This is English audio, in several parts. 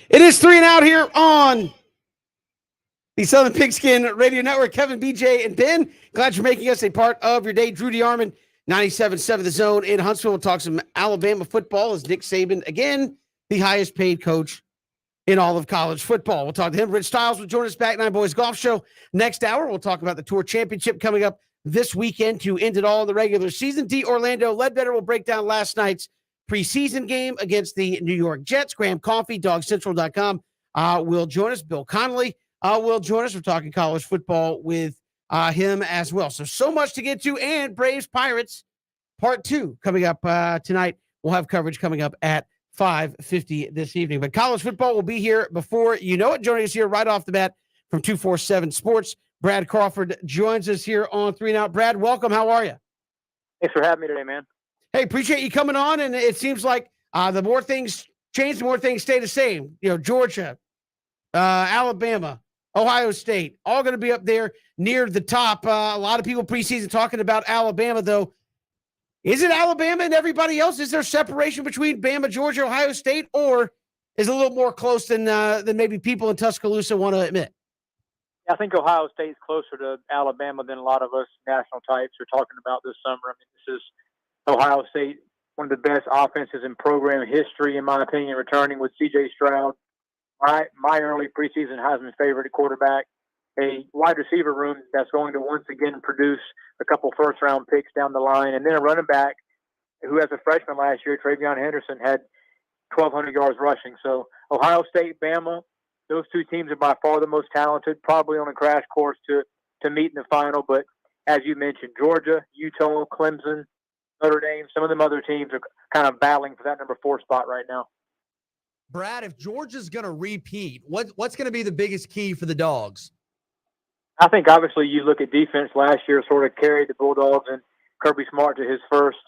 It is 3 and Out here on the Southern Pigskin Radio Network. Kevin, BJ, and Ben, glad you're making us a part of your day. Drew DeArmond, 97.7 The Zone in Huntsville. We'll talk some Alabama football as Nick Saban, again, the highest paid coach in all of college football. We'll talk to him. Rich Stiles will join us back. Nine Boys Golf Show. Next hour, we'll talk about the Tour Championship coming up this weekend to end it all in the regular season. D. Orlando Ledbetter will break down last night's preseason game against the New York Jets. Graham Coffey, DogCentral.com, will join us. Bill Connolly will join us. We're talking college football with him as well. So much to get to. And Braves Pirates Part 2 coming up tonight. We'll have coverage coming up at 5:50 this evening. But college football will be here before you know it. Joining us here right off the bat from 247 Sports, Brad Crawford joins us here on 3 and Out. Brad, welcome. How are you? Thanks for having me today, man. Hey, appreciate you coming on. And it seems like the more things change, the more things stay the same. You know, Georgia, Alabama, Ohio State, all going to be up there near the top. A lot of people preseason talking about Alabama, though. Is it Alabama and everybody else? Is there separation between Bama, Georgia, Ohio State, or is it a little more close than maybe people in Tuscaloosa want to admit? I think Ohio State's closer to Alabama than a lot of us national types are talking about this summer. I mean, this is Ohio State, one of the best offenses in program history, in my opinion, returning with C.J. Stroud, my early preseason Heisman favorite at quarterback, a wide receiver room that's going to once again produce a couple first-round picks down the line, and then a running back who, as a freshman last year, Travion Henderson, had 1,200 yards rushing. So Ohio State, Bama, those two teams are by far the most talented, probably on a crash course to meet in the final. But as you mentioned, Georgia, Utah, Clemson, Notre Dame, some of them other teams are kind of battling for that number 4 spot right now. Brad, if Georgia's going to repeat, what's going to be the biggest key for the Dogs? I think obviously you look at defense last year, sort of carried the Bulldogs and Kirby Smart to his first,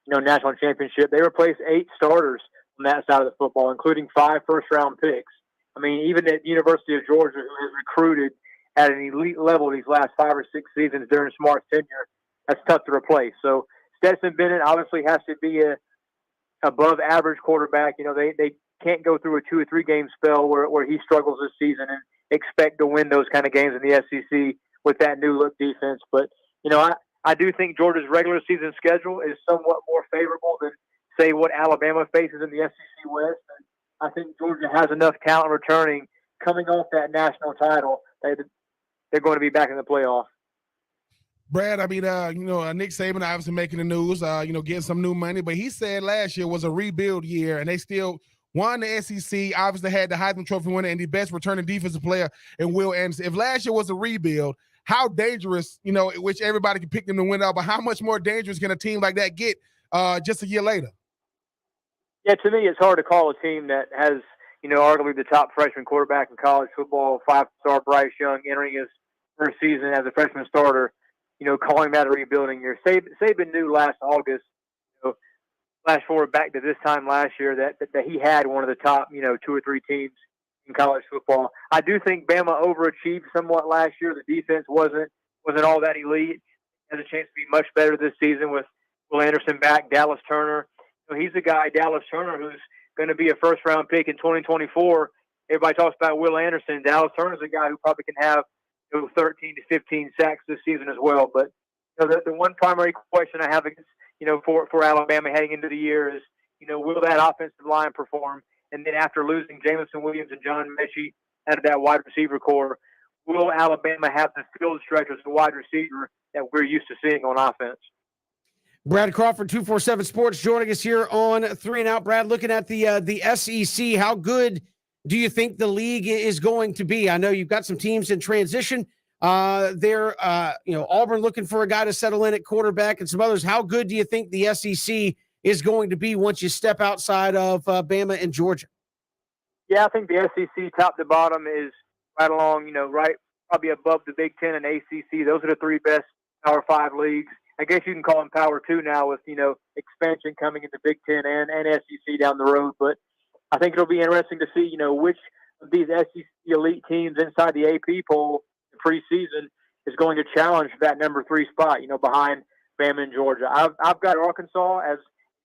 national championship. They replaced 8 starters on that side of the football, including 5 first-round picks. I mean, even at University of Georgia, who has recruited at an elite level these last 5 or 6 seasons during Smart's tenure, that's tough to replace. So Stetson Bennett obviously has to be a above-average quarterback. They can't go through a 2 or 3 game spell where he struggles this season and expect to win those kind of games in the SEC with that new look defense. But, I do think Georgia's regular season schedule is somewhat more favorable than, say, what Alabama faces in the SEC West. And I think Georgia has enough talent returning coming off that national title that they're going to be back in the playoff. Brad, I mean, Nick Saban obviously making the news, getting some new money, but he said last year was a rebuild year, and they still won the SEC, obviously had the Heisman Trophy winner and the best returning defensive player in Will Anderson. If last year was a rebuild, how dangerous, which everybody can pick them to win out, but how much more dangerous can a team like that get just a year later? Yeah, to me, it's hard to call a team that has, arguably the top freshman quarterback in college football, 5-star Bryce Young, entering his first season as a freshman starter, calling that a rebuilding year. Saban knew last August, flash forward back to this time last year, that he had one of the top, 2 or 3 teams in college football. I do think Bama overachieved somewhat last year. The defense wasn't all that elite. Has a chance to be much better this season with Will Anderson back, Dallas Turner. He's a guy, Dallas Turner, who's going to be a first-round pick in 2024. Everybody talks about Will Anderson. Dallas Turner's a guy who probably can have 13 to 15 sacks this season as well. But the one primary question I have against for Alabama heading into the year is, will that offensive line perform? And then after losing Jamison Williams and John Mechie out of that wide receiver core, will Alabama have the field stretch as a wide receiver that we're used to seeing on offense? Brad Crawford, 247 Sports, joining us here on 3 and Out. Brad, looking at the SEC, how good do you think the league is going to be? I know you've got some teams in transition. Auburn looking for a guy to settle in at quarterback and some others. How good do you think the SEC is going to be once you step outside of Bama and Georgia? Yeah, I think the SEC top to bottom is right along, right probably above the Big Ten and ACC. Those are the 3 best Power 5 leagues. I guess you can call them Power 2 now with, expansion coming in the Big Ten and SEC down the road. But I think it'll be interesting to see, which of these SEC elite teams inside the AP poll in preseason is going to challenge that number 3 spot, behind Bama and Georgia. I've got Arkansas as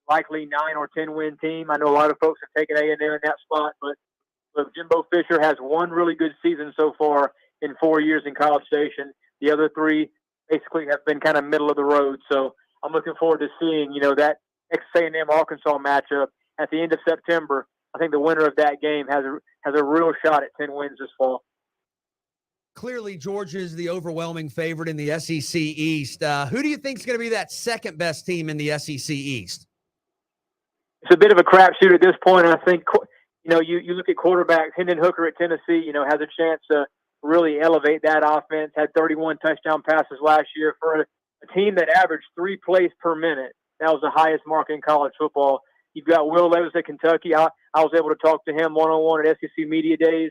likely 9 or 10 win team. I know a lot of folks have taken A&M in that spot, but Look, Jimbo Fisher has one really good season so far in 4 years in College Station. The other three basically have been kind of middle of the road. So I'm looking forward to seeing, that Texas A&M Arkansas matchup at the end of September. I think the winner of that game has a real shot at 10 wins this fall. Clearly, Georgia is the overwhelming favorite in the SEC East. Who do you think is going to be that second best team in the SEC East? It's a bit of a crapshoot at this point. I think, you look at quarterbacks. Hendon Hooker at Tennessee, has a chance to really elevate that offense. Had 31 touchdown passes last year for a team that averaged 3 plays per minute. That was the highest mark in college football. You've got Will Levis at Kentucky. I was able to talk to him one-on-one at SEC Media Days.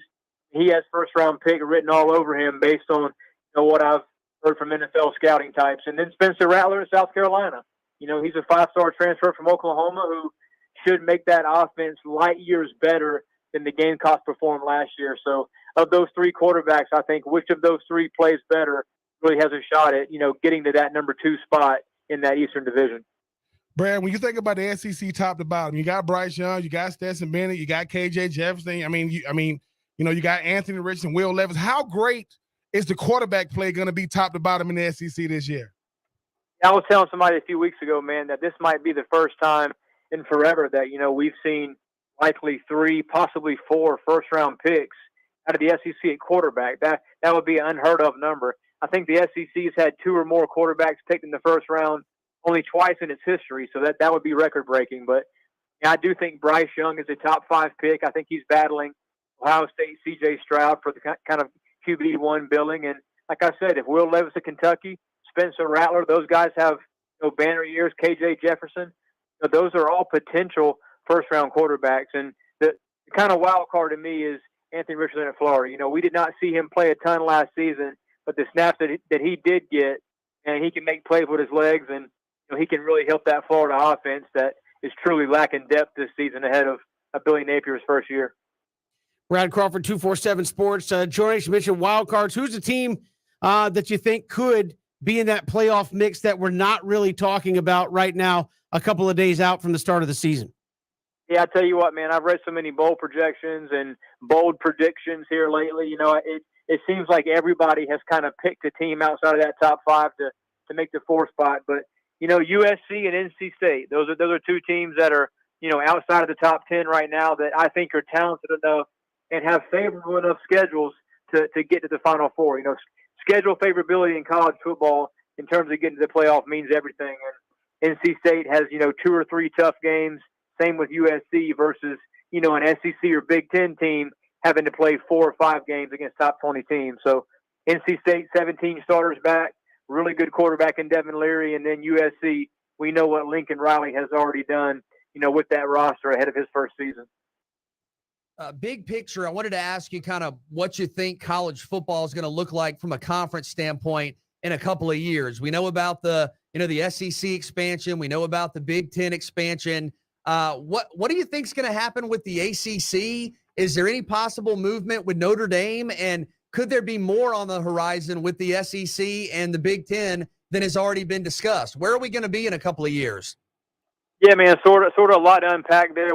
He has first-round pick written all over him based on what I've heard from NFL scouting types. And then Spencer Rattler at South Carolina. He's a 5-star transfer from Oklahoma who should make that offense light years better than the Gamecocks performed last year. So of those 3 quarterbacks, I think which of those 3 plays better really has a shot at, getting to that number 2 spot in that Eastern Division. Brad, when you think about the SEC top to bottom, you got Bryce Young, you got Stetson Bennett, you got KJ Jefferson. You got Anthony Richardson, Will Levis. How great is the quarterback play going to be top to bottom in the SEC this year? I was telling somebody a few weeks ago, man, that this might be the first time in forever that, we've seen likely 3, possibly 4 first-round picks out of the SEC at quarterback. That would be an unheard of number. I think the SEC's had 2 or more quarterbacks picked in the first round only twice in its history, so that would be record-breaking. But I do think Bryce Young is a top 5 pick. I think he's battling Ohio State C.J. Stroud for the kind of QB1 billing. And like I said, if Will Levis at Kentucky, Spencer Rattler, those guys have banner years, KJ Jefferson, those are all potential first-round quarterbacks. And the kind of wild card to me is Anthony Richardson at Florida. We did not see him play a ton last season, but the snaps that he did get, and he can make plays with his legs, and he can really help that Florida offense that is truly lacking depth this season ahead of Billy Napier's first year. Brad Crawford, 247 Sports. Joining us, you mentioned wild cards. Who's the team that you think could be in that playoff mix that we're not really talking about right now, a couple of days out from the start of the season? Yeah, I tell you what, man, I've read so many bold projections and bold predictions here lately. It seems like everybody has kind of picked a team outside of that top 5 to make the 4th spot. But, USC and NC State, those are 2 teams that are, outside of the top 10 right now that I think are talented enough and have favorable enough schedules to get to the Final Four. Schedule favorability in college football in terms of getting to the playoff means everything. And NC State has, 2 or 3 tough games. Same with USC versus, an SEC or Big Ten team having to play 4 or 5 games against top 20 teams. So NC State, 17 starters back, really good quarterback in Devin Leary. And then USC, we know what Lincoln Riley has already done, with that roster ahead of his first season. Big picture, I wanted to ask you kind of what you think college football is going to look like from a conference standpoint in a couple of years. We know about the SEC expansion. We know about the Big Ten expansion. What do you think is going to happen with the ACC? Is there any possible movement with Notre Dame? And could there be more on the horizon with the SEC and the Big Ten than has already been discussed? Where are we going to be in a couple of years? Yeah, man, sort of a lot to unpack there.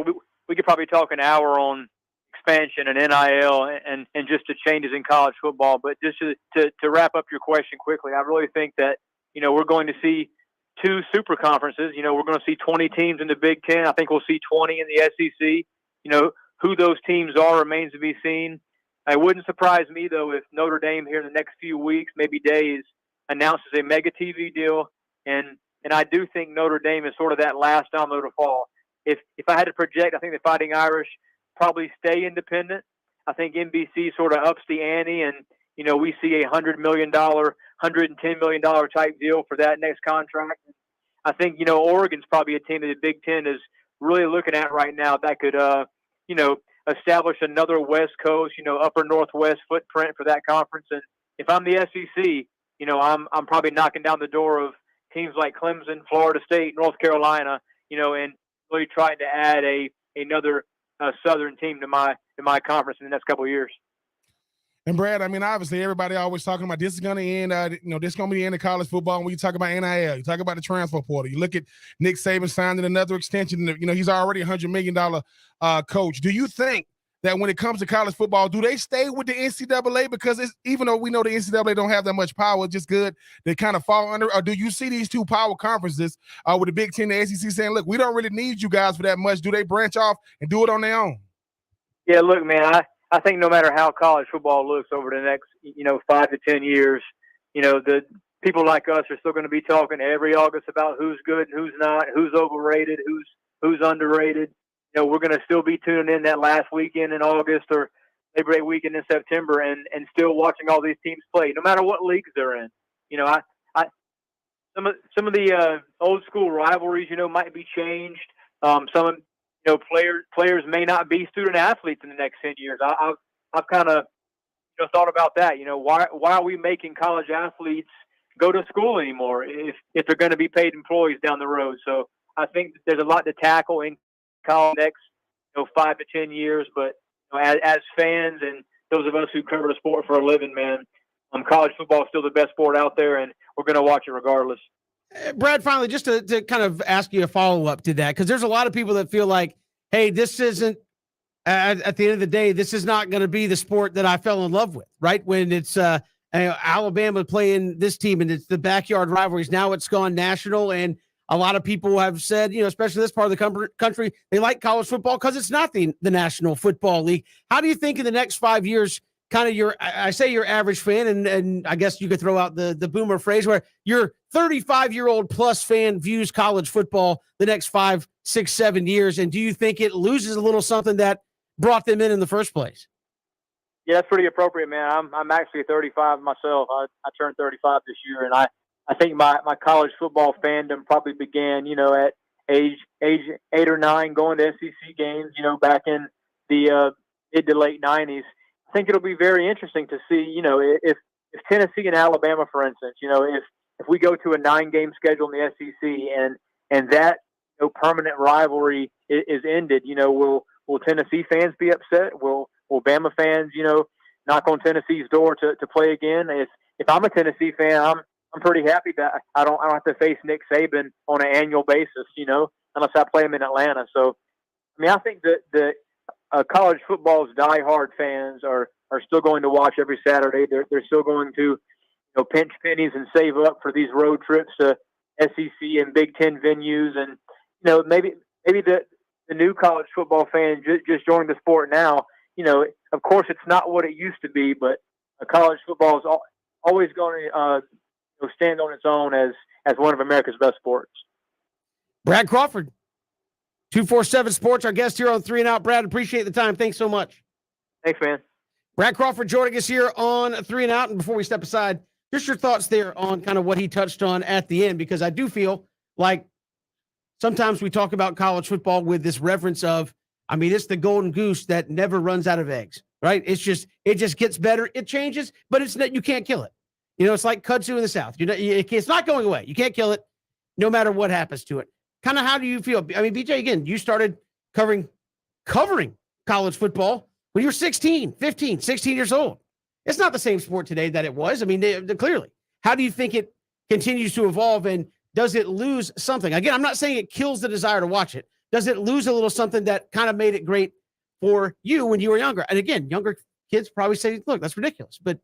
We could probably talk an hour on expansion and NIL and just the changes in college football. But just to wrap up your question quickly, I really think that, we're going to see 2 super conferences. We're going to see 20 teams in the Big Ten. I think we'll see 20 in the SEC. Who those teams are remains to be seen. It wouldn't surprise me, though, if Notre Dame here in the next few weeks, maybe days, announces a mega TV deal. And I do think Notre Dame is sort of that last domino to fall. If I had to project, I think the Fighting Irish probably stay independent. I think NBC sort of ups the ante, and we see a $100 million, $110 million type deal for that next contract. I think Oregon's probably a team that the Big Ten is really looking at right now that could establish another West Coast, upper Northwest footprint for that conference. And if I'm the SEC, I'm probably knocking down the door of teams like Clemson, Florida State, North Carolina, and really trying to add another Southern team to my conference in the next couple of years. And Brad, obviously everybody always talking about this is going to end, this is going to be the end of college football. And when you talk about NIL, you talk about the transfer portal, you look at Nick Saban signing another extension, he's already $100 million coach. Do you think that when it comes to college football, do they stay with the NCAA? Because even though we know the NCAA don't have that much power, it's just good they kind of fall under. Or do you see these two power conferences with the Big Ten and the SEC saying, look, we don't really need you guys for that much? Do they branch off and do it on their own? Yeah, look, man, I think no matter how college football looks over the next, 5 to 10 years, the people like us are still going to be talking every August about who's good and who's not, who's overrated, who's underrated. We're going to still be tuning in that last weekend in August or Labor Day weekend in September and still watching all these teams play, no matter what leagues they're in. Some of the old school rivalries, might be changed. Players may not be student athletes in the next 10 years. I've kind of thought about that. Why are we making college athletes go to school anymore if they're going to be paid employees down the road? So I think there's a lot to tackle in college next 5 to 10 years. But as fans and those of us who cover the sport for a living, man, college football is still the best sport out there, and we're going to watch it regardless. Brad, finally, just to kind of ask you a follow-up to that, because there's a lot of people that feel like, hey, this isn't, at the end of the day, this is not going to be the sport that I fell in love with, right? When it's Alabama playing this team and it's the backyard rivalries, now it's gone national, and a lot of people have said, especially this part of the country, they like college football because it's not the National Football League. How do you think in the next 5 years, kind of your average fan, and I guess you could throw out the boomer phrase where your 35-year-old plus fan views college football the next 5, 6, 7 years, and do you think it loses a little something that brought them in the first place? Yeah, that's pretty appropriate, man. I'm actually 35 myself. I turned 35 this year, and I think my college football fandom probably began, at age 8 or 9, going to SEC games, back in the mid to late 90s. I think it'll be very interesting to see, if Tennessee and Alabama, for instance, if we go to a 9-game schedule in the SEC and that permanent rivalry is ended, will Tennessee fans be upset? Will Bama fans, knock on Tennessee's door to play again? If I'm a Tennessee fan, I'm pretty happy that I don't have to face Nick Saban on an annual basis, unless I play him in Atlanta. So, I think that college football's diehard fans are still going to watch every Saturday. They're still going to, pinch pennies and save up for these road trips to SEC and Big Ten venues. And, maybe the new college football fan just joined the sport now. Of course, it's not what it used to be, but college football is always going to stand on its own as one of America's best sports. Brad Crawford, 247 Sports, our guest here on 3 and Out. Brad, appreciate the time. Thanks so much. Thanks, man. Brad Crawford joining us here on 3 and Out. And before we step aside, just your thoughts there on kind of what he touched on at the end, because I do feel like sometimes we talk about college football with this reference of, it's the golden goose that never runs out of eggs, right? It just gets better. It changes, but it's not, you can't kill it. It's like kudzu in the South. It's not going away. You can't kill it no matter what happens to it. Kind of how do you feel? BJ, again, you started covering college football when you were 16, 15, 16 years old. It's not the same sport today that it was. Clearly. How do you think it continues to evolve, and does it lose something? Again, I'm not saying it kills the desire to watch it. Does it lose a little something that kind of made it great for you when you were younger? And again, younger kids probably say, look, that's ridiculous. But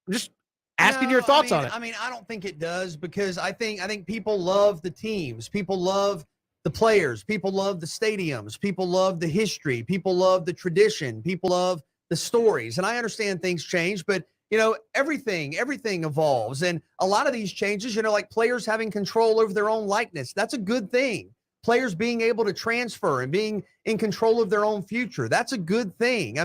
I'm just asking your thoughts on it. I don't think it does, because I think people love the teams. People love the players. People love the stadiums. People love the history. People love the tradition. People love the stories. And I understand things change, but everything evolves. And a lot of these changes, like players having control over their own likeness, that's a good thing. Players being able to transfer and being in control of their own future, that's a good thing.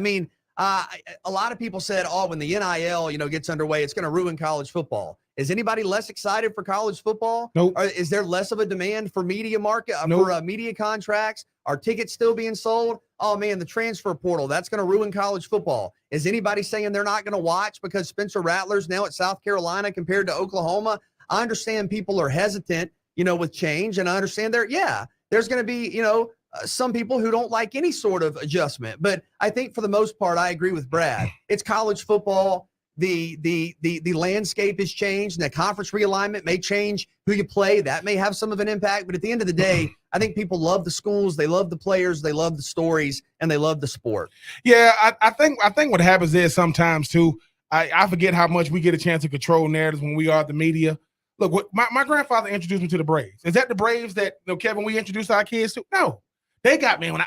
A lot of people said, when the NIL, gets underway, it's going to ruin college football. Is anybody less excited for college football? Nope. Or is there less of a demand for media market, Nope. for media contracts? Are tickets still being sold? Oh man, the transfer portal, that's going to ruin college football. Is anybody saying they're not going to watch because Spencer Rattler's now at South Carolina compared to Oklahoma? I understand people are hesitant, with change, and I understand there's going to be, some people who don't like any sort of adjustment. But I think for the most part, I agree with Brad. It's college football. the landscape has changed, and the conference realignment may change who you play. That may have some of an impact. But at the end of the day, I think people love the schools, they love the players, they love the stories, and they love the sport. Yeah, I think what happens is sometimes too, I forget how much we get a chance to control narratives when we are the media. Look, my grandfather introduced me to the Braves. Is that the Braves that Kevin, we introduced our kids to? No. They got me when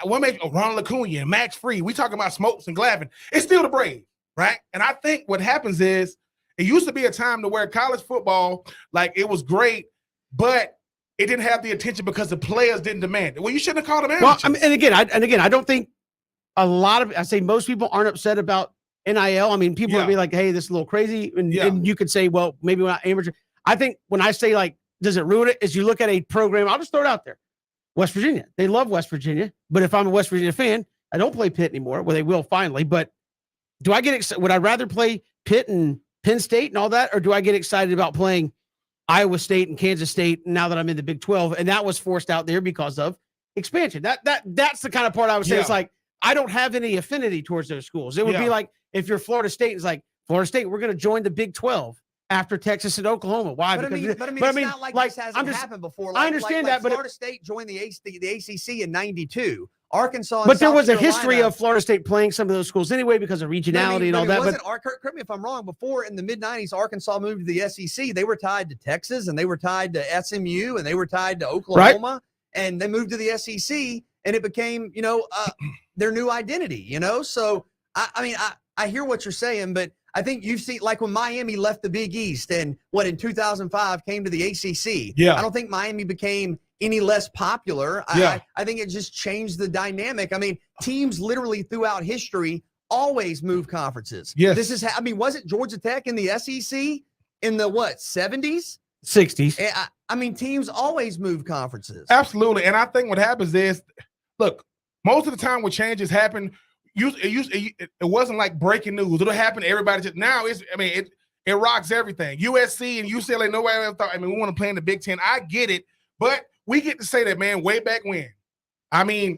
Ronald Acuna and Max Fried. We talking about Smokes and Glavine. It's still the Braves, right? And I think what happens is it used to be a time to where college football, like it was great, but it didn't have the attention because the players didn't demand it. Well, you shouldn't have called them amateurs. Well, and again, I don't think I say most people aren't upset about NIL. I mean, people would be like, hey, this is a little crazy. And you could say, well, maybe we're not amateur. I think when I say, like, does it ruin it? Is you look at a program, I'll just throw it out there. West Virginia. They love West Virginia. But if I'm a West Virginia fan, I don't play Pitt anymore. Well, they will finally. But do I get excited? Would I rather play Pitt and Penn State and all that? Or do I get excited about playing Iowa State and Kansas State now that I'm in the Big 12? And that was forced out there because of expansion. That's the kind of part I would say. It's like, I don't have any affinity towards those schools. It would be like if you're Florida State, it's like, Florida State, we're going to join the Big 12 after Texas and Oklahoma. Why? But because I mean, it's not like this hasn't happened before. I understand that, but Florida State joined the ACC in '92. Arkansas, but there was a history of Florida State playing some of those schools anyway because of regionality and all that. But correct me if I'm wrong. Before in the mid '90s, Arkansas moved to the SEC. They were tied to Texas, and they were tied to SMU, and they were tied to Oklahoma, and they moved to the SEC, and it became their new identity. So I hear what you're saying, but I think you've seen, like when Miami left the Big East and in 2005 came to the ACC. Yeah. I don't think Miami became any less popular. I think it just changed the dynamic. I mean, teams literally throughout history always move conferences. Yes. Wasn't Georgia Tech in the SEC in the 70s? 60s. I mean, teams always move conferences. Absolutely. And I think what happens is, look, most of the time when changes happen, it wasn't like breaking news. It'll happen to everybody. It rocks everything. USC and UCLA, nobody ever thought, we want to play in the Big Ten. I get it, but we get to say that, man, way back when.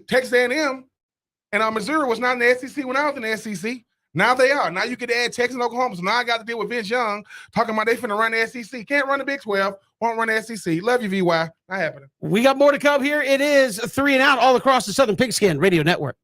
Texas A&M and Missouri was not in the SEC when I was in the SEC. Now they are. Now you could add Texas and Oklahoma. So now I got to deal with Vince Young talking about they finna run the SEC. Can't run the Big 12, won't run the SEC. Love you, VY. Not happening. We got more to come here. It is 3 and Out all across the Southern Pigskin Radio Network.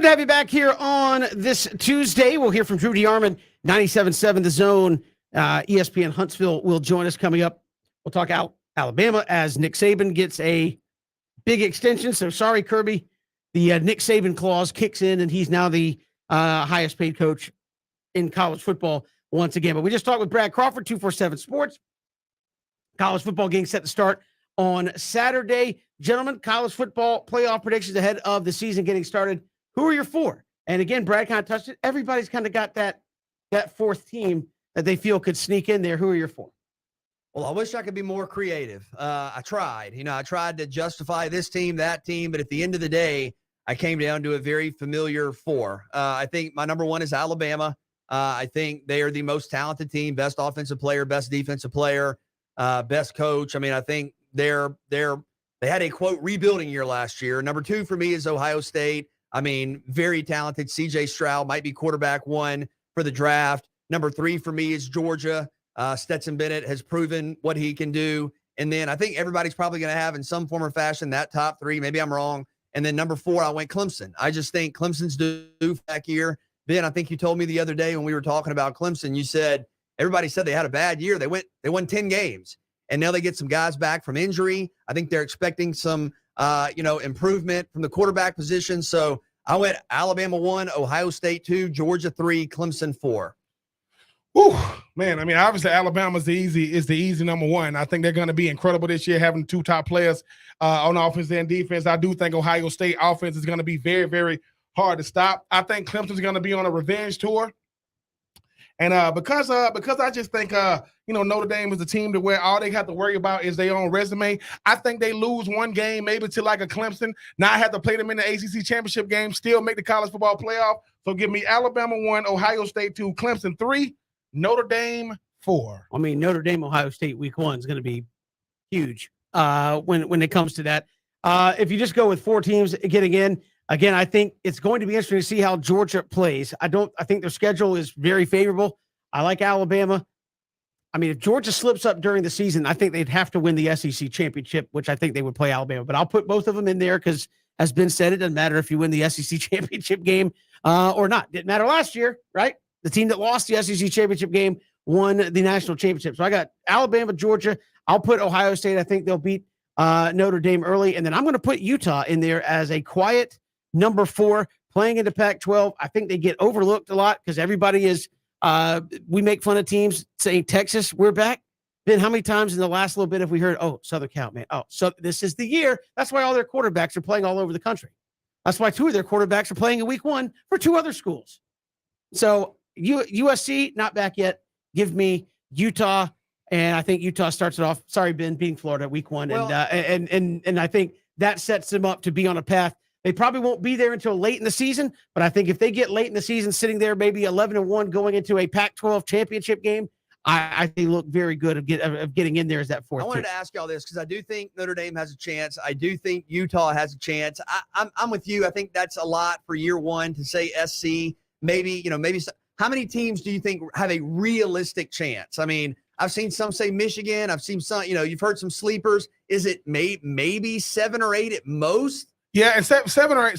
to have you back here on this Tuesday. We'll hear from Drew DeArmond, 97.7 The Zone. ESPN Huntsville will join us coming up. We'll talk out Alabama as Nick Saban gets a big extension. So sorry, Kirby. The Nick Saban clause kicks in, and he's now the highest paid coach in college football once again. But we just talked with Brad Crawford, 247 Sports. College football game set to start on Saturday. Gentlemen, college football playoff predictions ahead of the season getting started. Who are your four? And again, Brad kind of touched it. Everybody's kind of got that fourth team that they feel could sneak in there. Who are your four? Well, I wish I could be more creative. I tried. I tried to justify this team, that team, but at the end of the day, I came down to a very familiar four. I think my number one is Alabama. I think they are the most talented team, best offensive player, best defensive player, best coach. I mean, I think they had a, quote, rebuilding year last year. Number two for me is Ohio State. I mean, very talented. C.J. Stroud might be quarterback one for the draft. Number three for me is Georgia. Stetson Bennett has proven what he can do. And then I think everybody's probably going to have in some form or fashion that top three. Maybe I'm wrong. And then number four, I went Clemson. I just think Clemson's due back year. Ben, I think you told me the other day when we were talking about Clemson, you said everybody said they had a bad year. They won 10 games. And now they get some guys back from injury. I think they're expecting some improvement from the quarterback position. So I went Alabama 1, Ohio State 2, Georgia 3, Clemson 4. Ooh, man, I mean, obviously Alabama's the easy number one. I think they're going to be incredible this year, having two top players on offense and defense. I do think Ohio State offense is going to be very, very hard to stop. I think Clemson's going to be on a revenge tour. And because I just think Notre Dame is a team to where all they have to worry about is their own resume. I think they lose one game maybe to like a Clemson, not have to play them in the ACC championship game, still make the college football playoff. So give me Alabama 1, Ohio State 2, Clemson 3, Notre Dame 4. I mean, Notre Dame, Ohio State week 1 is going to be huge when it comes to that. If you just go with four teams getting in, again, I think it's going to be interesting to see how Georgia plays. I think their schedule is very favorable. I like Alabama. I mean, if Georgia slips up during the season, I think they'd have to win the SEC championship, which I think they would play Alabama. But I'll put both of them in there because, as Ben said, it doesn't matter if you win the SEC championship game or not. Didn't matter last year, right? The team that lost the SEC championship game won the national championship. So I got Alabama, Georgia. I'll put Ohio State. I think they'll beat Notre Dame early. And then I'm going to put Utah in there as a quiet number 4 playing in the Pac-12. I think they get overlooked a lot because everybody is we make fun of teams saying Texas, we're back. Then how many times in the last little bit have we heard, oh, Southern Cal, man. Oh, so this is the year. That's why all their quarterbacks are playing all over the country. That's why 2 of their quarterbacks are playing in week 1 for 2 other schools. So USC, not back yet. Give me Utah. And I think Utah starts it off. Sorry, Ben, being Florida week 1. Well, and I think that sets them up to be on a path. They probably won't be there until late in the season, but I think if they get late in the season, sitting there maybe 11-1 going into a Pac-12 championship game, I think they look very good of getting in there as that fourth. I wanted to ask y'all this because I do think Notre Dame has a chance. I do think Utah has a chance. I'm with you. I think that's a lot for year 1 to say SC. Maybe. How many teams do you think have a realistic chance? I mean, I've seen some say Michigan. I've seen some. You've heard some sleepers. Is it maybe 7 or 8 at most? Yeah, and 7 or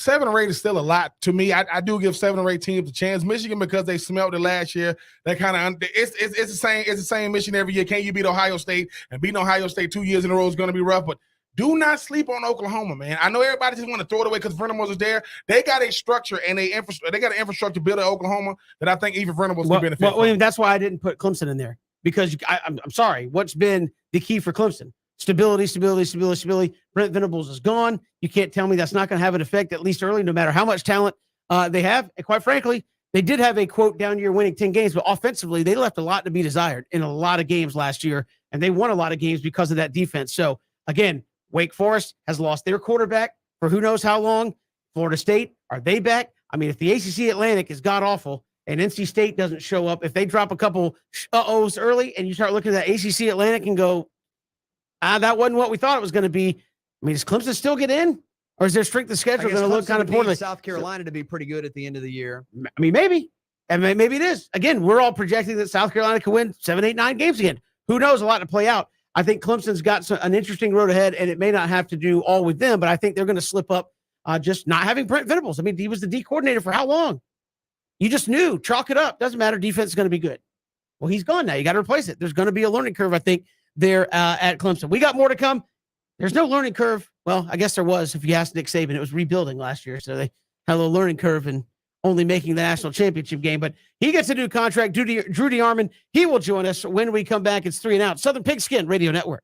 8 is still a lot to me. I do give 7 or 8 teams a chance. Michigan, because they smelled it last year, they kind of it's the same mission every year. Can you beat Ohio State? And beating Ohio State 2 years in a row is going to be rough. But do not sleep on Oklahoma, man. I know everybody just want to throw it away because Venables is there. They got a structure and they got an infrastructure built in Oklahoma that I think even Venables can benefit from. Well, that's why I didn't put Clemson in there because I'm sorry. What's been the key for Clemson? Stability. Brent Venables is gone. You can't tell me that's not going to have an effect, at least early, no matter how much talent they have. And quite frankly, they did have a, quote, down year winning 10 games, but offensively, they left a lot to be desired in a lot of games last year, and they won a lot of games because of that defense. So, again, Wake Forest has lost their quarterback for who knows how long. Florida State, are they back? I mean, if the ACC Atlantic is god-awful and NC State doesn't show up, if they drop a couple uh-ohs early and you start looking at that ACC Atlantic and go, that wasn't what we thought it was going to be. I mean, does Clemson still get in? Or is their strength of schedule going to look kind of poorly? South Carolina to be pretty good at the end of the year. I mean, maybe. And maybe it is. Again, we're all projecting that South Carolina could win 7, 8, 9 games again. Who knows? A lot to play out. I think Clemson's got an interesting road ahead, and it may not have to do all with them, but I think they're going to slip up just not having Brent Venables. I mean, he was the D coordinator for how long? You just knew, chalk it up. Doesn't matter. Defense is going to be good. Well, he's gone now. You got to replace it. There's going to be a learning curve, I think, there at Clemson. We got more to come. There's no learning curve. Well, I guess there was if you asked Nick Saban. It was rebuilding last year, so they had a little learning curve and only making the national championship game. But he gets a new contract. Drew DeArmond, he will join us when we come back. It's 3 and Out. Southern Pigskin Radio Network.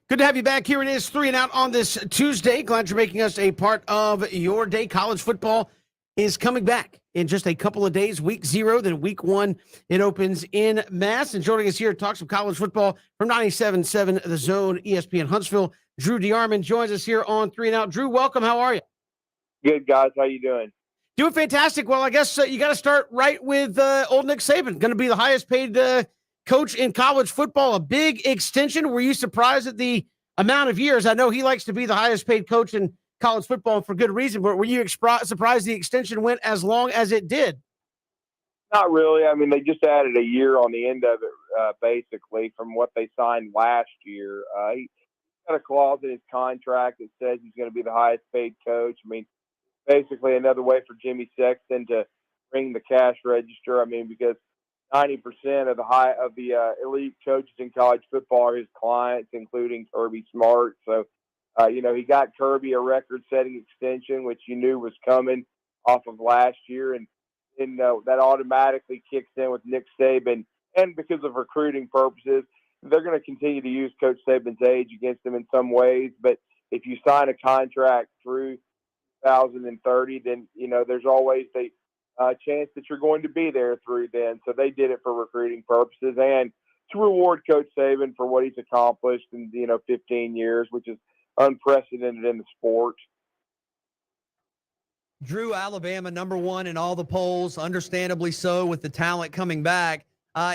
Good to have you back. Here it is, 3 and Out on this Tuesday. Glad you're making us a part of your day. College football is coming back in just a couple of days. Week 0, then week 1, it opens in Mass. And joining us here to talk some college football from 97.7 The Zone, ESPN Huntsville, Drew DeArmond joins us here on 3 and Out. Drew, welcome. How are you? Good, guys. How you doing? Doing fantastic. Well, I guess you got to start right with old Nick Saban, going to be the highest paid coach in college football, a big extension. Were you surprised at the amount of years? I know he likes to be the highest paid coach in college football for good reason, but were you surprised the extension went as long as it did? Not really. I mean, they just added a year on the end of it, basically, from what they signed last year. He got a clause in his contract that says he's going to be the highest paid coach. I mean, basically another way for Jimmy Sexton to ring the cash register. I mean, because 90% of the elite coaches in college football are his clients, including Kirby Smart. So, he got Kirby a record-setting extension, which you knew was coming off of last year, and that automatically kicks in with Nick Saban. And because of recruiting purposes, they're going to continue to use Coach Saban's age against him in some ways. But if you sign a contract through 2030, then there's always the chance that you're going to be there through then. So they did it for recruiting purposes and to reward Coach Saban for what he's accomplished in 15 years, which is unprecedented in the sport. Drew, Alabama #1 in all the polls, understandably so with the talent coming back.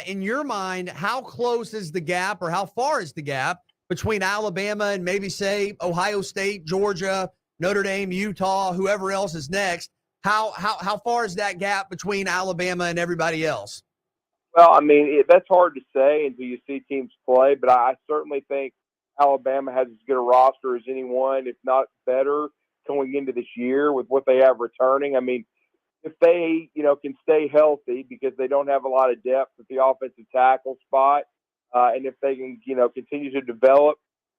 In your mind, how close is the gap, or how far is the gap between Alabama and maybe, say, Ohio State, Georgia, Notre Dame, Utah, whoever else is next? How far is that gap between Alabama and everybody else? Well, I mean, that's hard to say until you see teams play, but I certainly think Alabama has as good a roster as anyone, if not better, going into this year with what they have returning. I mean, if they, can stay healthy because they don't have a lot of depth at the offensive tackle spot, and if they can, continue to develop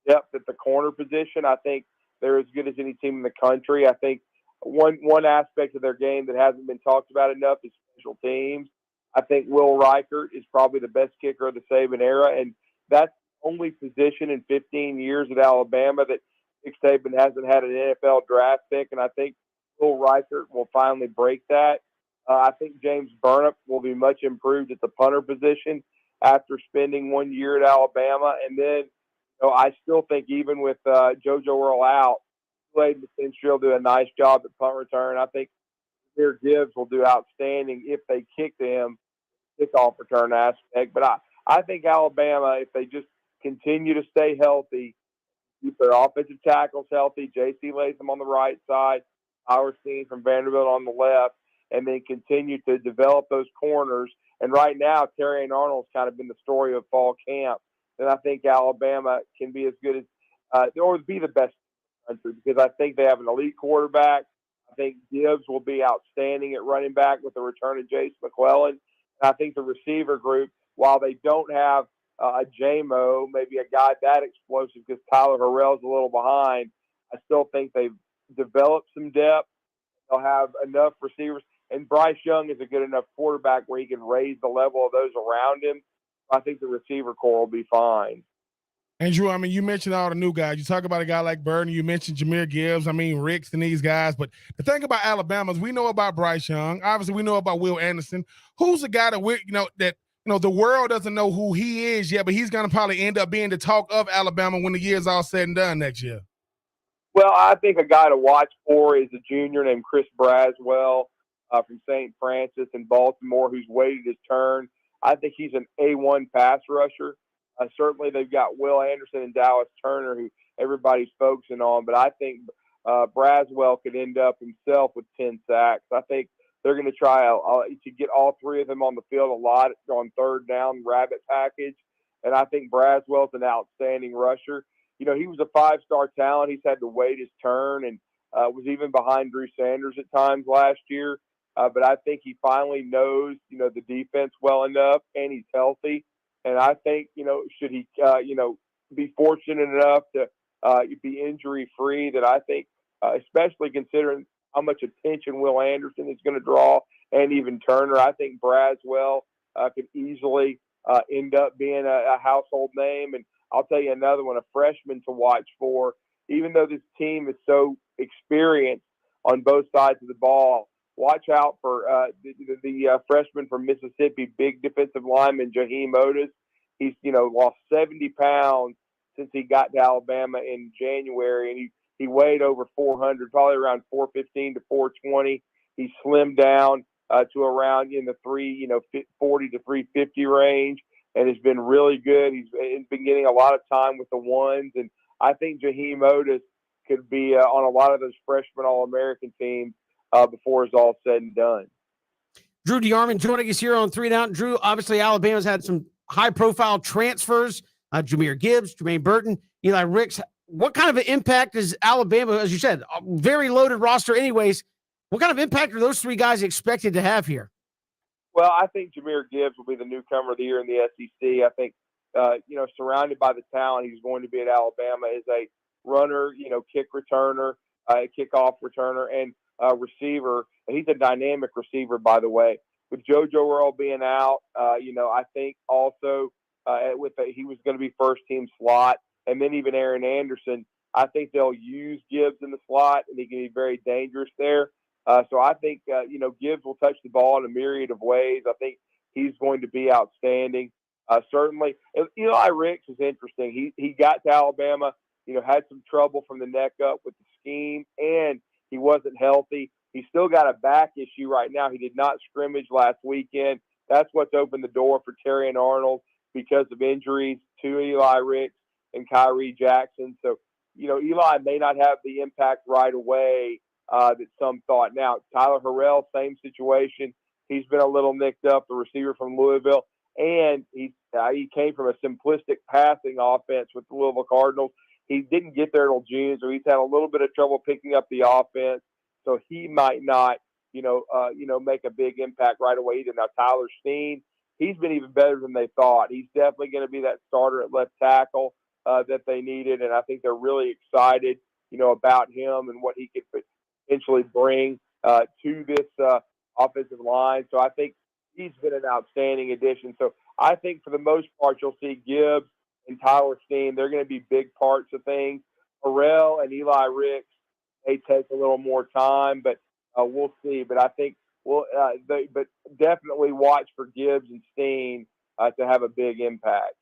depth at the corner position, I think they're as good as any team in the country. I think one aspect of their game that hasn't been talked about enough is special teams. I think Will Reichert is probably the best kicker of the Saban era, and that's the only position in 15 years at Alabama that Nick Saban hasn't had an NFL draft pick, and I think Will Reichert will finally break that. I think James Burnip will be much improved at the punter position after spending 1 year at Alabama, and then I still think even with JoJo Earl out, Slade McKinstry will do a nice job at punt return. I think Jameer Gibbs will do outstanding if they kick to him kickoff return aspect. But I think Alabama, if they just continue to stay healthy, keep their offensive tackles healthy, J.C. Latham on the right side, Howard Steen from Vanderbilt on the left, and then continue to develop those corners. And right now, Terrion Arnold's kind of been the story of fall camp. Then I think Alabama can be as good as or be the best in the country because I think they have an elite quarterback. I think Gibbs will be outstanding at running back with the return of Jace McClellan. And I think the receiver group, while they don't have a JMO, maybe a guy that explosive because Tyler Harrell's a little behind, I still think they've developed some depth. They'll have enough receivers. And Bryce Young is a good enough quarterback where he can raise the level of those around him. I think the receiver core will be fine. And Drew, I mean, you mentioned all the new guys. You talk about a guy like Burton. You mentioned Jameer Gibbs. I mean, Ricks and these guys. But the thing about Alabama is we know about Bryce Young. Obviously, we know about Will Anderson. Who's the guy that the world doesn't know who he is yet, but he's going to probably end up being the talk of Alabama when the year's all said and done next year? Well, I think a guy to watch for is a junior named Chris Braswell from St. Francis in Baltimore who's waited his turn. I think he's an A1 pass rusher. Certainly, they've got Will Anderson and Dallas Turner, who everybody's focusing on. But I think Braswell could end up himself with 10 sacks. I think they're going to try to get all three of them on the field a lot on third down rabbit package. And I think Braswell's an outstanding rusher. He was a five-star talent. He's had to wait his turn and was even behind Drew Sanders at times last year. But I think he finally knows, the defense well enough, and he's healthy. And I think, should he, be fortunate enough to be injury-free, that I think, especially considering how much attention Will Anderson is going to draw and even Turner, I think Braswell could easily end up being a household name. And I'll tell you another one, a freshman to watch for. Even though this team is so experienced on both sides of the ball, watch out for the freshman from Mississippi, big defensive lineman Jaheim Otis. He's lost 70 pounds since he got to Alabama in January, and he weighed over 400, probably around 415 to 420. He slimmed down to around in the 340 to 350 range, and has been really good. He's been getting a lot of time with the ones, and I think Jaheim Otis could be on a lot of those freshman All-American teams before it's all said and done. Drew DeArmond joining us here on 3 and Out. Drew, obviously Alabama's had some high-profile transfers. Jahmyr Gibbs, Jermaine Burton, Eli Ricks. What kind of an impact is Alabama, as you said, a very loaded roster anyways, what kind of impact are those three guys expected to have here? Well, I think Jahmyr Gibbs will be the newcomer of the year in the SEC. I think, surrounded by the talent he's going to be at Alabama is a runner, kick returner, kickoff returner, and receiver. And he's a dynamic receiver, by the way. With JoJo Earl being out, I think also he was going to be first team slot, and then even Aaron Anderson. I think they'll use Gibbs in the slot, and he can be very dangerous there. So I think Gibbs will touch the ball in a myriad of ways. I think he's going to be outstanding. Certainly, Eli Ricks is interesting. He got to Alabama, had some trouble from the neck up with the scheme, and he wasn't healthy. He's still got a back issue right now. He did not scrimmage last weekend. That's what's opened the door for Terrion Arnold because of injuries to Eli Ricks and Kyrie Jackson. So, Eli may not have the impact right away that some thought. Now, Tyler Harrell, same situation. He's been a little nicked up, the receiver from Louisville, and he came from a simplistic passing offense with the Louisville Cardinals. He didn't get there till June, so he's had a little bit of trouble picking up the offense. So he might not, make a big impact right away either. Now, Tyler Steen, he's been even better than they thought. He's definitely going to be that starter at left tackle that they needed, and I think they're really excited, about him and what he could potentially bring to this offensive line. So I think he's been an outstanding addition. So I think for the most part, you'll see Gibbs and Tyler Steen. They're going to be big parts of things. Harrell and Eli Ricks may take a little more time, but we'll see. But I think but definitely watch for Gibbs and Steen to have a big impact.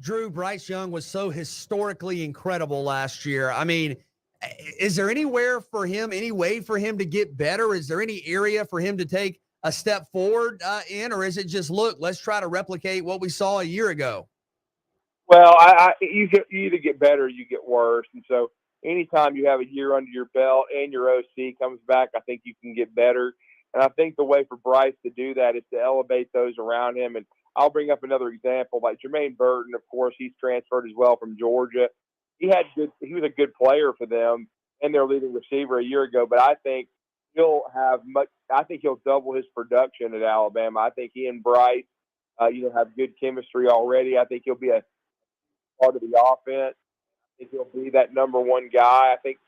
Drew, Bryce Young was so historically incredible last year. I mean, is there any way for him to get better? Is there any area for him to take a step forward in, or is it just, look, let's try to replicate what we saw a year ago? Well, you either get better or you get worse. And so anytime you have a year under your belt and your OC comes back, I think you can get better. And I think the way for Bryce to do that is to elevate those around him. And I'll bring up another example, like Jermaine Burton, of course, he's transferred as well from Georgia. He was a good player for them and their leading receiver a year ago, but I think he'll double his production at Alabama. I think he and Bryce, have good chemistry already. I think he'll be a part of the offense. I think he'll be that number one guy. I think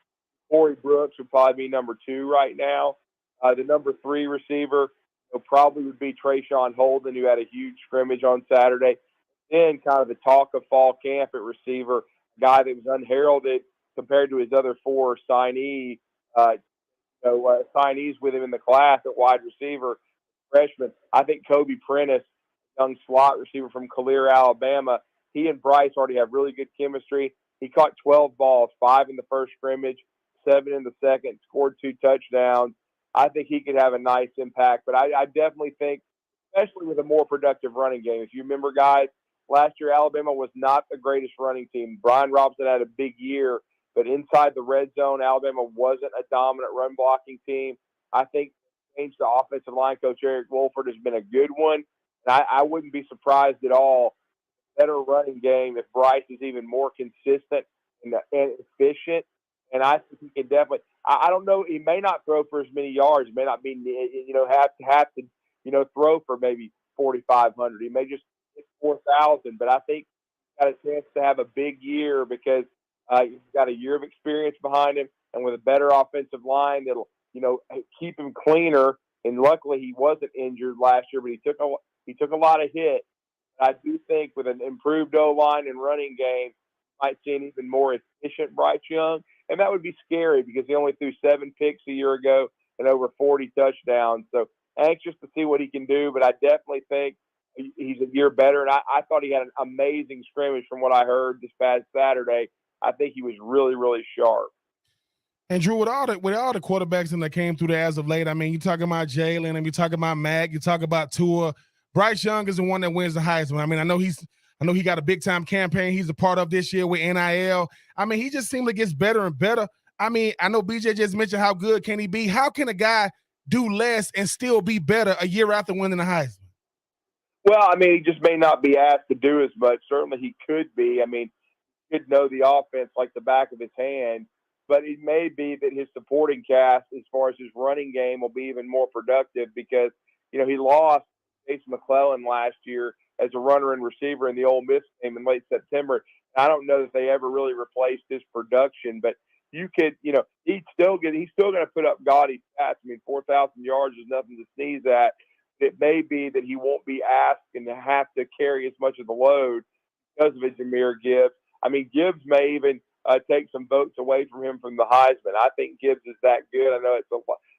Corey Brooks would probably be number 2 right now. The number 3 receiver probably would be Trayshawn Holden, who had a huge scrimmage on Saturday. Then kind of the talk of fall camp at receiver, guy that was unheralded compared to his other 4 signees with him in the class at wide receiver, freshman. I think Kobe Prentice, young slot receiver from Calera, Alabama, he and Bryce already have really good chemistry. He caught 12 balls, 5 in the first scrimmage, 7 in the second, scored 2 touchdowns. I think he could have a nice impact, but I definitely think, especially with a more productive running game. If you remember, guys, last year Alabama was not the greatest running team. Brian Robinson had a big year, but inside the red zone, Alabama wasn't a dominant run blocking team. I think the offensive line coach Eric Wolford has been a good one, and I wouldn't be surprised at all. Better running game if Bryce is even more consistent and efficient. And I think he can definitely. I don't know. He may not throw for as many yards. He may not be, have to, throw for maybe 4,500. He may just hit 4,000. But I think he's got a chance to have a big year because he's got a year of experience behind him, and with a better offensive line that'll, keep him cleaner. And luckily, he wasn't injured last year, but he took a lot of hits. I do think with an improved O-line and running game, might see an even more efficient Bryce Young. And that would be scary because he only threw 7 picks a year ago and over 40 touchdowns. So anxious to see what he can do, but I definitely think he's a year better. And I thought he had an amazing scrimmage from what I heard this past Saturday. I think he was really, really sharp. And Drew, with all the quarterbacks that came through there as of late, I mean, you talking about Jalen, and you talking about Mac, you talk about Tua. Bryce Young is the one that wins the Heisman. I mean, I know he got a big time campaign he's a part of this year with NIL. I mean, he just seems to get better and better. I mean, I know BJ just mentioned how good can he be. How can a guy do less and still be better a year after winning the Heisman? Well, I mean, he just may not be asked to do as much. Certainly he could be. I mean, he could know the offense like the back of his hand, but it may be that his supporting cast, as far as his running game, will be even more productive because, you know, he lost Chase McClellan last year as a runner and receiver in the Ole Miss game in late September. I don't know that they ever really replaced his production, but you could, you know, he's still going to put up gaudy stats. I mean, 4,000 yards is nothing to sneeze at. It may be that he won't be asked and have to carry as much of the load because of it, Jahmyr Gibbs. I mean, Gibbs may even take some votes away from him from the Heisman. I think Gibbs is that good. I know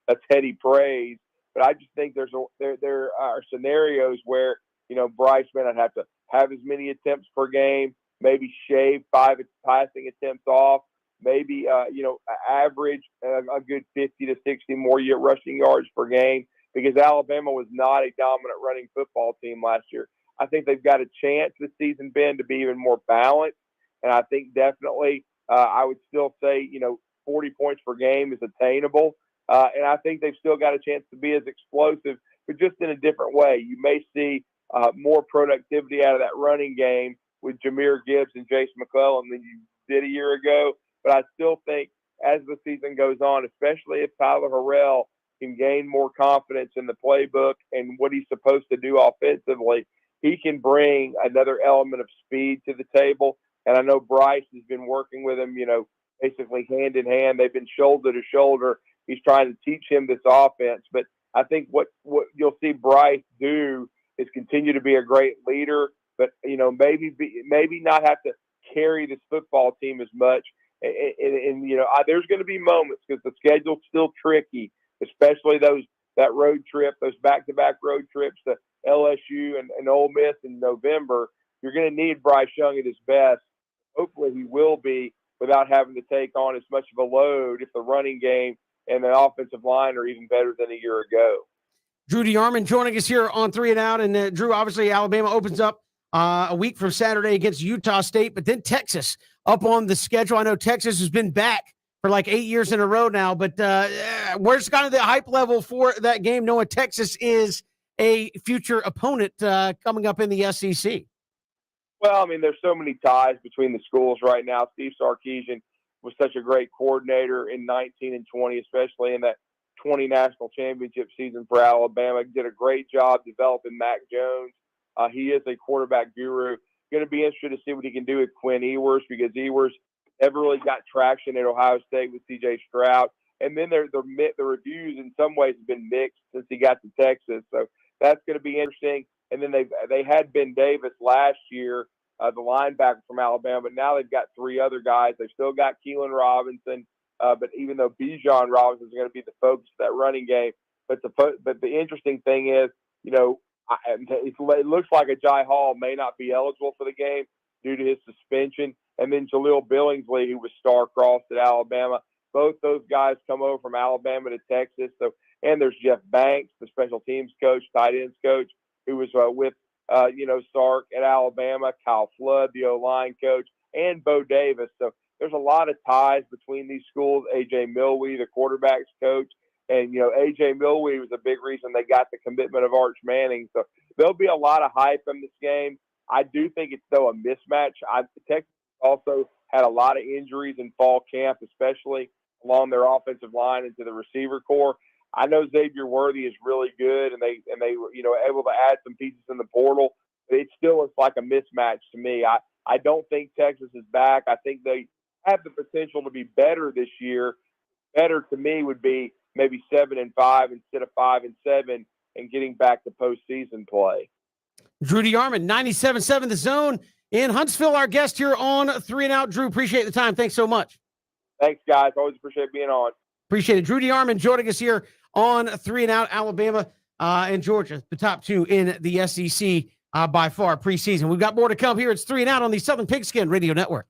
that's heady praise, but I just think there are scenarios where, you know, Bryce may not have to have as many attempts per game, maybe shave 5 passing attempts off, maybe, you know, average a good 50 to 60 more rushing yards per game, because Alabama was not a dominant running football team last year. I think they've got a chance this season, Ben, to be even more balanced. And I think definitely I would still say, you know, 40 points per game is attainable. And I think they've still got a chance to be as explosive, but just in a different way. You may see more productivity out of that running game with Jahmyr Gibbs and Jason McClellan than you did a year ago. But I still think as the season goes on, especially if Tyler Harrell can gain more confidence in the playbook and what he's supposed to do offensively, he can bring another element of speed to the table. And I know Bryce has been working with him, you know, basically hand in hand. They've been shoulder to shoulder. He's trying to teach him this offense. But I think what you'll see Bryce do is continue to be a great leader, but, you know, maybe not have to carry this football team as much. And you know, there's going to be moments because the schedule's still tricky, especially that road trip, those back-to-back road trips to LSU and Ole Miss in November. You're going to need Bryce Young at his best. Hopefully he will be without having to take on as much of a load if the running game and the offensive line are even better than a year ago. Drew DeArmond joining us here on 3 and Out. And Drew, obviously Alabama opens up a week from Saturday against Utah State, but then Texas up on the schedule. I know Texas has been back for like 8 years in a row now, but where's kind of the hype level for that game, knowing Texas is a future opponent coming up in the SEC? Well, I mean, there's so many ties between the schools right now. Steve Sarkisian was such a great coordinator in 19 and 20, especially in that 20 national championship season for Alabama. He did a great job developing Mac Jones. He is a quarterback guru. Going to be interested to see what he can do with Quinn Ewers, because Ewers never really got traction at Ohio State with C.J. Stroud. And then the reviews in some ways have been mixed since he got to Texas. So that's going to be interesting. And then they had Ben Davis last year, the linebacker from Alabama, but now they've got 3 other guys. They've still got Keelan Robinson, but even though Bijan Robinson is going to be the focus of that running game. But the interesting thing is, you know, it looks like Ajay Hall may not be eligible for the game due to his suspension. And then Jaleel Billingsley, who was star-crossed at Alabama. Both those guys come over from Alabama to Texas. So, and there's Jeff Banks, the special teams coach, tight ends coach, who was with Sark at Alabama, Kyle Flood, the O-line coach, and Bo Davis. So there's a lot of ties between these schools. A.J. Milwee, the quarterback's coach. And, you know, A.J. Milwee was a big reason they got the commitment of Arch Manning. So there'll be a lot of hype in this game. I do think it's, though, a mismatch. Texas also had a lot of injuries in fall camp, especially along their offensive line and to the receiver core. I know Xavier Worthy is really good, and they were, you know, able to add some pieces in the portal. But it still is like a mismatch to me. I don't think Texas is back. I think they have the potential to be better this year. Better to me would be maybe 7-5 instead of 5-7, and getting back to postseason play. Drew DeArmond, 97.7 The Zone in Huntsville, our guest here on 3 and Out. Drew, appreciate the time. Thanks so much. Thanks, guys. Always appreciate being on. Appreciate it. Drew DeArmond joining us here on 3 and Out. Alabama and Georgia, the top two in the SEC by far preseason. We've got more to come here. It's 3 and Out on the Southern Pigskin Radio Network.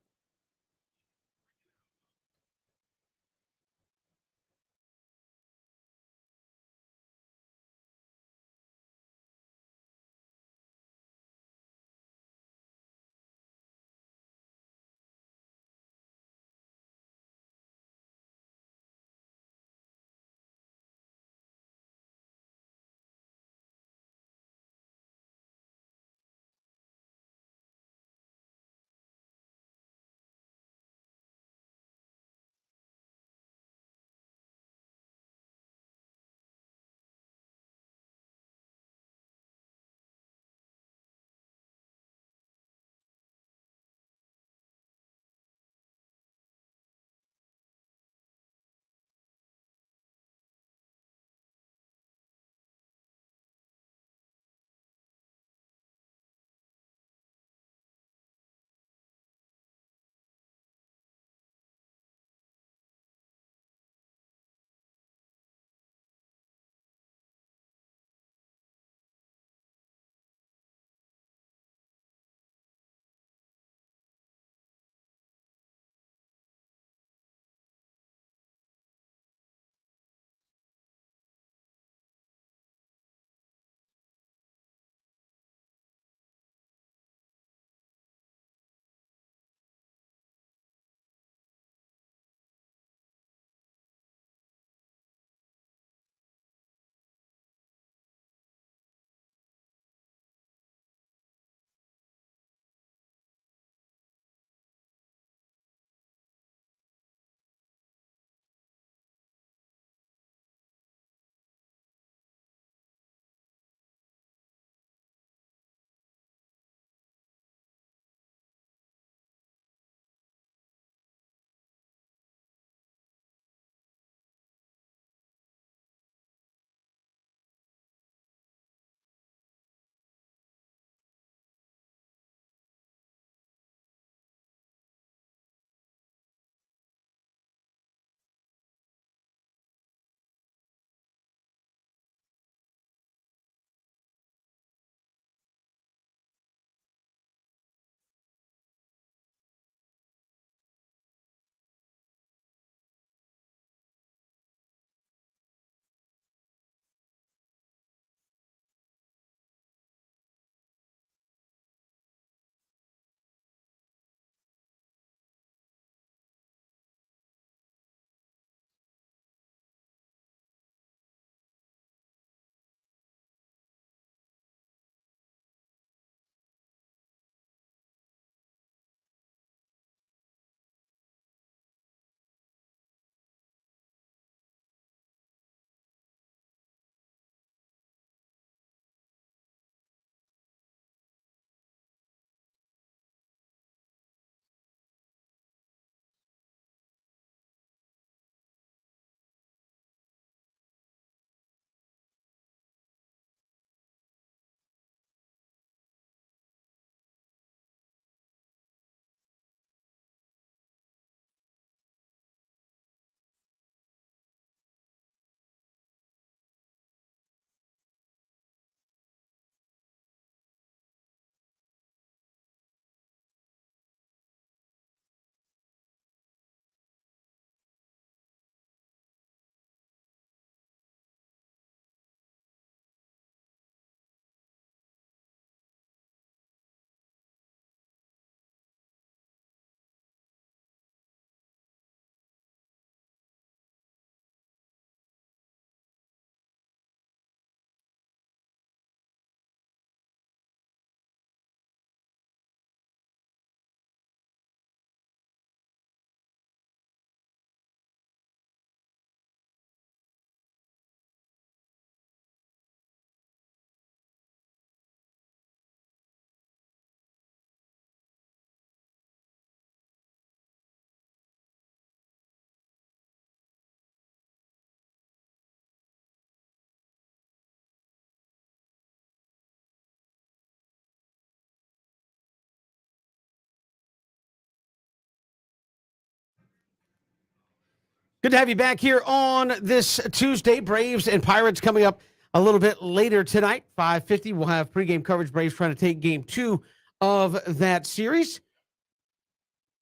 Good to have you back here on this Tuesday. Braves and Pirates coming up a little bit later tonight. 5:50. We'll have pregame coverage. Braves trying to take game 2 of that series.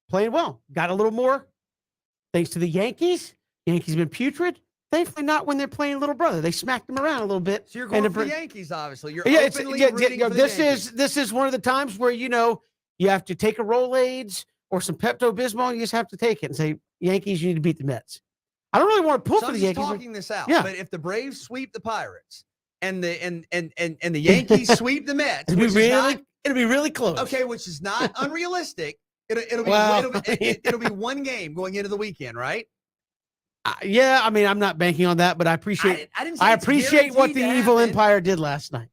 Playing well. Got a little more thanks to the Yankees. Yankees been putrid. Thankfully, not when they're playing little brother. They smacked them around a little bit. So you're going And for the the Yankees, obviously. You're yeah, openly rooting for the Yankees. this is one of the times where you have to take a Rolaids or some Pepto Bismol. You just have to take it and say, Yankees, you need to beat the Mets. I don't really want to pull So for I'm the just Yankees. talking this out. Yeah. But if the Braves sweep the Pirates and the Yankees sweep the Mets, It'll be which is not it'll be really close. okay, which is not unrealistic. It'll be one game going into the weekend, right? Yeah, I mean, I'm not banking on that, but I appreciate I didn't say I it's appreciate what guaranteed the to evil happen. empire did last night.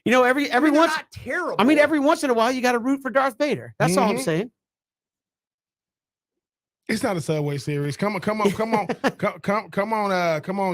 Every I mean, they're once not terrible. I mean, every once in a while you got to root for Darth Vader. That's all I'm Mhm. saying. It's not a Subway Series. Come on, come on.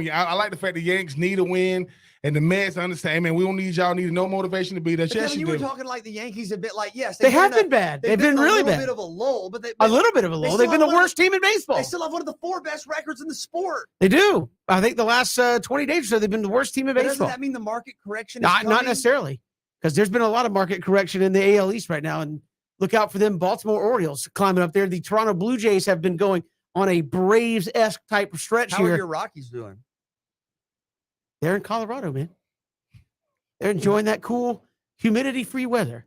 Yeah, I like the fact the Yanks need a win, and the Mets understand. Man, we don't need y'all. Need no motivation to beat us. But Yes, Kevin, you you were do. talking like the Yankees a bit like yes, They have been bad. They've been in really a little bad. bit of a lull, but A little bit of a they lull. still They've been have the one of worst team in baseball. they still have one of the 4 best records in the sport. They do. I think the last 20 days or so, they've been the worst team in But doesn't baseball. that mean the market correction is Not coming? necessarily, because there's been a lot of market correction in the AL East right now, and look out for them Baltimore Orioles climbing up there. The Toronto Blue Jays have been going on a Braves-esque type of stretch How here. are your Rockies doing? They're in Colorado, man. They're enjoying that cool, humidity-free weather.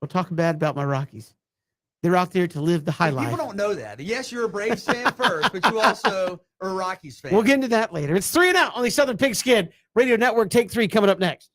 Don't talk bad about my Rockies. They're out there to live the high life. People don't know that. Yes, you're a Braves fan first, but you also are a Rockies fan. We'll get into that later. It's 3 and Out on the Southern Pigskin Radio Network. Take 3 coming up next.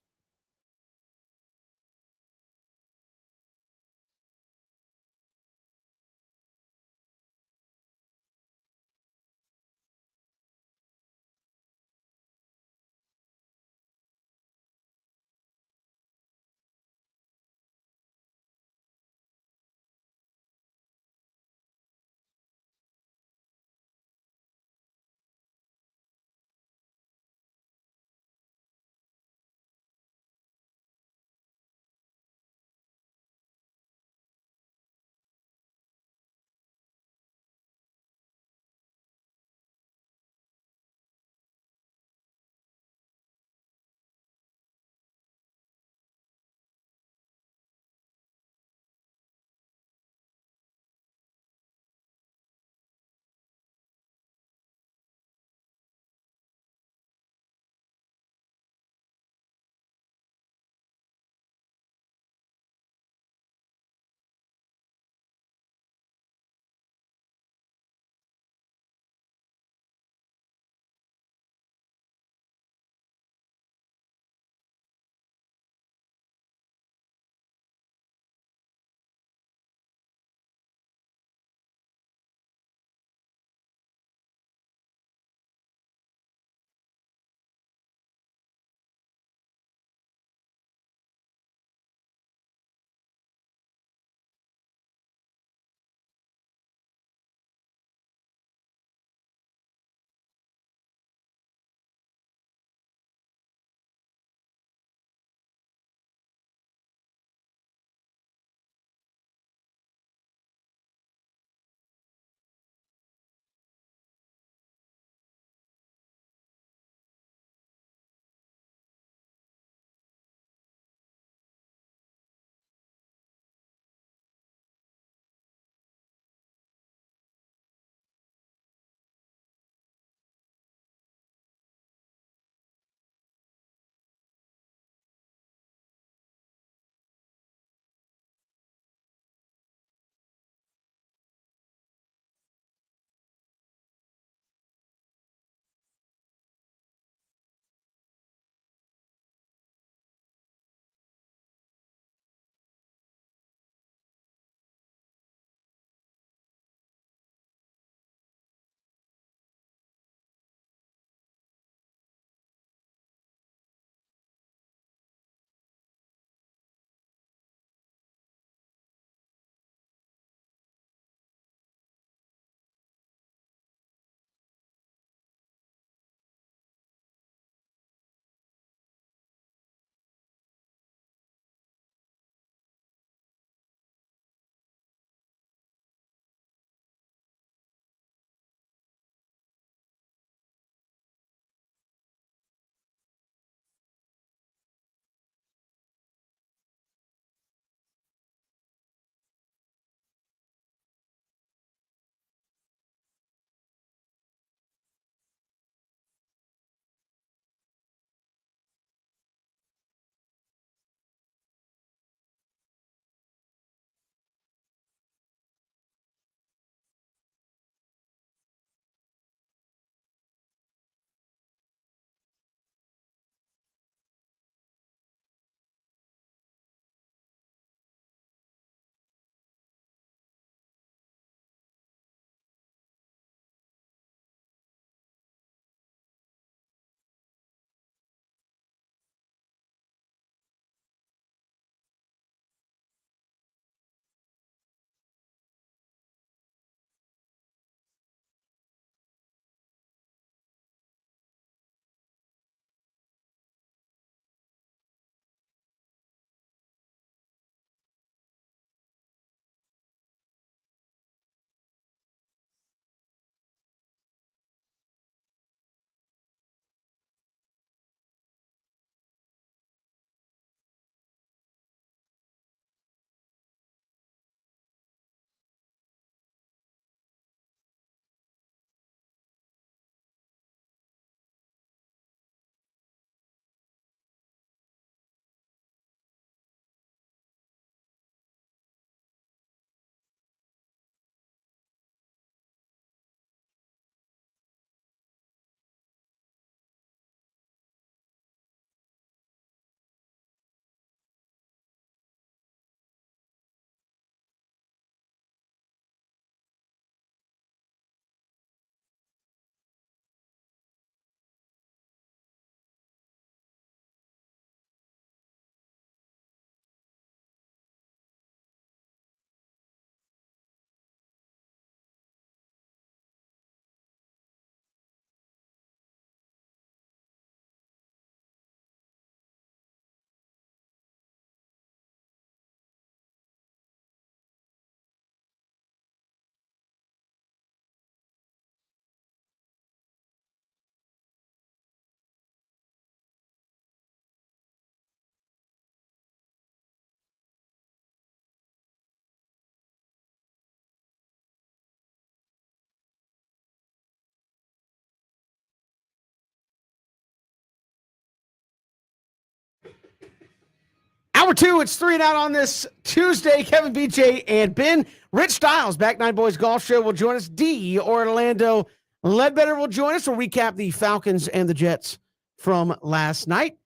Hour 2, it's 3 and Out on this Tuesday. Kevin, BJ, and Ben. Rich Styles, Back Nine Boys Golf Show, will join us. D. Orlando Ledbetter will join us. We'll recap the Falcons and the Jets from last night.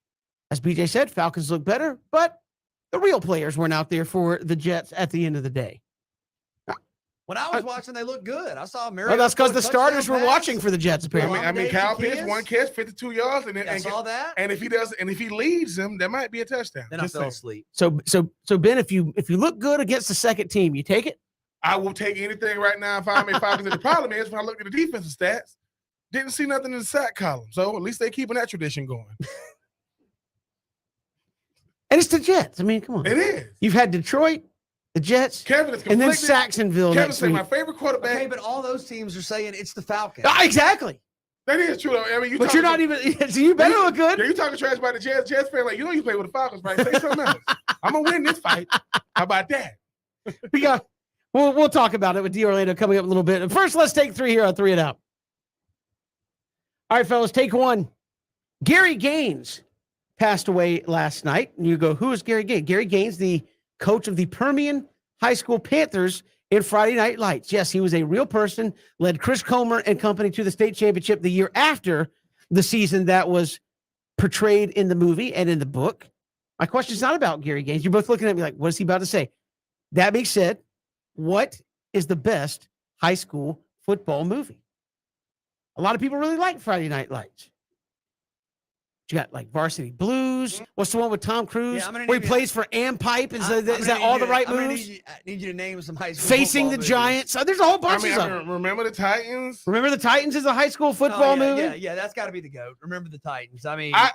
As BJ said, Falcons look better, but the real players weren't out there for the Jets at the end of the day. When I was watching, they looked good. I saw Mariota. Well, that's because the throw a starters were touchdown watching pass. for the Jets, apparently. I mean, Kyle Pitts, Kids. one catch, 52 yards, I saw that. and if he leads them, that might be a touchdown. Then I Just fell saying. asleep. So Ben, if you look good against the second team, you take it? I will take anything right now if I'm a Falcons. The problem is when I look at the defensive stats, didn't see nothing in the sack column. So at least they're keeping that tradition going. And it's the Jets. I mean, come on. It is. You've had Detroit, the Jets, Kevin is and then conflicted. Saxonville Kevin next said week. my favorite quarterback. Okay, but all those teams are saying it's the Falcons. Exactly. That is true. Though. I mean, But you're not even. So you better look Yeah, good. you talking trash about the Jets fan like you know you play with the Falcons, right? Say something else. I'm gonna win this fight. How about that? We got. We'll talk about it with D. Orlando coming up in a little bit. First, let's take 3 here on 3 and Out. All right, fellas, take 1. Gary Gaines passed away last night. And you go, who is Gary Gaines? Gary Gaines, the coach of the Permian High School Panthers in Friday Night Lights. Yes, he was a real person, led Chris Comer and company to the state championship the year after the season that was portrayed in the movie and in the book. My question is not about Gary Gaines. You're both looking at me like, what is he about to say? That being said, what is the best high school football movie? A lot of people really like Friday Night Lights. You got like Varsity Blues. What's the one with Tom Cruise Yeah, I'm gonna where he need you- plays for Ampipe? Is I'm that gonna all need the you- right I'm gonna moves? I need you to name some high school Facing football the movies. Giants. There's a whole bunch of I them. remember the Titans. Remember the Titans is a high school Oh, football yeah, movie. Yeah, that's got to be the GOAT. Remember the Titans. I mean, I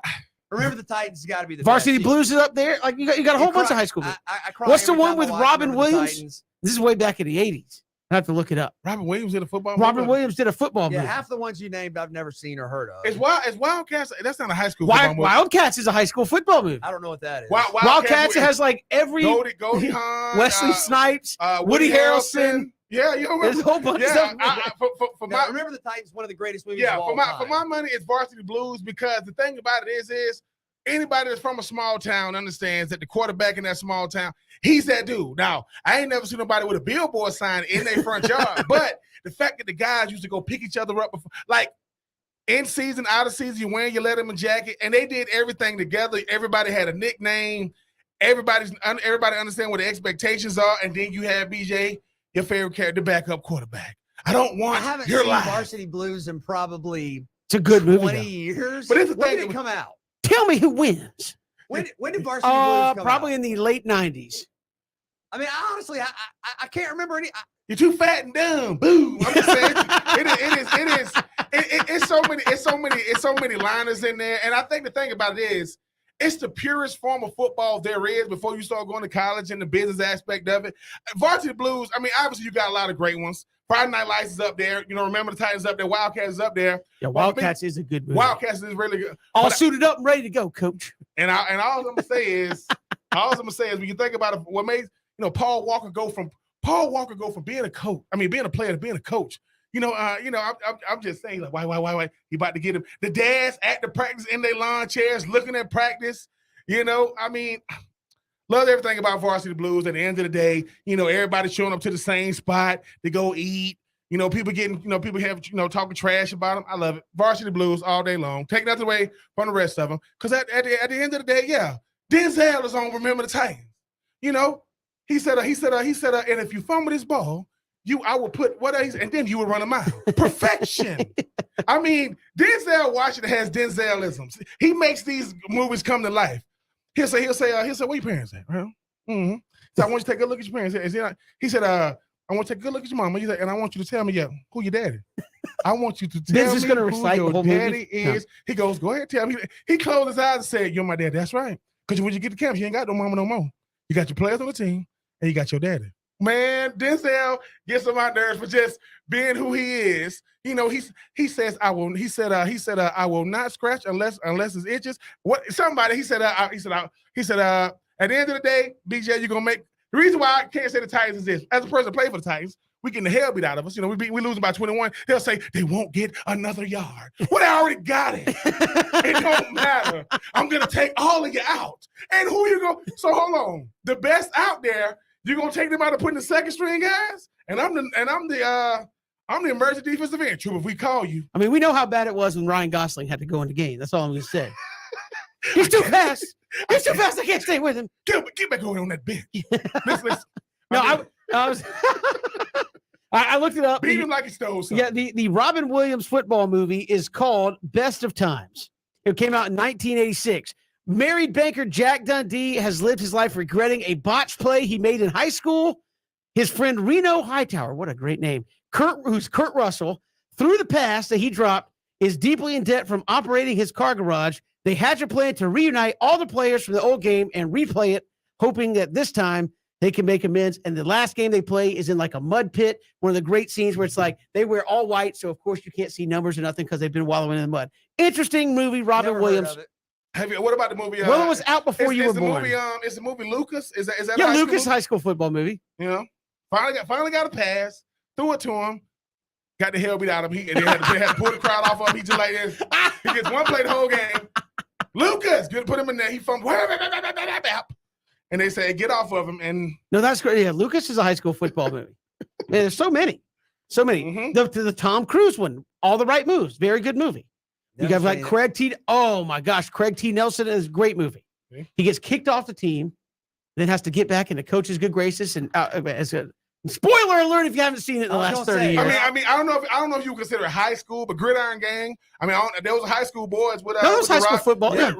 remember the Titans has got to be the Varsity best. Blues is up there. Like you got a whole bunch of high school movies. I cry What's the every one time I with watch Robin Remember the Williams? Titans. This is way back in the 80s. I have to look it up. Robin Williams did a football. Robin movie. Williams did a football Yeah, movie. half the ones you named I've never seen or heard of. It's Wildcats. That's not a high school football movie. Wildcats is a high school football movie. I don't know what that is. Wildcats has like every Goldie Hawn, Wesley Snipes, Woody Harrelson. Yeah, you There's remember? a whole bunch of Yeah, stuff. for Now, my Remember the Titans, one of the greatest movies yeah of all for time. my money, it's Varsity Blues because the thing about it is anybody that's from a small town understands that the quarterback in that small town, he's that dude. Now, I ain't never seen nobody with a billboard sign in their front yard, but the fact that the guys used to go pick each other up before, like in season, out of season, you wearing your Letterman jacket, and they did everything together. Everybody had a nickname. Everybody understand what the expectations are, and then you have BJ, your favorite character, backup quarterback. I don't I want haven't your seen life. Varsity Blues in probably It's a good movie. 20 though. years. But it's the when thing- did it come out? Tell me who wins. When did Varsity Blues come Probably out? in the late 90s. I mean, honestly, I can't remember any. You're too fat and dumb. Boom. I'm just saying. It's so many liners in there. And I think the thing about it is, it's the purest form of football there is before you start going to college and the business aspect of it. Varsity Blues, I mean, obviously you got a lot of great ones. Friday Night Lights is up there. You know, Remember the Titans up there. Wildcats is up there. Yeah, Wildcats is a good movie. Wildcats is really good. All But- suited up and ready to go, coach. And all I'm gonna say is, when you think about it, what made Paul Walker go from being a coach, being a player to being a coach. I'm just saying, like, why? He about to get him. The dads at the practice in their lawn chairs, looking at practice. Love everything about Varsity Blues. At the end of the day, everybody showing up to the same spot to go eat. People talking trash about them. I love it. Varsity Blues all day long. Take nothing away from the rest of them. Because at the end of the day, yeah, Denzel is on Remember the Titans. He said, and if you fumble this ball, I will put and then you will run a mile. Perfection. Denzel Washington has Denzelisms. He makes these movies come to life. He'll say, where your parents at? Huh? Mm-hmm. So I want you to take a good look at your parents. He said, I want to take a good look at your mama. He said, and I want you to tell me, who your daddy. I want you to tell me just gonna who recite the your whole daddy movie? is. He goes, go ahead, tell me. He closed his eyes and said, you're my daddy. That's right. Because when you get to camp, you ain't got no mama no more. You got your players on the team, and you got your daddy. Man, Denzel gets on my nerves for just being who he is. He says, I will. He said, I will not scratch unless it's itches. At the end of the day, BJ, you're gonna make. The reason why I can't say the Titans is this: as a person that played for the Titans, we getting the hell beat out of us. You know, we losing by 21. They'll say they won't get another yard. Well, they already got it. It don't matter. I'm gonna take all of you out. And who you go? So hold on. The best out there, you're gonna take them out and put in the second string guys? And I'm the emergency defensive end. True, if we call you. I mean, we know how bad it was when Ryan Gosling had to go in the game. That's all I'm going to say. He's too fast. He's too fast. I can't stay with him. Get back over on that bench. Listen. No, I was. I looked it up. Beat him like he stole something. Yeah, the Robin Williams football movie is called Best of Times. It came out in 1986. Married banker Jack Dundee has lived his life regretting a botched play he made in high school. His friend Reno Hightower, what a great name, who's Kurt Russell, through the pass that he dropped, is deeply in debt from operating his car garage. They hatch a plan to reunite all the players from the old game and replay it, hoping that this time they can make amends. And the last game they play is in like a mud pit, one of the great scenes where it's like they wear all white, so of course you can't see numbers or nothing because they've been wallowing in the mud. Interesting movie, Robin Never heard Williams. of it. What about the movie? Well, it was out before you were the born. Movie, is the movie Lucas? Is that Yeah, high Lucas school? high school football movie. You know, finally got a pass, threw it to him, got the hell beat out of him. And they had to pull the crowd off of him. He just like this. He gets one play the whole game. Lucas, good to put him in there. He fumbled. And they say, get off of him. And No, that's great. Yeah, Lucas is a high school football movie. Man, there's so many. Mhm. The Tom Cruise one, All the Right Moves, very good movie. You got like Craig T. Oh my gosh, Craig T. Nelson is a great movie. Okay. He gets kicked off the team, then has to get back into coach's good graces. And as a spoiler alert, if you haven't seen it in the I was last gonna 30 say, years. I mean, I don't know if you consider it high school, but Gridiron Gang. I mean, there was a high school boys with No, it was with high The school Rock. football. Yeah,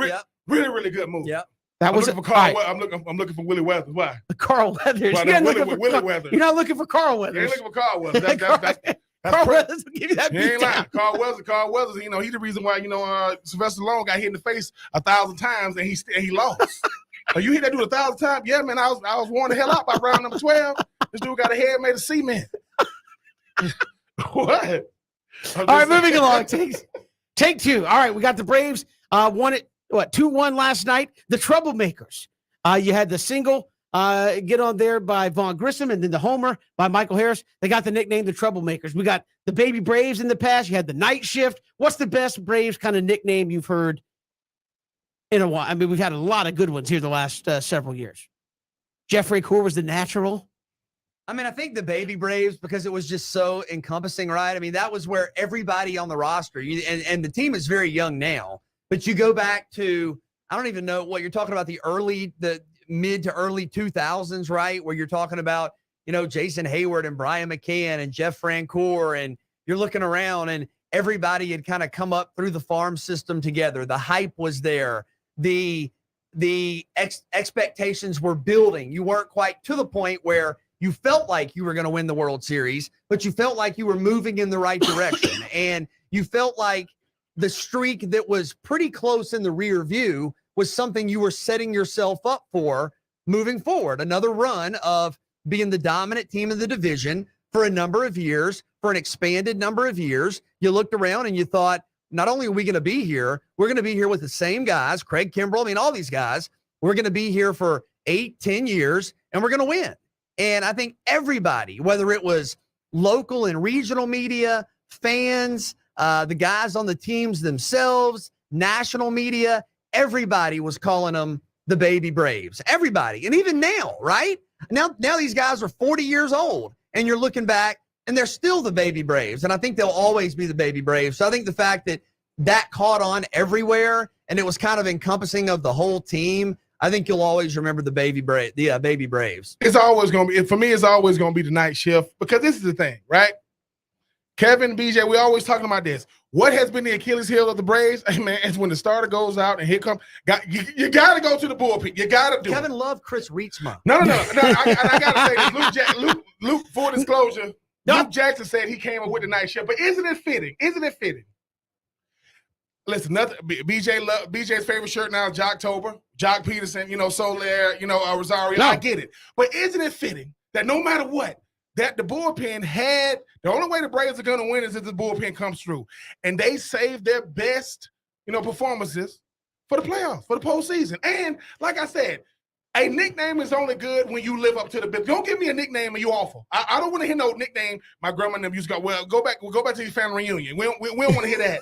Yeah. really good movie. Yeah. That I'm was looking for all Carl. right, I'm looking for Willie Weathers. Why? Carl Weathers. Well, You're no, not looking for Willie Carl- Weathers. You're not looking for Carl You ain't Weathers. looking for Carl Weathers. That's Carl pre- Weathers will give you that He beat ain't lying. down. Carl Weathers, you know, he's the reason why, you know, Sylvester Stallone got hit in the face 1,000 times and he lost. You hit that dude 1,000 times? Yeah, man, I was worn the hell out by round number 12. This dude got a head made of cement. What? All right, moving along. Take two. All right, we got the Braves won it, 2-1 last night. The Troublemakers. You had the single get on there by Vaughn Grissom and then the homer by Michael Harris. They got the nickname the Troublemakers. We got the Baby Braves in the past. You had the Night Shift. What's the best Braves kind of nickname you've heard in a while? I mean, we've had a lot of good ones here the last several years. Jeffrey Coor was the natural. I mean, I think the Baby Braves, because it was just so encompassing, right? I mean, that was where everybody on the roster, and the team is very young now, but you go back to, I don't even know what you're talking about, the mid to early 2000s, right? Where you're talking about, you know, Jason Hayward and Brian McCann and Jeff Francoeur, and you're looking around and everybody had kind of come up through the farm system together. The hype was there. The expectations were building. You weren't quite to the point where you felt like you were going to win the World Series, but you felt like you were moving in the right direction. And you felt like the streak that was pretty close in the rear view was something you were setting yourself up for moving forward. Another run of being the dominant team of the division for a number of years, for an expanded number of years. You looked around and you thought, not only are we going to be here, we're going to be here with the same guys, Craig Kimbrell, I mean, all these guys. We're going to be here for 8-10 years and we're going to win. And I think everybody, whether it was local and regional media, fans, the guys on the teams themselves, national media, everybody was calling them the Baby Braves. Everybody. And even now, right? Now these guys are 40 years old and you're looking back and they're still the Baby Braves. And I think they'll always be the Baby Braves. So I think the fact that caught on everywhere and it was kind of encompassing of the whole team, I think you'll always remember the Baby Braves. It's always going to be, for me, it's always going to be the Night Shift, because this is the thing, right? Kevin, BJ, we're always talking about this. What has been the Achilles heel of the Braves? Hey, man, it's when the starter goes out and here come, you got to go to the bullpen. You got to do Kevin it. loved Chris Rietsma. No. I got to say this. Luke, full disclosure, Luke Jackson said he came up with the Night Shift, but isn't it fitting? Listen, BJ's favorite shirt now is Jocktober, Jock Peterson, Soler, Rosario. No. I get it. But isn't it fitting that no matter what, that the bullpen had, the only way the Braves are going to win is if the bullpen comes through. And they saved their best, performances for the playoffs, for the postseason. And like I said, A nickname is only good when you live up to the bit. Don't give me a nickname and you awful. I don't want to hear no nickname. My grandma and them used to go, well, go back to your family reunion. We don't want to hear that.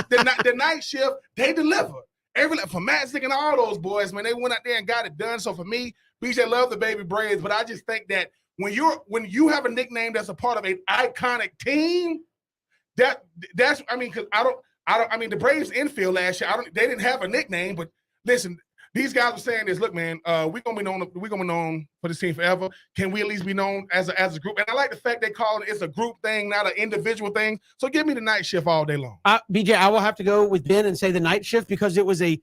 The night shift, they deliver. For Matzik and all those boys, man, they went out there and got it done. So for me, BJ love the baby Braves, but I just think that when you have a nickname that's a part of an iconic team, that's because I mean the Braves infield last year, they didn't have a nickname, but listen, these guys are saying this. Look, man, we're gonna be known for this team forever. Can we at least be known as a group? And I like the fact they call it's a group thing, not an individual thing. So give me the night shift all day long. BJ, I will have to go with Ben and say the night shift because it was if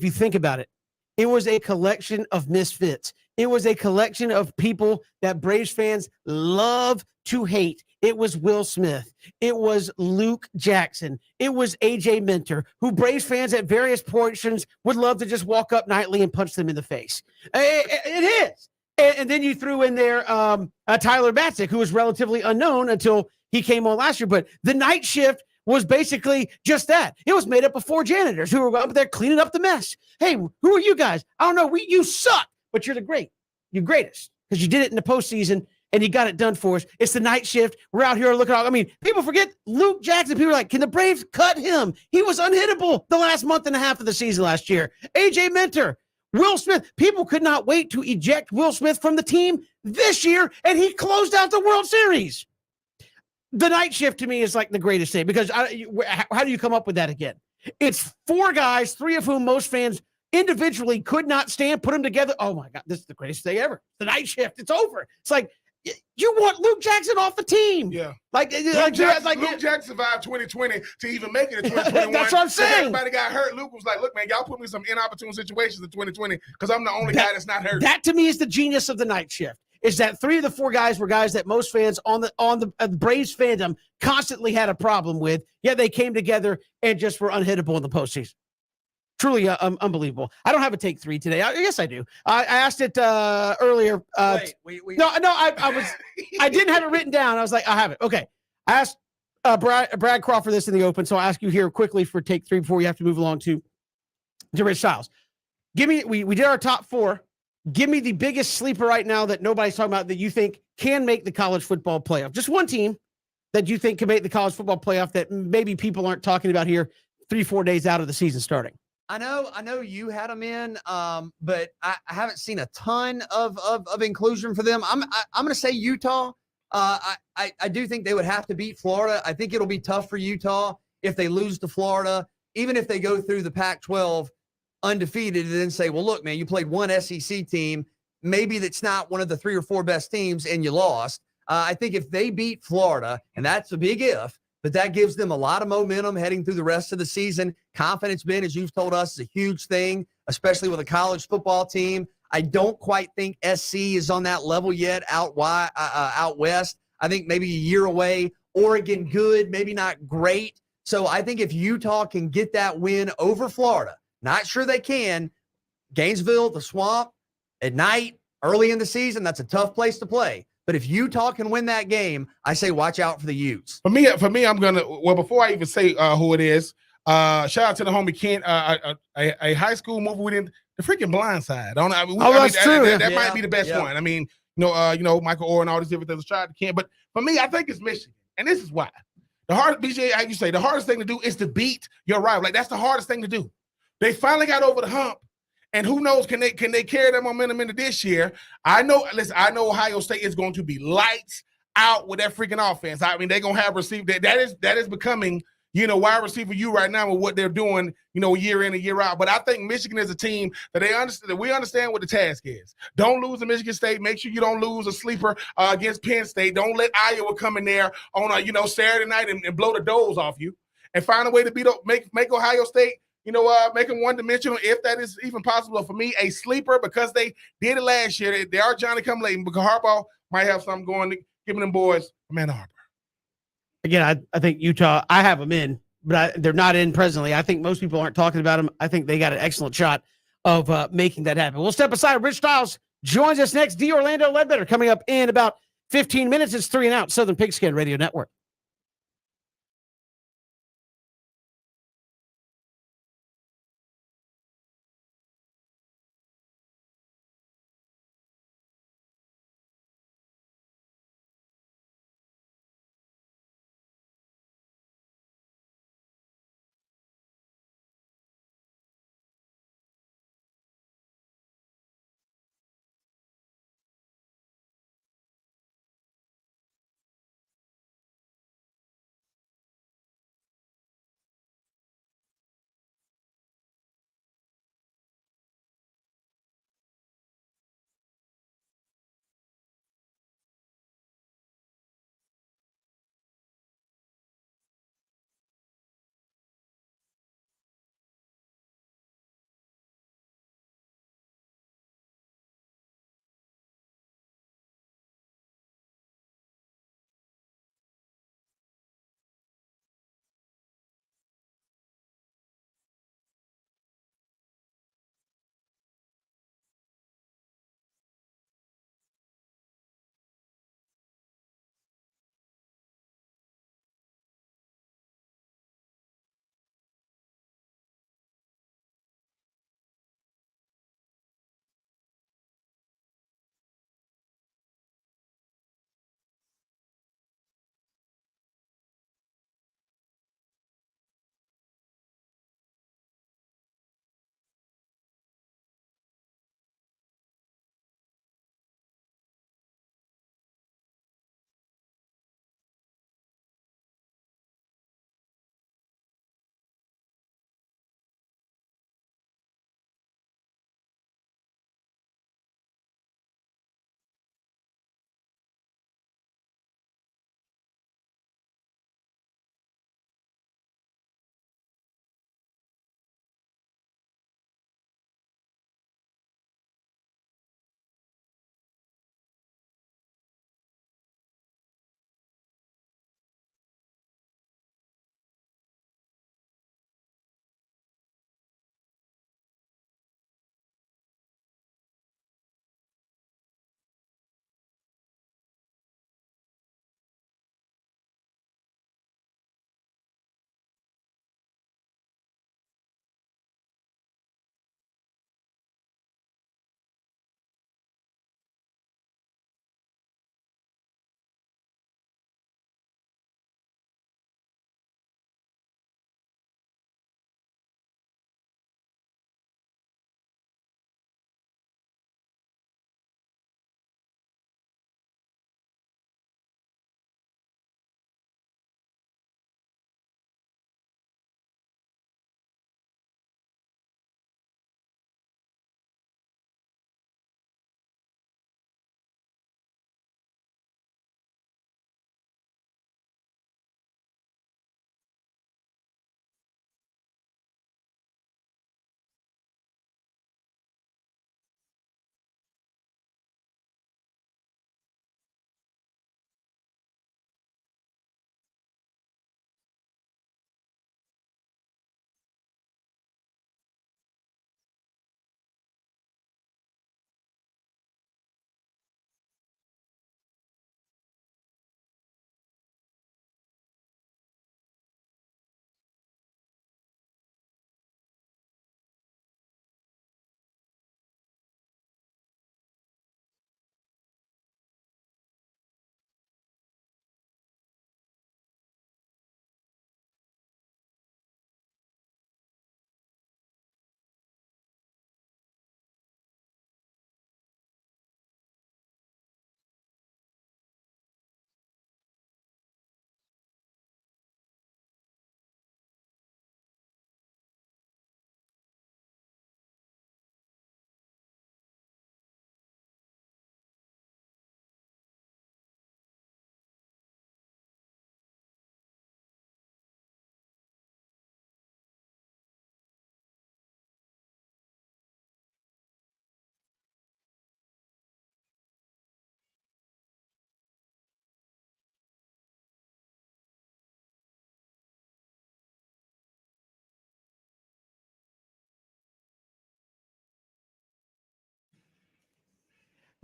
you think about it, it was a collection of misfits. It was a collection of people that Braves fans love to hate. It was Will Smith. It was Luke Jackson. It was AJ Minter, who Braves fans at various portions would love to just walk up nightly and punch them in the face. It is. And then you threw in there Tyler Matzik, who was relatively unknown until he came on last year. But the night shift was basically just that. It was made up of 4 janitors who were up there cleaning up the mess. Hey, who are you guys? I don't know. You suck, but you're you're greatest because you did it in the postseason and you got it done for us. It's the night shift. We're out here looking. People forget Luke Jackson. People are like, can the Braves cut him? He was unhittable the last month and a half of the season last year. AJ Minter, Will Smith. People could not wait to eject Will Smith from the team this year, and he closed out the World Series. The night shift to me is like the greatest thing because how do you come up with that again? It's 4 guys, 3 of whom most fans individually could not stand, put them together. Oh my God, this is the greatest thing ever. The night shift, it's over. It's like, you want Luke Jackson off the team. Yeah. Luke Jackson survived 2020 to even make it in 2021. That's what I'm saying. Everybody got hurt. Luke was like, look, man, y'all put me in some inopportune situations in 2020 because I'm the only guy that's not hurt. That to me is the genius of the night shift. Is that 3 of the 4 guys were guys that most fans on the Braves fandom constantly had a problem with, yet they came together and just were unhittable in the postseason. Truly unbelievable. I don't have a take 3 today. Yes, I do. I asked it earlier. Wait. No, I didn't have it written down. I was like, I have it. Okay. I asked Brad Crawford this in the open, so I'll ask you here quickly for take 3 before we have to move along to Rich Styles. Give me, we did our top 4. Give me the biggest sleeper right now that nobody's talking about that you think can make the college football playoff. Just one team that you think can make the college football playoff that maybe people aren't talking about here 3-4 days out of the season starting. I know you had them in, but I haven't seen a ton of inclusion for them. I'm going to say Utah. I do think they would have to beat Florida. I think it'll be tough for Utah if they lose to Florida, even if they go through the Pac-12 undefeated and then say, well, look, man, you played one SEC team. Maybe that's not one of the 3 or 4 best teams and you lost. I think if they beat Florida, and that's a big if, but that gives them a lot of momentum heading through the rest of the season. Confidence, Ben, as you've told us, is a huge thing, especially with a college football team. I don't quite think SC is on that level yet out west. I think maybe a year away. Oregon, good, maybe not great. So I think if Utah can get that win over Florida, not sure they can, Gainesville, the Swamp, at night, early in the season, that's a tough place to play. But if Utah can win that game, I say watch out for the Utes. For me, I'm gonna. Well, before I even say who it is, shout out to the homie Kent. A high school movie we didn't. The freaking Blind Side. That's true. That might be the best one. I mean, Michael Orr and all these different things. Shout out to Kent. But for me, I think it's Michigan, and this is why. The hardest thing to do is to beat your rival. Like that's the hardest thing to do. They finally got over the hump. And who knows, can they carry that momentum into this year? I know Ohio State is going to be lights out with that freaking offense. I mean, they're going to have received that is becoming, wide receiver you right now with what they're doing, year in and year out. But I think Michigan is a team that we understand what the task is. Don't lose to Michigan State. Make sure you don't lose a sleeper against Penn State. Don't let Iowa come in there on a Saturday night and blow the doors off you. And find a way to make Ohio State, make them one-dimensional, if that is even possible. For me, a sleeper, because they did it last year. They are Johnny come late, because Harbaugh might have something going, giving them boys Amanda Harper. Again, I think Utah, I have them in, but they're not in presently. I think most people aren't talking about them. I think they got an excellent shot of making that happen. We'll step aside. Rich Styles joins us next. D. Orlando Ledbetter coming up in about 15 minutes. It's 3 and Out, Southern Pigskin Radio Network.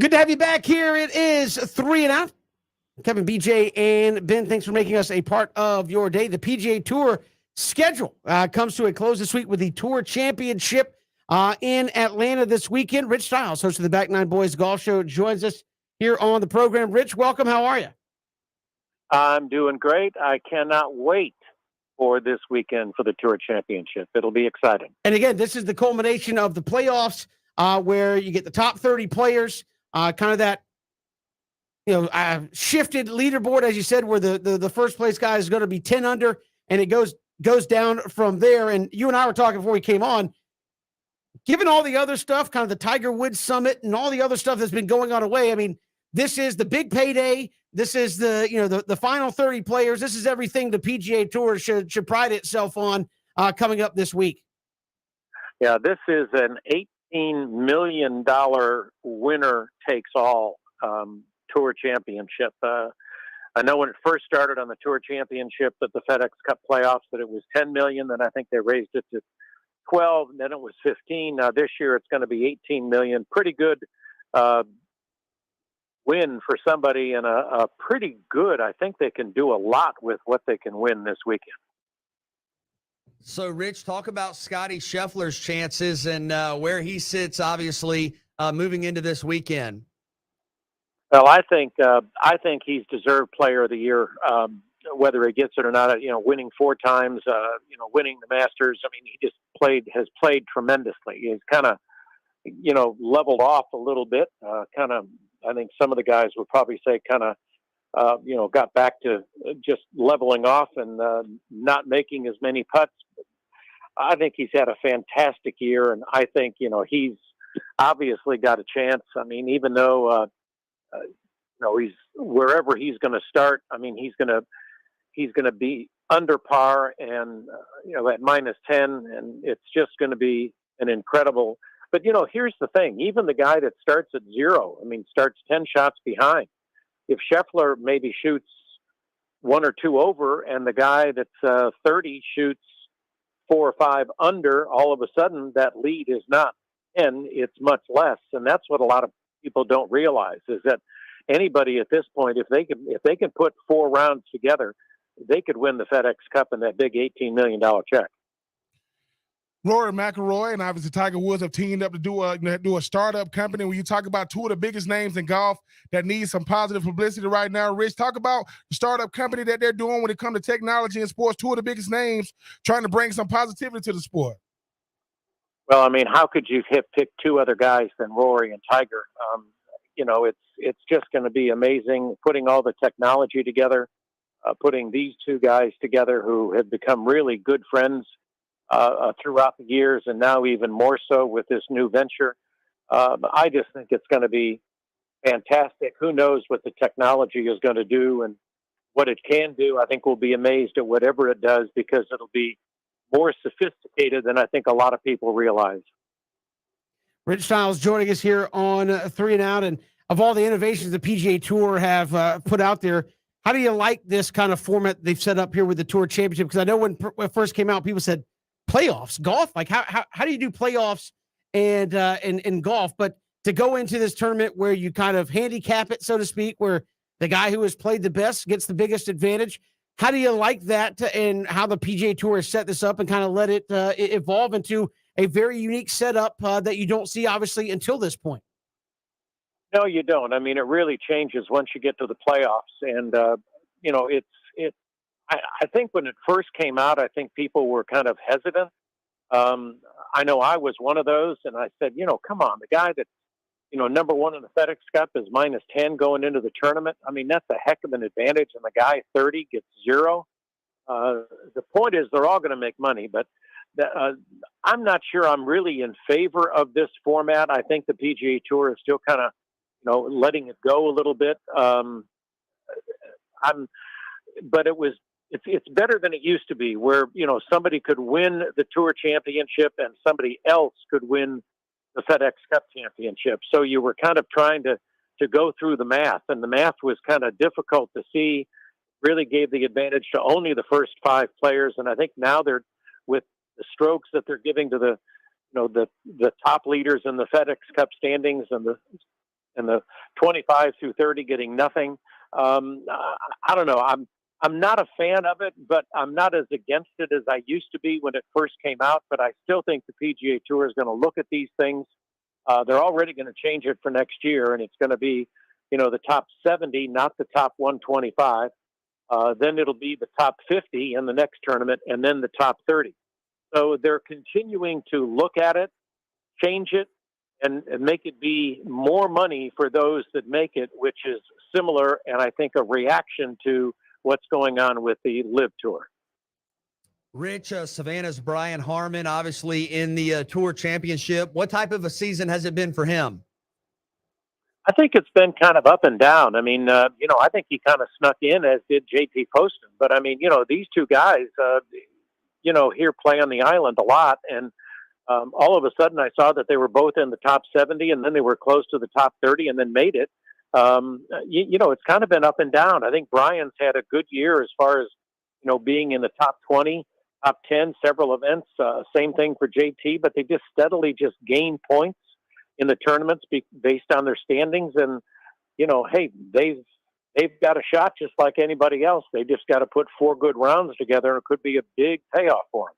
Good to have you back here. It is 3 and Out. Kevin, BJ, and Ben, thanks for making us a part of your day. The PGA Tour schedule comes to a close this week with the Tour Championship in Atlanta this weekend. Rich Stiles, host of the Back Nine Boys Golf Show, joins us here on the program. Rich, welcome. How are you? I'm doing great. I cannot wait for this weekend for the Tour Championship. It'll be exciting. And again, this is the culmination of the playoffs where you get the top 30 players, kind of that shifted leaderboard, as you said, where the first place guy is going to be 10 under, and it goes down from there. And you and I were talking before we came on, given all the other stuff, kind of the Tiger Woods Summit and all the other stuff that's been going on away. I mean, this is the big payday. This is the final 30 players. This is everything the PGA Tour should pride itself on coming up this week. Yeah, this is an $18 million winner takes all Tour Championship. I know when it first started on the Tour Championship at the FedEx Cup playoffs that it was 10 million. Then I think they raised it to 12, and then it was 15. Now this year it's going to be 18 million. Pretty good win for somebody, and a pretty good. I think they can do a lot with what they can win this weekend. So, Rich, talk about Scotty Scheffler's chances and where he sits, obviously, moving into this weekend. Well, I think he's deserved Player of the Year, whether he gets it or not. Winning 4 times, winning the Masters. I mean, he just has played tremendously. He's kind of, leveled off a little bit. I think some of the guys would probably say got back to just leveling off and not making as many putts. I think he's had a fantastic year, and I think he's obviously got a chance. I mean, even though he's wherever he's going to start. I mean, he's going to be under par and at -10, and it's just going to be an incredible. But here's the thing: even the guy that starts at 0, starts 10 shots behind. If Scheffler maybe shoots 1 or 2 over, and the guy that's 30 shoots 4 or 5 under, all of a sudden that lead is not 10; it's much less, and that's what a lot of people don't realize is that anybody at this point, if they can put 4 rounds together, they could win the FedEx Cup and that big $18 million check. Rory McIlroy and obviously Tiger Woods have teamed up to do a startup company. When you talk about 2 of the biggest names in golf that need some positive publicity right now, Rich, talk about the startup company that they're doing when it comes to technology and sports. 2 of the biggest names trying to bring some positivity to the sport. Well, how could you pick 2 other guys than Rory and Tiger? It's just going to be amazing putting all the technology together, putting these 2 guys together who have become really good friends throughout the years, and now even more so with this new venture. I just think it's going to be fantastic. Who knows what the technology is going to do and what it can do. I think we'll be amazed at whatever it does because it'll be more sophisticated than I think a lot of people realize. Rich Stiles joining us here on 3 and Out. And of all the innovations the PGA Tour have put out there, how do you like this kind of format they've set up here with the Tour Championship? Because I know when it first came out, people said, playoffs, golf? Like how do you do playoffs and golf? But to go into this tournament where you kind of handicap it, so to speak, where the guy who has played the best gets the biggest advantage. How do you like that and how the PGA Tour has set this up and kind of let it evolve into a very unique setup that you don't see, obviously, until this point? No, you don't. It really changes once you get to the playoffs. And, I think when it first came out, I think people were kind of hesitant. I know I was one of those, and I said, come on, the guy that's, number 1 in the FedEx Cup is -10 going into the tournament. That's a heck of an advantage, and the guy 30 gets 0. The point is they're all going to make money, but I'm not sure I'm really in favor of this format. I think the PGA Tour is still kind of, letting it go a little bit. But it's better than it used to be where, somebody could win the Tour Championship and somebody else could win the FedEx Cup Championship. So you were kind of trying to go through the math, and the math was kind of difficult to see, really gave the advantage to only the first 5 players. And I think now they're with the strokes that they're giving to the top leaders in the FedEx Cup standings and the and the 25 through 30 getting nothing. I don't know. I'm not a fan of it, but I'm not as against it as I used to be when it first came out. But I still think the PGA Tour is going to look at these things. They're already going to change it for next year, and it's going to be, the top 70, not the top 125. Then it'll be the top 50 in the next tournament, and then the top 30. So they're continuing to look at it, change it, and make it be more money for those that make it, which is similar, and I think a reaction to what's going on with the LIV Tour. Rich, Savannah's Brian Harman, obviously in the Tour Championship. What type of a season has it been for him? I think it's been kind of up and down. I mean, I think he kind of snuck in, as did JT Poston. But, I mean, these two guys, here play on the island a lot. And all of a sudden I saw that they were both in the top 70, and then they were close to the top 30 and then made it. It's kind of been up and down. I think Brian's had a good year as far as, being in the top 20, top 10, several events. Same thing for JT, but they just steadily just gain points in the tournaments based on their standings. And, hey, they've got a shot just like anybody else. They just got to put 4 good rounds together, and it could be a big payoff for them.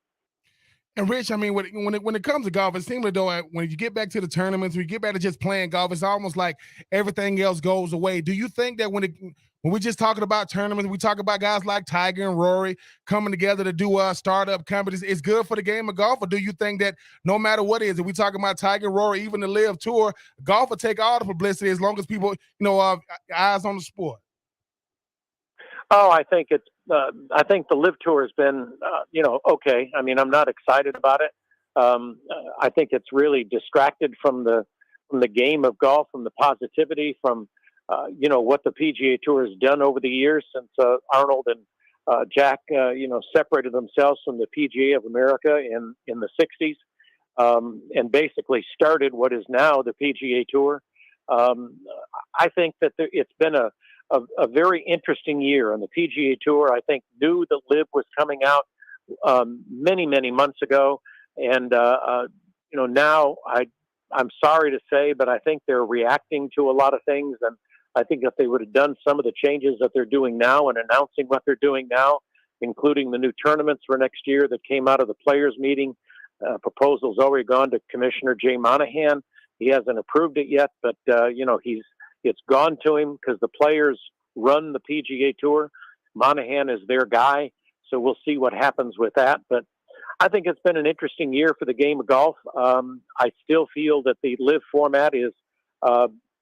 And Rich, I mean, when it comes to golf, it seems like though when you get back to the tournaments, when you get back to just playing golf, it's almost like everything else goes away. Do you think that when we're just talking about tournaments, we talk about guys like Tiger and Rory coming together to do startup companies, it's good for the game of golf? Or do you think that no matter what it is, if we talking about Tiger, Rory, even the LIV Tour, golf will take all the publicity as long as people, eyes on the sport? Oh, I think I think the LIV Tour has been, okay. I mean, I'm not excited about it. I think it's really distracted from the game of golf, from the positivity, from what the PGA Tour has done over the years since Arnold and Jack, separated themselves from the PGA of America in the 60s, and basically started what is now the PGA Tour. I think that it's been a very interesting year, and the PGA Tour, I think, knew the LIV was coming out many, many months ago, and now I'm sorry to say, but I think they're reacting to a lot of things, and I think if they would have done some of the changes that they're doing now and announcing what they're doing now, including the new tournaments for next year that came out of the players' meeting, proposal's already gone to Commissioner Jay Monahan. He hasn't approved it yet, but it's gone to him because the players run the PGA Tour. Monahan is their guy, so we'll see what happens with that. But I think it's been an interesting year for the game of golf. I still feel that the LIV format is,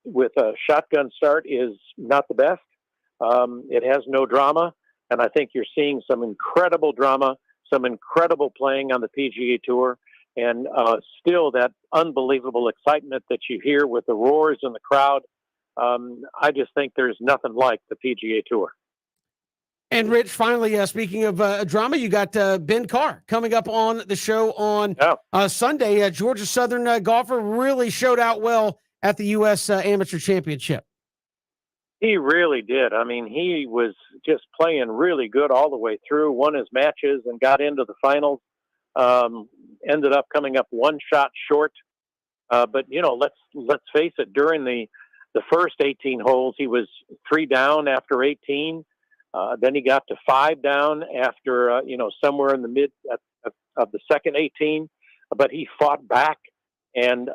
with a shotgun start, is not the best. It has no drama, and I think you're seeing some incredible drama, some incredible playing on the PGA Tour, and still that unbelievable excitement that you hear with the roars in the crowd. I just think there's nothing like the PGA Tour. And Rich, finally, speaking of drama, you got Ben Carr coming up on the show on Sunday. Georgia Southern golfer really showed out well at the U.S. Amateur Championship. He really did. I mean, he was just playing really good all the way through, won his matches and got into the finals. Ended up coming up one shot short. But, let's face it, during the first 18 holes, he was 3 down after 18. Then he got to 5 down after, somewhere in the mid of the second 18. But he fought back and,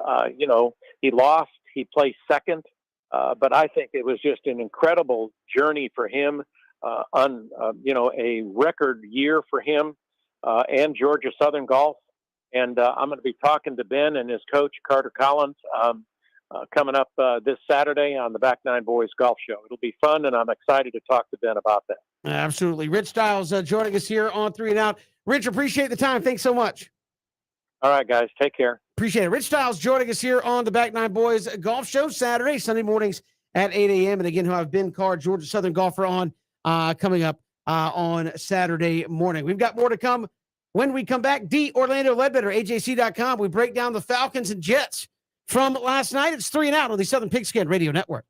he lost. He placed second. But I think it was just an incredible journey for him, a record year for him and Georgia Southern Golf. And I'm going to be talking to Ben and his coach, Carter Collins, coming up this Saturday on the Back Nine Boys Golf Show. It'll be fun, and I'm excited to talk to Ben about that. Absolutely. Rich Stiles joining us here on 3 and Out. Rich, appreciate the time. Thanks so much. All right, guys. Take care. Appreciate it. Rich Stiles joining us here on the Back Nine Boys Golf Show Saturday, Sunday mornings at 8 a.m. And again, he'll have Ben Carr, Georgia Southern golfer, on coming up on Saturday morning. We've got more to come when we come back. D. Orlando Ledbetter, AJC.com. We break down the Falcons and Jets from last night. It's 3 and Out on the Southern Pigskin Radio Network.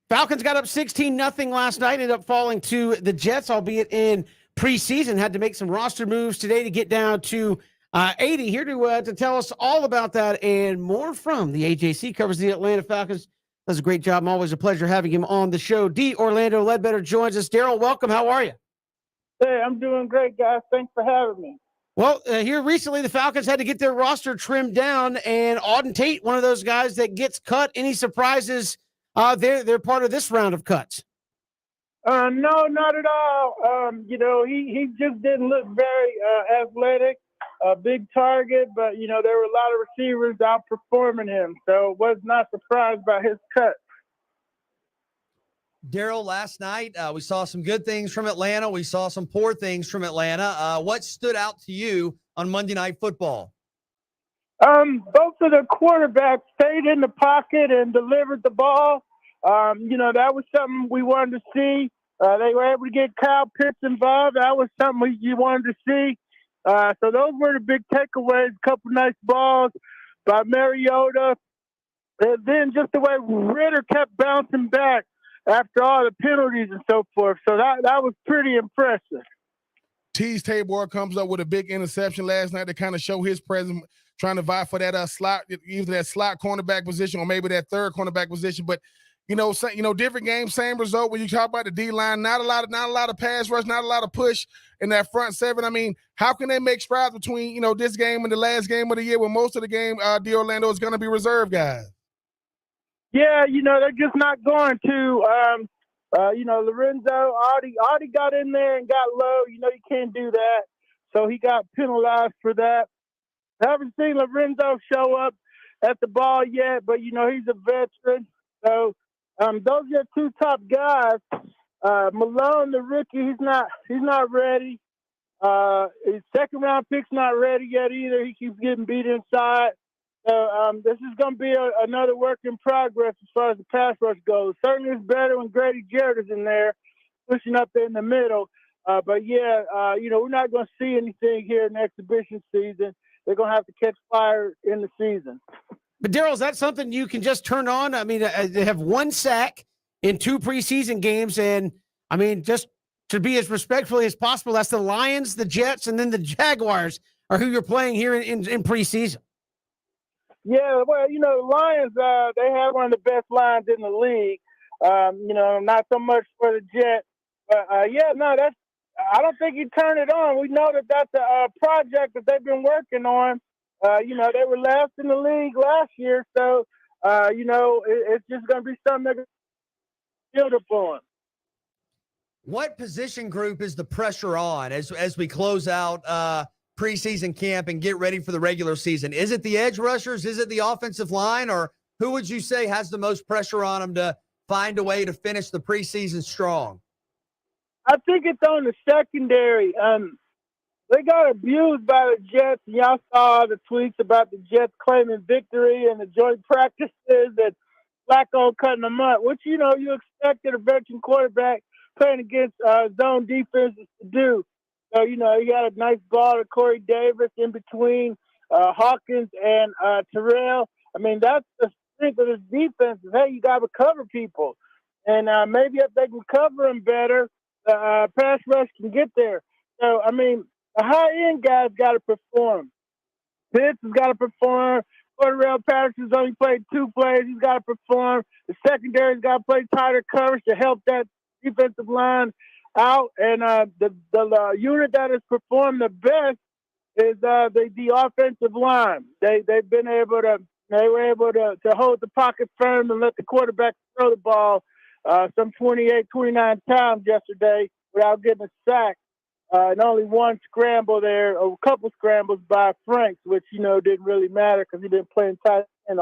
Falcons got up 16-0 last night, ended up falling to the Jets, albeit in preseason. Had to make some roster moves today to get down to 80. Here to tell us all about that and more from the AJC, covers the Atlanta Falcons. Does a great job. Always a pleasure having him on the show. D. Orlando Ledbetter joins us. Daryl, welcome. How are you? Hey, I'm doing great, guys. Thanks for having me. Well, here recently, the Falcons had to get their roster trimmed down, and Auden Tate, one of those guys that gets cut. Any surprises? They're part of this round of cuts. No, not at all. He just didn't look very athletic, a big target, but, there were a lot of receivers outperforming him, so was not surprised by his cut. Daryl, last night we saw some good things from Atlanta. We saw some poor things from Atlanta. What stood out to you on Monday Night Football? Both of the quarterbacks stayed in the pocket and delivered the ball. That was something we wanted to see. They were able to get Kyle Pitts involved. That was something you wanted to see. So those were the big takeaways. A couple nice balls by Mariota. And then just the way Ritter kept bouncing back after all the penalties and so forth. So that was pretty impressive. Tease Tabor comes up with a big interception last night to kind of show his presence, trying to vie for that slot, either that slot cornerback position or maybe that third cornerback position. But different games, same result. When you talk about the D-line, not a lot of pass rush, not a lot of push in that front seven. I mean, how can they make strides between this game and the last game of the year when most of the game, D. Orlando, is going to be reserve guys? Yeah, they're just not going to. Lorenzo, Audie got in there and got low. You can't do that. So he got penalized for that. I haven't seen Lorenzo show up at the ball yet, but, he's a veteran. So those are two top guys. Malone, the rookie, he's not ready. His second round pick's not ready yet either. He keeps getting beat inside. So this is going to be another work in progress as far as the pass rush goes. Certainly it's better when Grady Jarrett is in there, pushing up there in the middle. But we're not going to see anything here in the exhibition season. They're going to have to catch fire in the season. But Daryl, is that something you can just turn on? I mean, they have one sack in 2 preseason games, and I mean, just to be as respectfully as possible, that's the Lions, the Jets, and then the Jaguars are who you're playing here in preseason. Yeah, well, the Lions, they have one of the best lines in the league. Not so much for the Jets, but I don't think you turn it on. We know that that's a project that they've been working on. They were last in the league last year, so it's just going to be something they're going to build upon. What position group is the pressure on as we close out preseason camp and get ready for the regular season? Is it the edge rushers? Is it the offensive line? Or who would you say has the most pressure on them to find a way to finish the preseason strong? I think it's on the secondary. They got abused by the Jets. Y'all saw the tweets about the Jets claiming victory and the joint practices and Flacco cutting them up, which, you expected a veteran quarterback playing against zone defenses to do. So, he got a nice ball to Corey Davis in between Hawkins and Terrell. I mean, that's the strength of this defense is, hey, you got to cover people. And maybe if they can cover them better, the pass rush can get there. So, I mean, the high-end guys got to perform. Pitts has got to perform. Cordarrelle Patterson's only played 2 plays. He's got to perform. The secondary's got to play tighter coverage to help that defensive line out. And the unit that has performed the best is the offensive line. They were able to hold the pocket firm and let the quarterback throw the ball some 28, 29 times yesterday without getting a sack. And only one scramble there, or a couple scrambles by Franks, which, didn't really matter because he didn't play in tight end.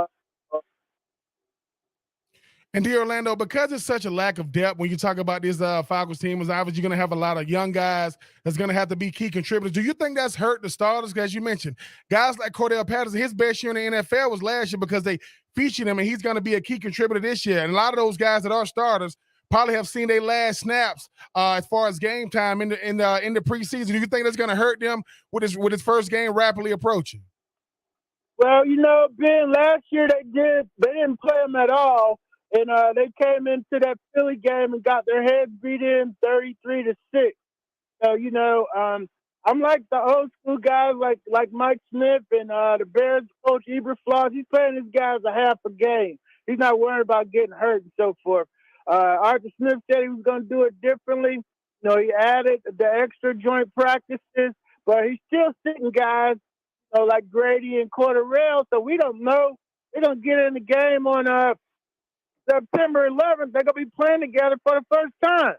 And D. Orlando, because it's such a lack of depth when you talk about this Falcons team, is obviously going to have a lot of young guys that's going to have to be key contributors. Do you think that's hurt the starters? As you mentioned, guys like Cordarrelle Patterson, his best year in the NFL was last year because they featured him, and he's going to be a key contributor this year. And a lot of those guys that are starters probably have seen their last snaps as far as game time in the preseason. Do you think that's going to hurt them with his first game rapidly approaching? Well, Ben, last year they didn't play him at all. and they came into that Philly game and got their heads beat in 33-6. So I'm like the old school guys, like Mike Smith and the Bears coach Eberflus. He's playing his guys a half a game. He's not worried about getting hurt and so forth. Arthur Smith said he was going to do it differently. He added the extra joint practices, but he's still sitting guys, like Grady and Cordarrelle. So we don't know. They don't get in the game on September 11th. They're going to be playing together for the first time.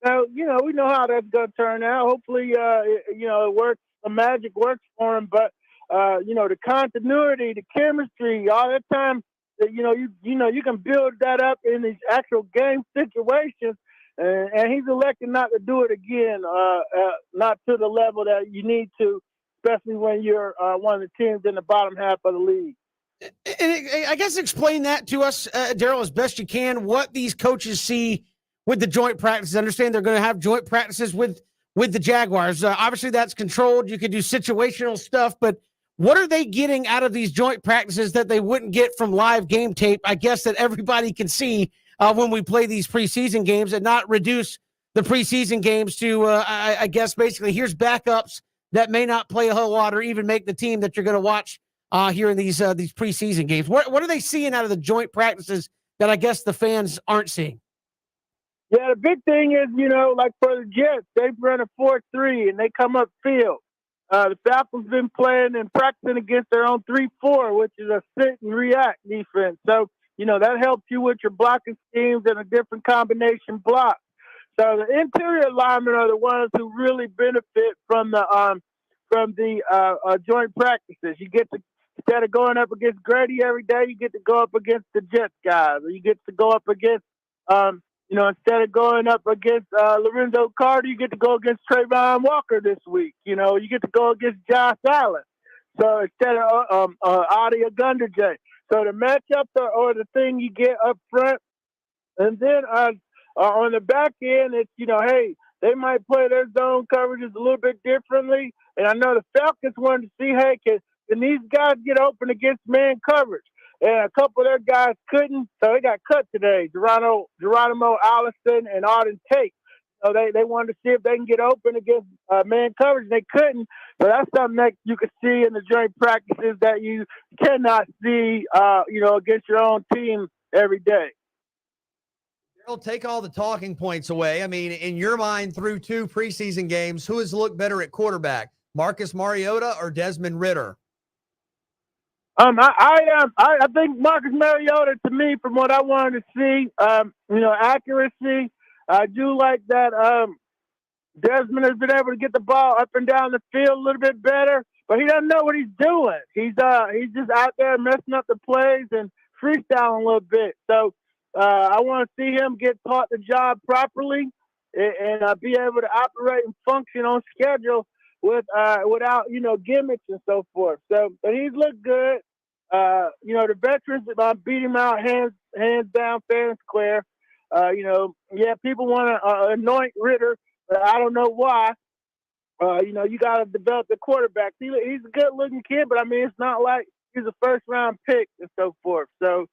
So, we know how that's going to turn out. Hopefully, it works. The magic works for them. But, the continuity, the chemistry, all that time, you can build that up in these actual game situations. And he's elected not to do it again, not to the level that you need to, especially when you're one of the teams in the bottom half of the league. And I guess explain that to us, Daryl, as best you can, what these coaches see with the joint practices. I understand they're going to have joint practices with the Jaguars. Obviously, that's controlled. You could do situational stuff, but what are they getting out of these joint practices that they wouldn't get from live game tape, I guess, that everybody can see when we play these preseason games, and not reduce the preseason games to, I guess, basically, here's backups that may not play a whole lot or even make the team that you're going to watch here in these preseason games. What are they seeing out of the joint practices that I guess the fans aren't seeing? Yeah, the big thing is, like for the Jets, they've run a 4-3 and they come up field. The Falcons been playing and practicing against their own 3-4, which is a sit and react defense. So, that helps you with your blocking schemes and a different combination block. So the interior linemen are the ones who really benefit from the joint practices. You get to, instead of going up against Grady every day, you get to go up against the Jets guys, or you get to go up against instead of going up against Lorenzo Carter, you get to go against Trayvon Walker this week. You get to go against Josh Allen. So instead of Adi Gunderjay. So the matchups are the thing you get up front. And then on the back end, it's, hey, they might play their zone coverages a little bit differently. And I know the Falcons wanted to see, hey, can these guys get open against man coverage? And a couple of their guys couldn't, so they got cut today. Geronimo Allison and Arden Tate. So they wanted to see if they can get open against man coverage. They couldn't. So that's something that you can see in the joint practices that you cannot see, against your own team every day. Daryl, take all the talking points away. I mean, in your mind, through 2 preseason games, who has looked better at quarterback, Marcus Mariota or Desmond Ridder? I think Marcus Mariota, to me, from what I wanted to see, accuracy. I do like that Desmond has been able to get the ball up and down the field a little bit better, but he doesn't know what he's doing. He's just out there messing up the plays and freestyling a little bit. So I want to see him get taught the job properly and be able to operate and function on schedule without gimmicks and so forth. So, but he's looked good. The veterans beat him out hands down, fair and square. People want to anoint Ridder, but I don't know why. You got to develop the quarterback. He's a good-looking kid, but I mean, it's not like he's a first-round pick and so forth. So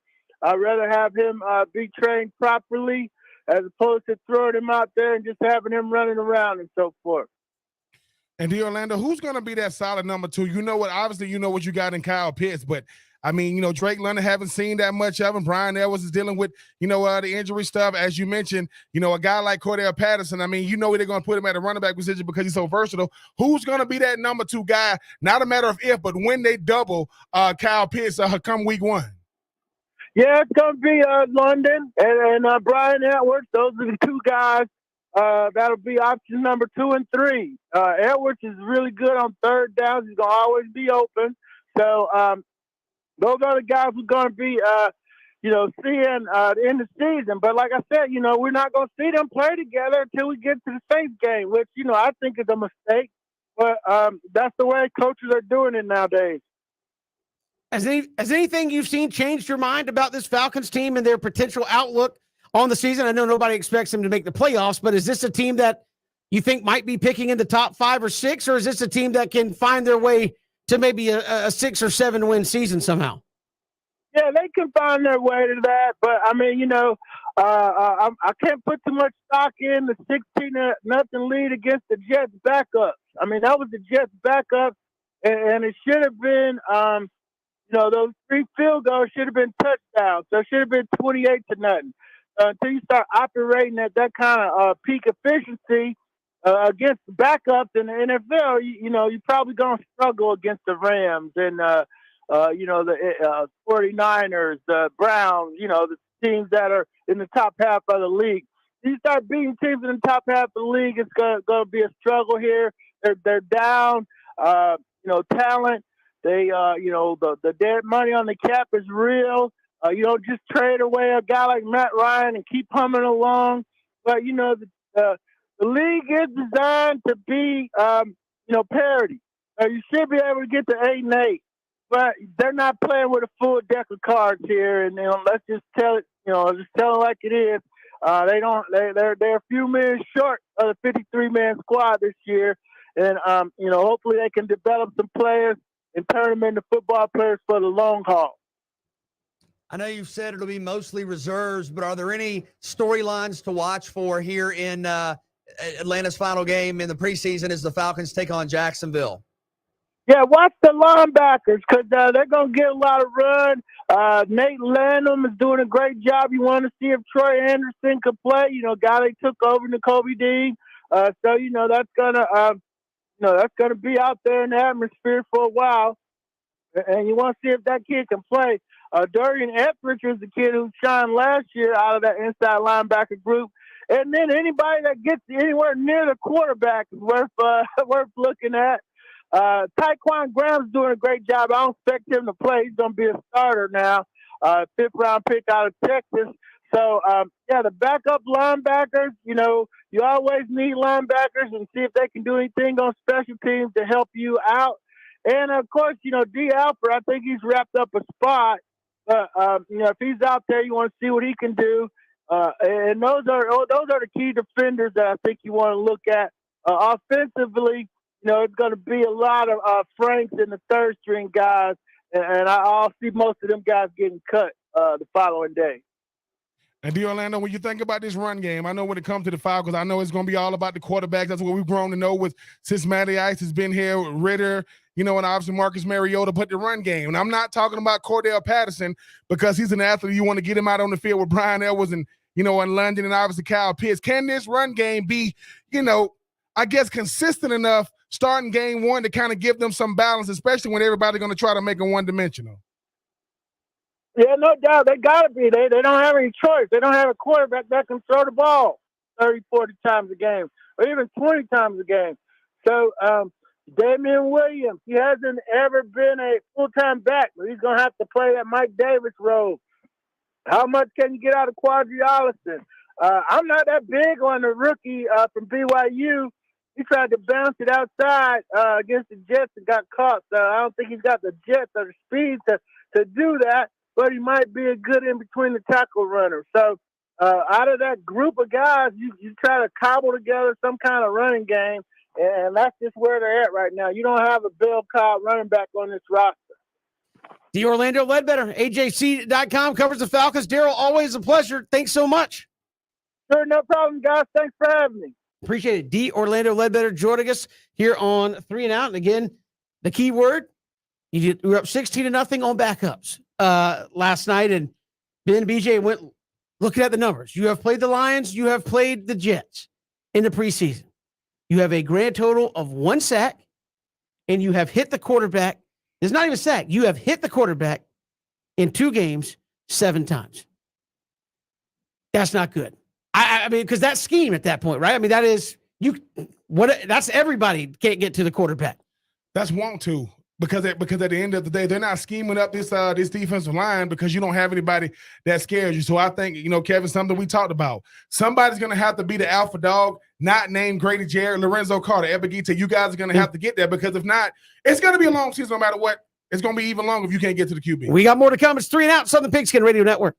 I'd rather have him be trained properly as opposed to throwing him out there and just having him running around and so forth. And Orlando, who's going to be that solid number 2? Obviously, what you got in Kyle Pitts, but I mean, Drake London haven't seen that much of him. Brian Edwards is dealing with, the injury stuff. As you mentioned, a guy like Cordell Patterson, I mean, they're going to put him at a running back position because he's so versatile. Who's going to be that number 2 guy? Not a matter of if, but when they double Kyle Pitts come week 1. Yeah, it's going to be London and Brian Edwards. Those are the 2 guys. That'll be option number 2 and 3. Edwards is really good on third downs. He's going to always be open. So those are the guys we're going to be, seeing in the season. But like I said, we're not going to see them play together until we get to the Saints game, which, I think is a mistake. But that's the way coaches are doing it nowadays. Has anything you've seen changed your mind about this Falcons team and their potential outlook on the season? I know nobody expects them to make the playoffs, but is this a team that you think might be picking in the top 5 or 6, or is this a team that can find their way to maybe a 6 or 7 win season somehow? Yeah, they can find their way to that, but I mean, I can't put too much stock in the 16-0 lead against the Jets backups. I mean, that was the Jets backup, and it should have been, those 3 field goals should have been touchdowns. So it should have been 28-0. Until you start operating at that kind of peak efficiency against backups in the NFL, you're probably going to struggle against the Rams and the 49ers, the Browns, the teams that are in the top half of the league. You start beating teams in the top half of the league, it's going to be a struggle here. They're down, talent. They, the dead money on the cap is real. You don't just trade away a guy like Matt Ryan and keep humming along. But, the league is designed to be, parity. You should be able to get to 8-8. But they're not playing with a full deck of cards here, and let's just tell it. Just tell it like it is. They're a few men short of the 53-man squad this year, and hopefully they can develop some players and turn them into football players for the long haul. I know you've said it'll be mostly reserves, but are there any storylines to watch for here in Atlanta's final game in the preseason as the Falcons take on Jacksonville? Yeah, watch the linebackers because they're going to get a lot of run. Nate Lanham is doing a great job. You want to see if Troy Anderson could play. Guy they took over Nakobe Dean. So that's gonna be out there in the atmosphere for a while. And you want to see if that kid can play. Dorian Etheridge was the kid who shined last year out of that inside linebacker group. And then anybody that gets anywhere near the quarterback is worth looking at. Tyquan Graham's doing a great job. I don't expect him to play. He's going to be a starter now. 5th round pick out of Texas. So, the backup linebackers, you always need linebackers and see if they can do anything on special teams to help you out. And, of course, D. Alford, I think he's wrapped up a spot. But, if he's out there, you want to see what he can do. And those are the key defenders that I think you want to look at. Offensively, it's going to be a lot of Franks and the third-string guys, and I'll see most of them guys getting cut the following day. And Orlando, when you think about this run game, I know when it comes to the Falcons, I know it's going to be all about the quarterbacks. That's what we've grown to know with since Matty Ice has been here, Ritter, and obviously Marcus Mariota. But the run game, and I'm not talking about Cordell Patterson because he's an athlete. You want to get him out on the field with Brian Edwards and in London and obviously Kyle Pitts. Can this run game be, I guess consistent enough starting game one to kind of give them some balance, especially when everybody's going to try to make it one-dimensional? Yeah, no doubt. They got to be. They don't have any choice. They don't have a quarterback that can throw the ball 30, 40 times a game or even 20 times a game. So, Damian Williams, he hasn't ever been a full-time back, but he's going to have to play that Mike Davis role. How much can you get out of Quadri Allison? I'm not that big on the rookie from BYU. He tried to bounce it outside against the Jets and got caught. So I don't think he's got the jets or the speed to do that, but he might be a good in-between the tackle runner. So out of that group of guys, you try to cobble together some kind of running game, and that's just where they're at right now. You don't have a Bill Cobb running back on this roster. The Orlando Ledbetter, AJC.com, covers the Falcons. Daryl, always a pleasure. Thanks so much. Sure, no problem, guys. Thanks for having me. Appreciate it. D. Orlando Ledbetter joining us here on 3 and Out. And again, the key word, you were up 16-0 on backups last night. And Ben BJ went looking at the numbers. You have played the Lions. You have played the Jets in the preseason. You have a grand total of 1 sack, and you have hit the quarterback. It's not even a sack. You have hit the quarterback in 2 games 7 times. That's not good. I mean, because that's scheme at that point, right? I mean, that is that's everybody can't get to the quarterback. That's want to because at the end of the day, they're not scheming up this defensive line because you don't have anybody that scares you. So I think, Kevin, something we talked about. Somebody's going to have to be the alpha dog, not named Grady Jarrett, Lorenzo Carter, Ebigita. You guys are going to have to get there because if not, it's going to be a long season no matter what. It's going to be even longer if you can't get to the QB. We got more to come. It's 3 and Out, Southern Pigskin Radio Network.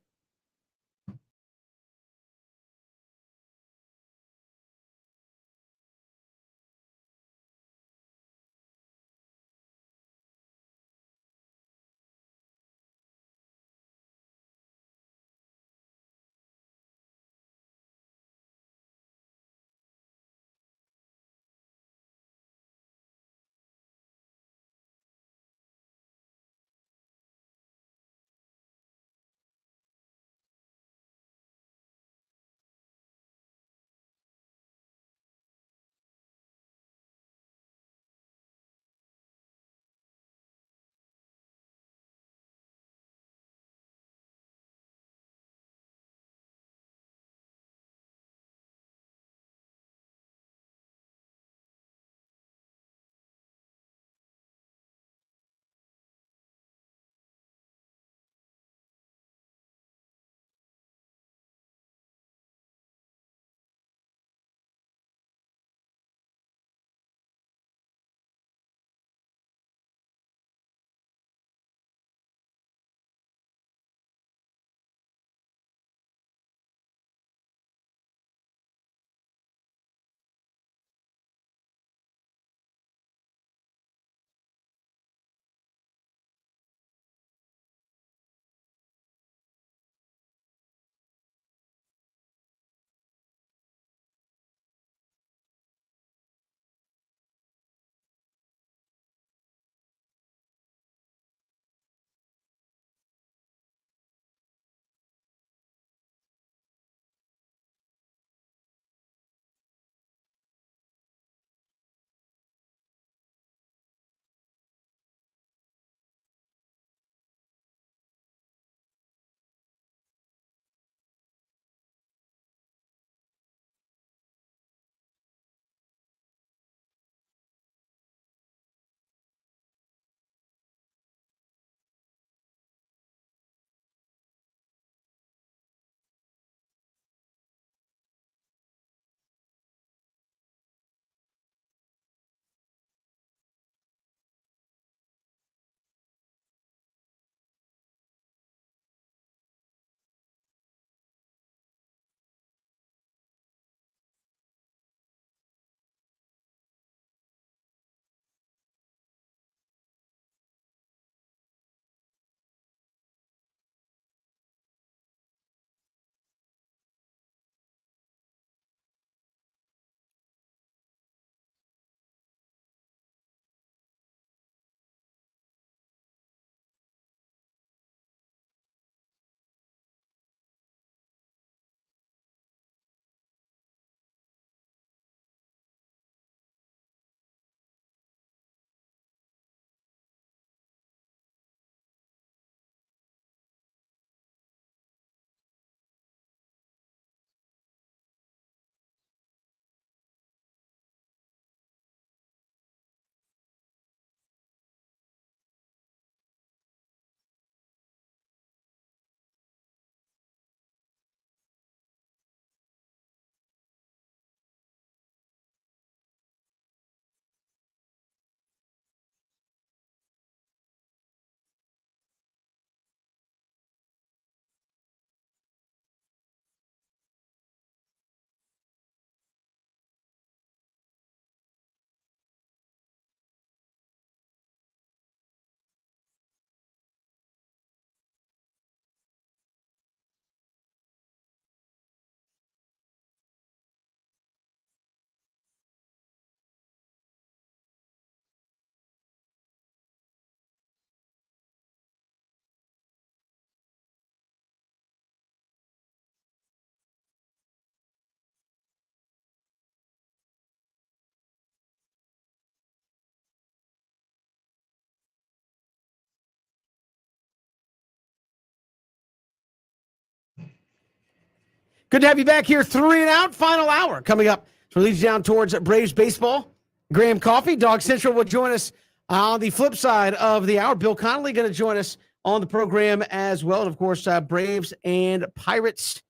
Good to have you back here. 3 and Out, final hour coming up. So leads you down towards Braves baseball. Graham Coffee, Dog Central will join us on the flip side of the hour. Bill Connolly going to join us on the program as well. And of course, Braves and Pirates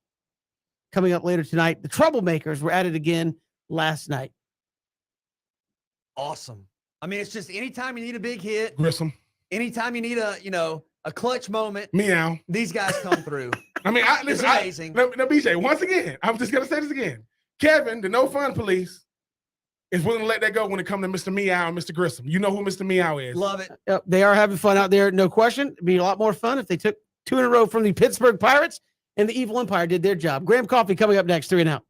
coming up later tonight. The Troublemakers were at it again last night. Awesome. I mean, it's just anytime you need a big hit, Grissom. anytime you need a clutch moment, Meow. these guys come through. I mean, It's amazing. No, BJ, once again, I'm just going to say this again. Kevin, the no fun police, is willing to let that go when it comes to Mr. Meow and Mr. Grissom. You know who Mr. Meow is. Love it. They are having fun out there, no question. It'd be a lot more fun if they took 2 in a row from the Pittsburgh Pirates and the Evil Empire did their job. Graham Coffee coming up next, 3 and Out.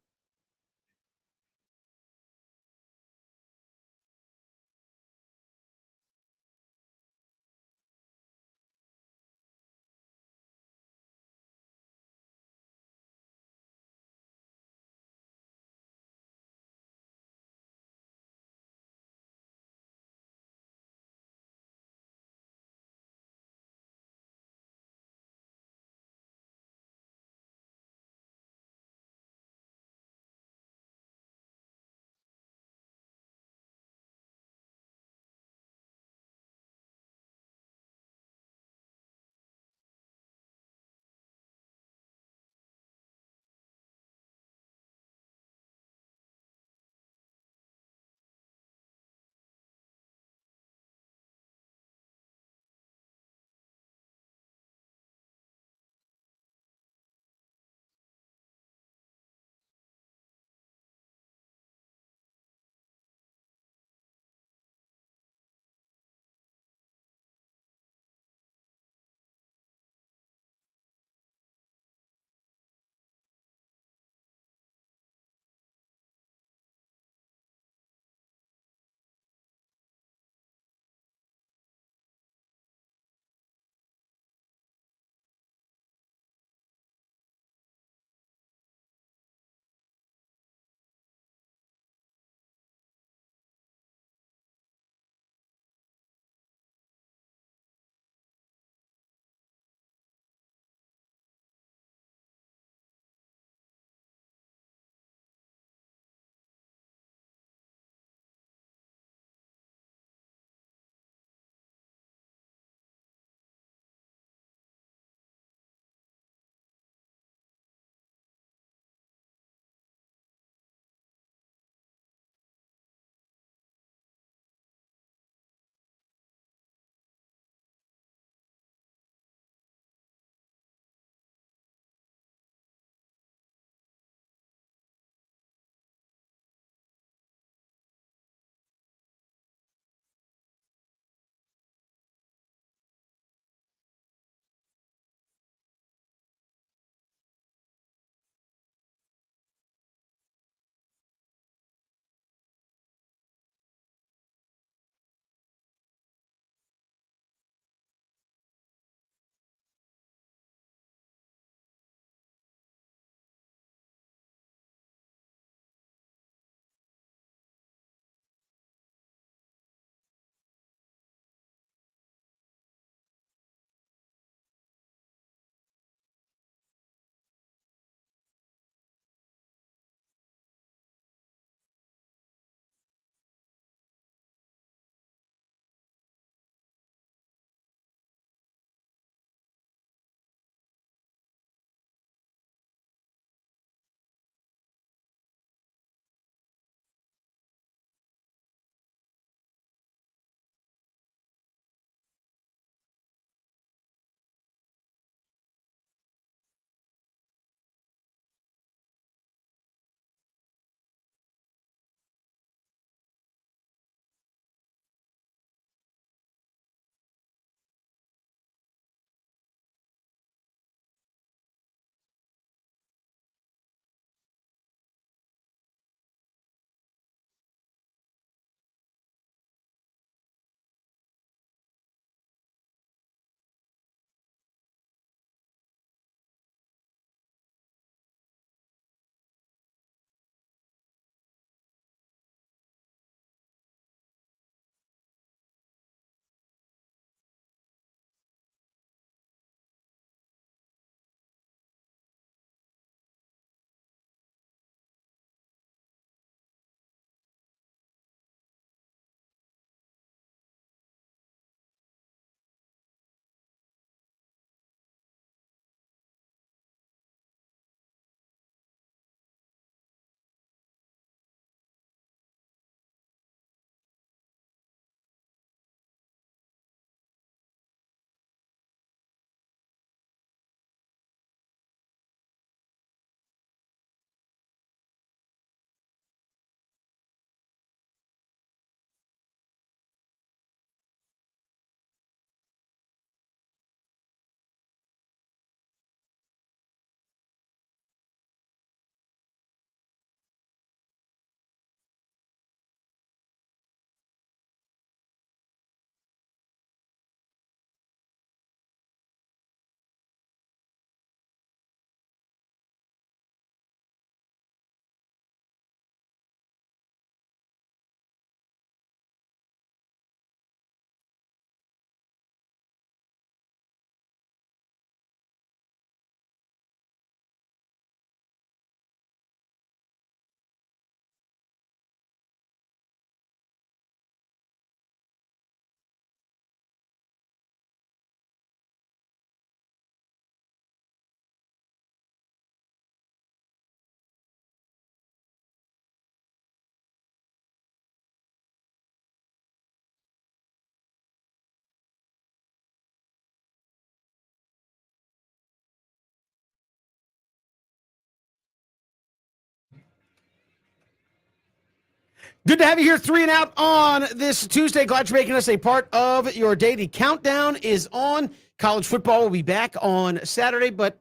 Good to have you here, 3 and Out on this Tuesday. Glad you're making us a part of your day. The countdown is on. College football will be back on Saturday, but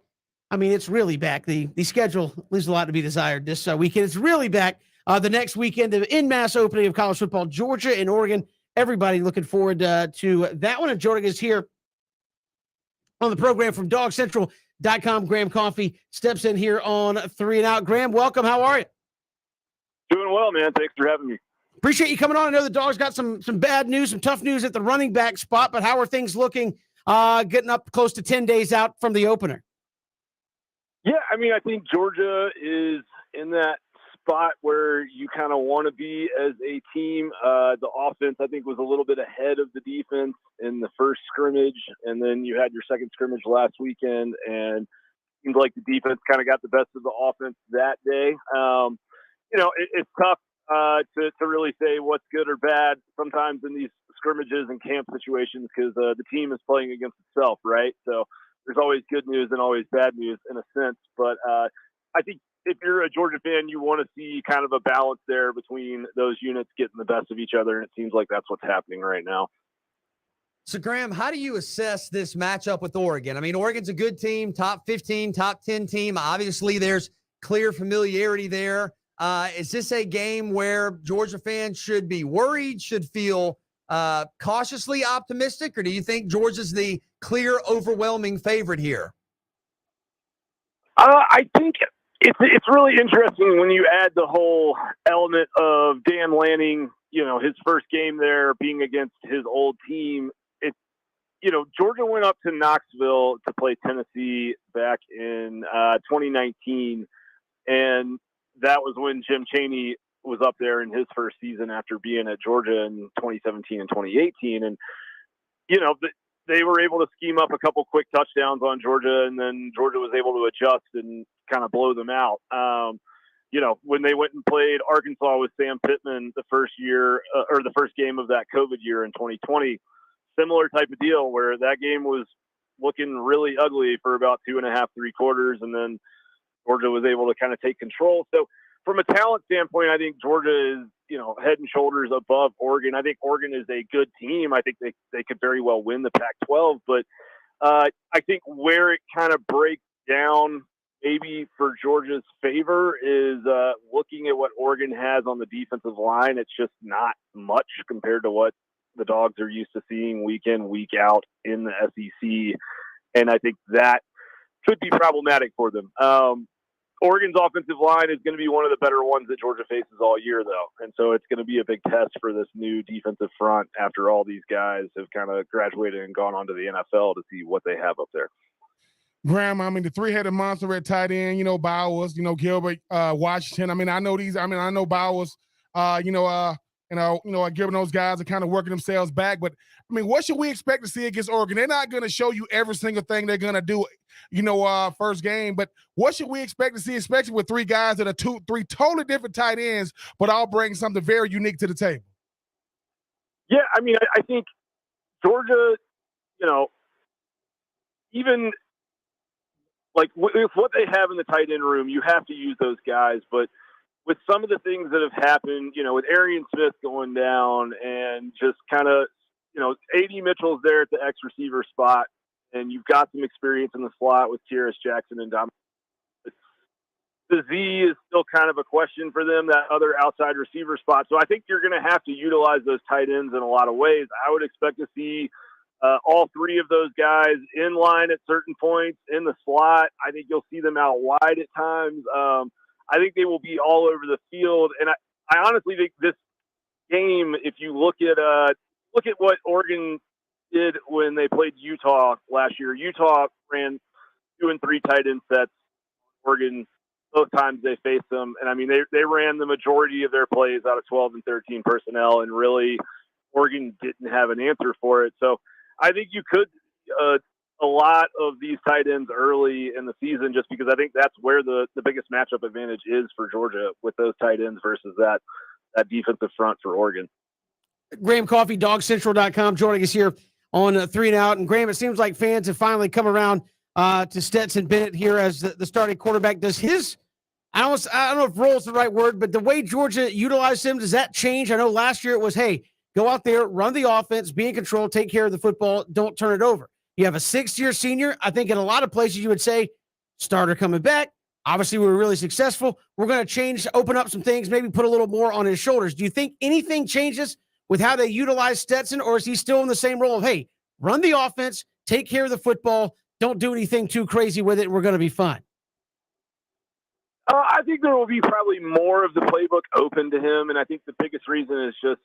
I mean, it's really back. The schedule leaves a lot to be desired this weekend. It's really back the next weekend, the in-mass opening of college football, Georgia and Oregon. Everybody looking forward to that one. And joining us here on the program from DogCentral.com, Graham Coffee steps in here on 3 and Out. Graham, welcome. How are you? Doing well, man. Thanks for having me. Appreciate you coming on. I know the Dogs got some bad news, some tough news at the running back spot, but how are things looking getting up close to 10 days out from the opener? Yeah, I mean, I think Georgia is in that spot where you kind of want to be as a team. The offense, I think, was a little bit ahead of the defense in the first scrimmage, and then you had your second scrimmage last weekend, and it seemed like the defense kind of got the best of the offense that day. It's tough to really say what's good or bad sometimes in these scrimmages and camp situations because the team is playing against itself, right? So there's always good news and always bad news in a sense. But I think if you're a Georgia fan, you want to see kind of a balance there between those units getting the best of each other, and it seems like that's what's happening right now. So, Graham, how do you assess this matchup with Oregon? I mean, Oregon's a good team, top 15, top 10 team. Obviously, there's clear familiarity there. Is this a game where Georgia fans should be worried, should feel cautiously optimistic, or do you think Georgia's the clear, overwhelming favorite here? I think it's really interesting when you add the whole element of Dan Lanning, his first game there being against his old team. Georgia went up to Knoxville to play Tennessee back in 2019, and that was when Jim Chaney was up there in his first season after being at Georgia in 2017 and 2018. And, they were able to scheme up a couple quick touchdowns on Georgia, and then Georgia was able to adjust and kind of blow them out. When they went and played Arkansas with Sam Pittman the first year or the first game of that COVID year in 2020, similar type of deal where that game was looking really ugly for about 2.5, 3 quarters. And then Georgia was able to kind of take control. So from a talent standpoint, I think Georgia is, head and shoulders above Oregon. I think Oregon is a good team. I think they could very well win the Pac-12, but I think where it kind of breaks down maybe for Georgia's favor is looking at what Oregon has on the defensive line. It's just not much compared to what the Dogs are used to seeing week in, week out in the SEC. And I think that could be problematic for them. Oregon's offensive line is going to be one of the better ones that Georgia faces all year, though. And so it's going to be a big test for this new defensive front after all these guys have kind of graduated and gone on to the NFL to see what they have up there. Graham, I mean, the three-headed monster at tight end, Bowers, Gilbert, Washington. I mean, I know Bowers, giving those guys are kind of working themselves back. But, I mean, what should we expect to see against Oregon? They're not going to show you every single thing they're going to do, first game. But what should we expect to see, especially with three guys that are three totally different tight ends, but all bring something very unique to the table? Yeah, I mean, I think Georgia, even like with what they have in the tight end room, you have to use those guys. But with some of the things that have happened, with Arian Smith going down and just kind of, A.D. Mitchell's there at the X receiver spot, and you've got some experience in the slot with Tyrus Jackson and Dom. The Z is still kind of a question for them, that other outside receiver spot. So I think you're going to have to utilize those tight ends in a lot of ways. I would expect to see all three of those guys in line at certain points in the slot. I think you'll see them out wide at times. I think they will be all over the field. And I honestly think this game, if you look at what Oregon did when they played Utah last year, Utah ran 2 and 3 tight end sets. Oregon, both times they faced them. And I mean, they ran the majority of their plays out of 12 and 13 personnel, and really Oregon didn't have an answer for it. So I think you could a lot of these tight ends early in the season, just because I think that's where the biggest matchup advantage is for Georgia, with those tight ends versus that defensive front for Oregon. Graham Coffee, DogCentral.com, joining us here on 3 and Out. And Graham, it seems like fans have finally come around to Stetson Bennett here as the starting quarterback. Does his I don't know if roll is the right word, but the way Georgia utilized him, does that change? I know last year it was, hey, go out there, run the offense, be in control, take care of the football, don't turn it over. You have a 6-year senior. I think in a lot of places you would say, starter coming back. Obviously, we were really successful. We're going to change, open up some things, maybe put a little more on his shoulders. Do you think anything changes with how they utilize Stetson, or is he still in the same role of, hey, run the offense, take care of the football, don't do anything too crazy with it, and we're going to be fine? I think there will be probably more of the playbook open to him, and I think the biggest reason is just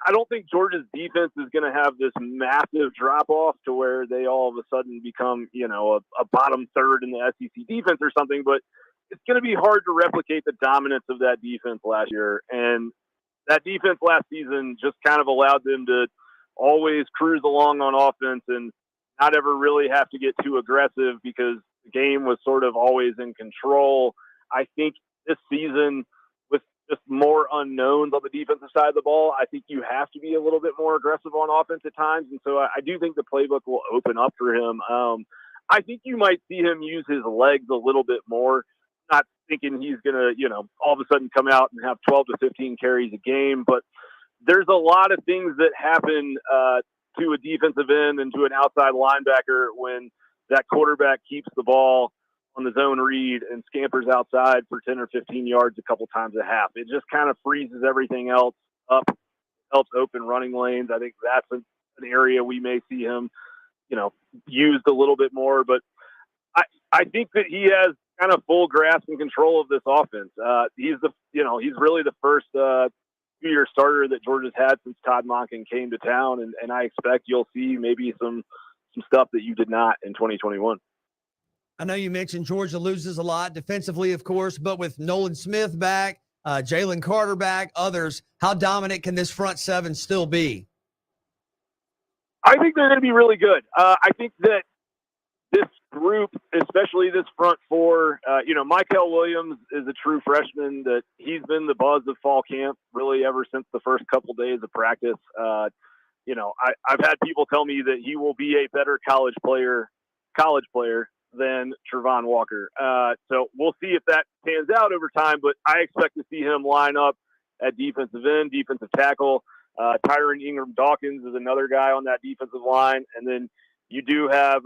I don't think Georgia's defense is going to have this massive drop off to where they all of a sudden become, a bottom third in the SEC defense or something, but it's going to be hard to replicate the dominance of that defense last year. And that defense last season just kind of allowed them to always cruise along on offense and not ever really have to get too aggressive because the game was sort of always in control. I think this season, with just more unknowns on the defensive side of the ball, I think you have to be a little bit more aggressive on offense at times. And so I do think the playbook will open up for him. I think you might see him use his legs a little bit more, not thinking he's going to, all of a sudden come out and have 12 to 15 carries a game. But there's a lot of things that happen to a defensive end and to an outside linebacker when that quarterback keeps the ball on the zone read and scampers outside for 10 or 15 yards a couple times a half. It just kind of freezes everything else up, helps open running lanes. I think that's an area we may see him, used a little bit more. But I think that he has kind of full grasp and control of this offense. He's really the first 2-year starter that Georgia's had since Todd Monken came to town, and I expect you'll see maybe some stuff that you did not in 2021. I know you mentioned Georgia loses a lot defensively, of course, but with Nolan Smith back, Jalen Carter back, others, how dominant can this front seven still be? I think they're going to be really good. I think that this group, especially this front four, Mykel Williams is a true freshman that he's been the buzz of fall camp really ever since the first couple days of practice. I've had people tell me that he will be a better college player than Travon Walker. So we'll see if that pans out over time, but I expect to see him line up at defensive end, defensive tackle. Tyron Ingram-Dawkins is another guy on that defensive line. And then you do have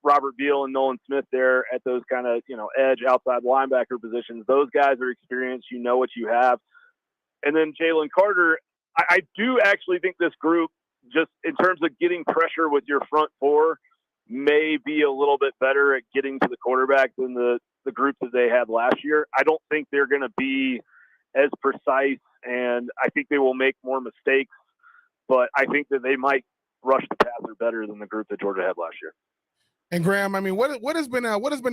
Robert Beal and Nolan Smith there at those kind of, edge outside linebacker positions. Those guys are experienced. You know what you have. And then Jalen Carter, I do actually think this group, just in terms of getting pressure with your front four, may be a little bit better at getting to the quarterback than the group that they had last year. I don't think they're going to be as precise, and I think they will make more mistakes, but I think that they might rush the passer better than the group that Georgia had last year. And Graham, what has been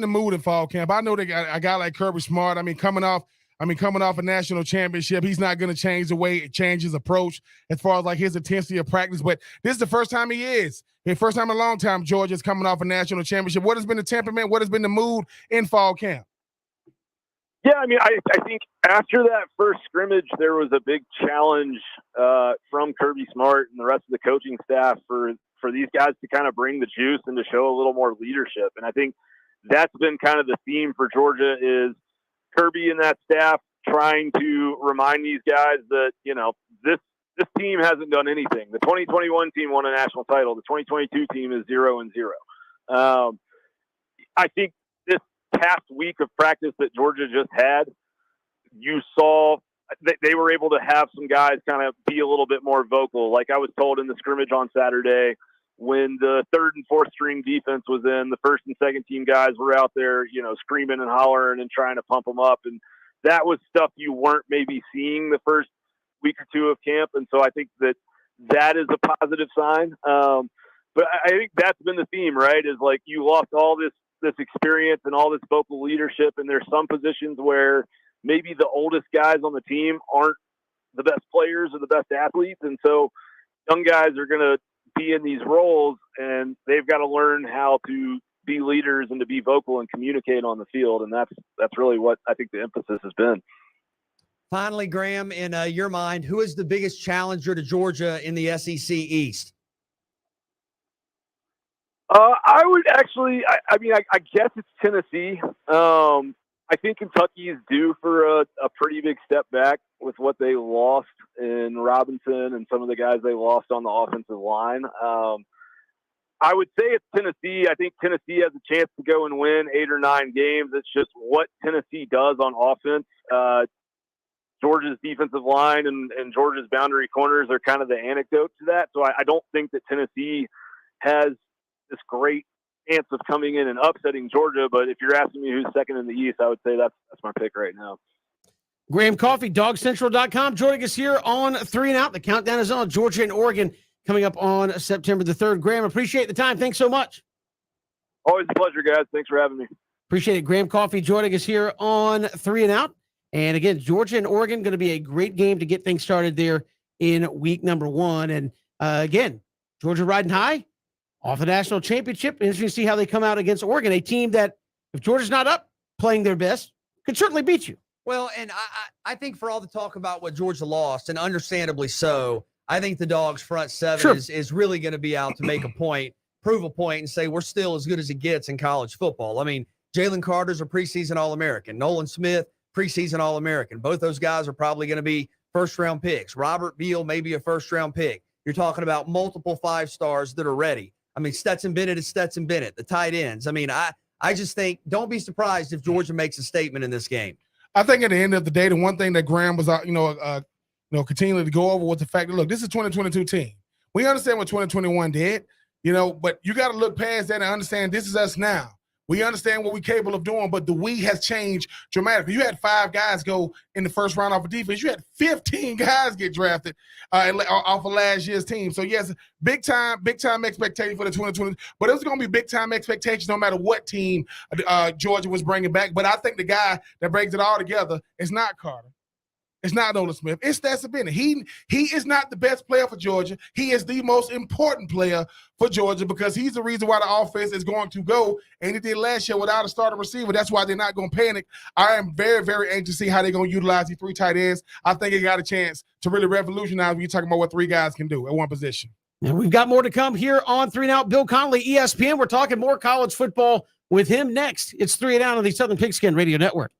the mood in fall camp? I know they got a guy like Kirby Smart. coming off a national championship, he's not going to change his approach as far as like his intensity of practice. But this is the first time first time in a long time Georgia's coming off a national championship. What has been the temperament? What has been the mood in fall camp? Yeah, I think after that first scrimmage, there was a big challenge from Kirby Smart and the rest of the coaching staff for these guys to kind of bring the juice and to show a little more leadership. And I think that's been kind of the theme for Georgia is Kirby and that staff trying to remind these guys that, this team hasn't done anything. The 2021 team won a national title. The 2022 team is 0-0. I think this past week of practice that Georgia just had, you saw they were able to have some guys kind of be a little bit more vocal. Like I was told in the scrimmage on Saturday, when the third and fourth string defense was in, the first and second team guys were out there, screaming and hollering and trying to pump them up. And that was stuff you weren't maybe seeing the first week or two of camp. And so I think that is a positive sign. But I think that's been the theme, right? Is like you lost all this experience and all this vocal leadership. And there's some positions where maybe the oldest guys on the team aren't the best players or the best athletes. And so young guys are going to be in these roles and they've got to learn how to be leaders and to be vocal and communicate on the field. And that's really what I think the emphasis has been. Finally, Graham, in your mind, who is the biggest challenger to Georgia in the SEC East? I would actually, I guess it's Tennessee. I I think Kentucky is due for a pretty big step back with what they lost in Robinson and some of the guys they lost on the offensive line. I would say it's Tennessee. I think Tennessee has a chance to go and win 8 or 9 games. It's just what Tennessee does on offense. Georgia's defensive line and Georgia's boundary corners are kind of the anecdote to that. So I don't think that Tennessee has this great chance of coming in and upsetting Georgia. But if you're asking me who's second in the East, I would say that's my pick right now. Graham Coffee, dogcentral.com, joining us here on 3 and Out. The countdown is on. Georgia and Oregon coming up on September the 3rd. Graham, appreciate the time. Thanks so much. Always a pleasure, guys. Thanks for having me. Appreciate it. Graham Coffee joining us here on 3 and Out. And again, Georgia and Oregon going to be a great game to get things started there in week number 1. And again, Georgia riding high off the national championship. Interesting to see how they come out against Oregon, a team that, if Georgia's not up playing their best, could certainly beat you. Well, and I think for all the talk about what Georgia lost, and understandably so, I think the Dogs front seven is really going to be out to make a point, prove a point, and say we're still as good as it gets in college football. I mean, Jalen Carter's a preseason All-American. Nolan Smith, preseason All-American. Both those guys are probably going to be first-round picks. Robert Beal may be a first-round pick. You're talking about multiple 5-stars that are ready. I mean, Stetson Bennett is Stetson Bennett, the tight ends. I mean, I just think don't be surprised if Georgia makes a statement in this game. I think at the end of the day, the one thing that Graham was, continuing to go over was the fact that, look, this is a 2022 team. We understand what 2021 did, but you got to look past that and understand this is us now. We understand what we're capable of doing, but the we has changed dramatically. You had 5 guys go in the first round off of defense. You had 15 guys get drafted off of last year's team. So, yes, big time expectation for the 2020. But it was going to be big time expectations no matter what team Georgia was bringing back. But I think the guy that brings it all together is not Carter. It's not Nolan Smith. It's Stetson Bennett. He is not the best player for Georgia. He is the most important player for Georgia because he's the reason why the offense is going to go, and he did last year without a starting receiver. That's why they're not going to panic. I am very, very anxious to see how they're going to utilize these 3 tight ends. I think they got a chance to really revolutionize when you're talking about what 3 guys can do at one position. And we've got more to come here on 3 and Out. Bill Connelly, ESPN. We're talking more college football with him next. It's 3 and Out on the Southern Pigskin Radio Network.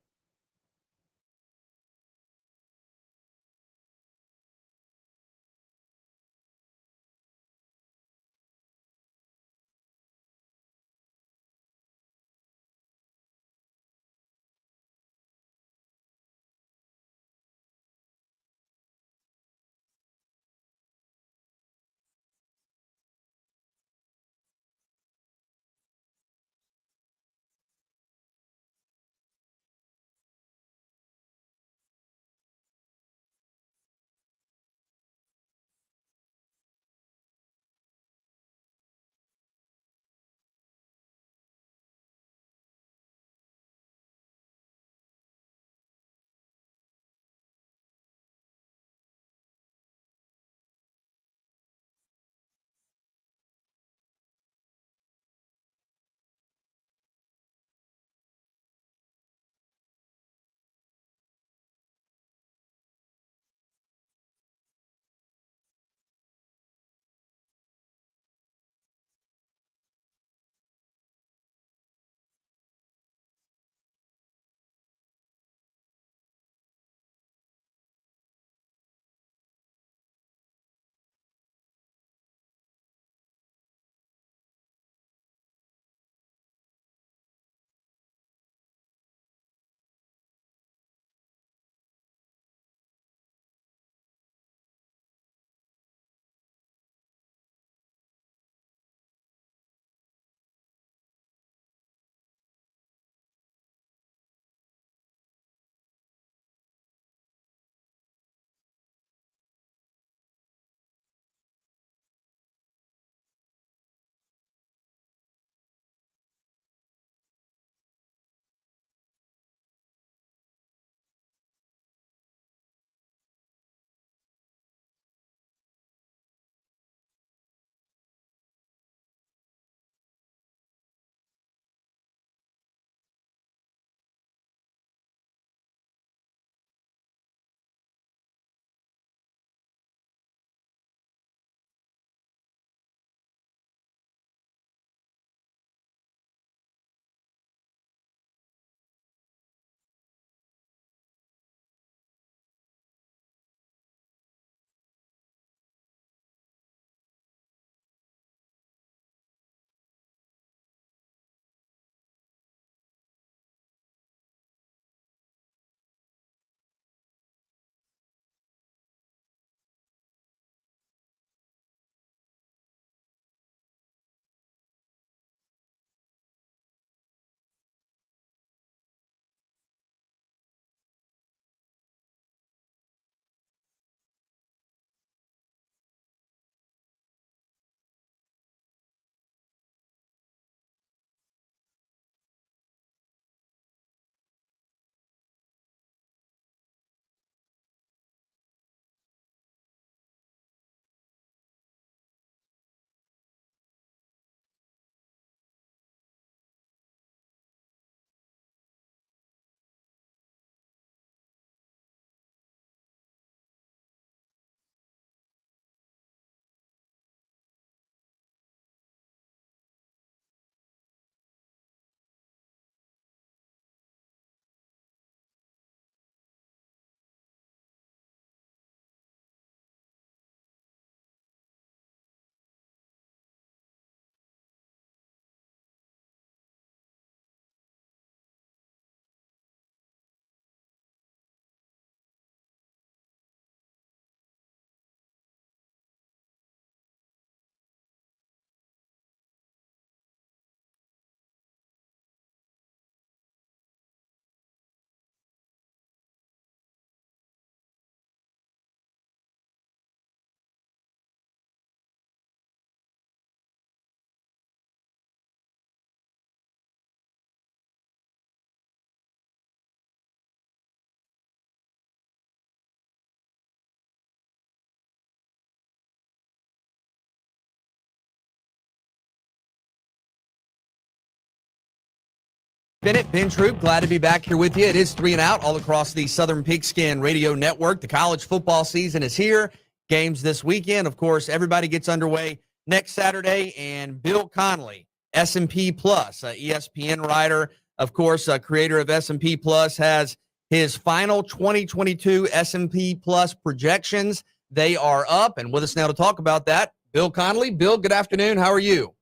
Bennett, Ben Troop, glad to be back here with you. It is 3 and Out all across the Southern Pigskin Radio Network. The college football season is here. Games this weekend. Of course, everybody gets underway next Saturday. And Bill Connelly, S&P Plus, ESPN writer, of course, creator of S&P Plus, has his final 2022 S&P Plus projections. They are up. And with us now to talk about that, Bill Connelly. Bill, good afternoon. How are you?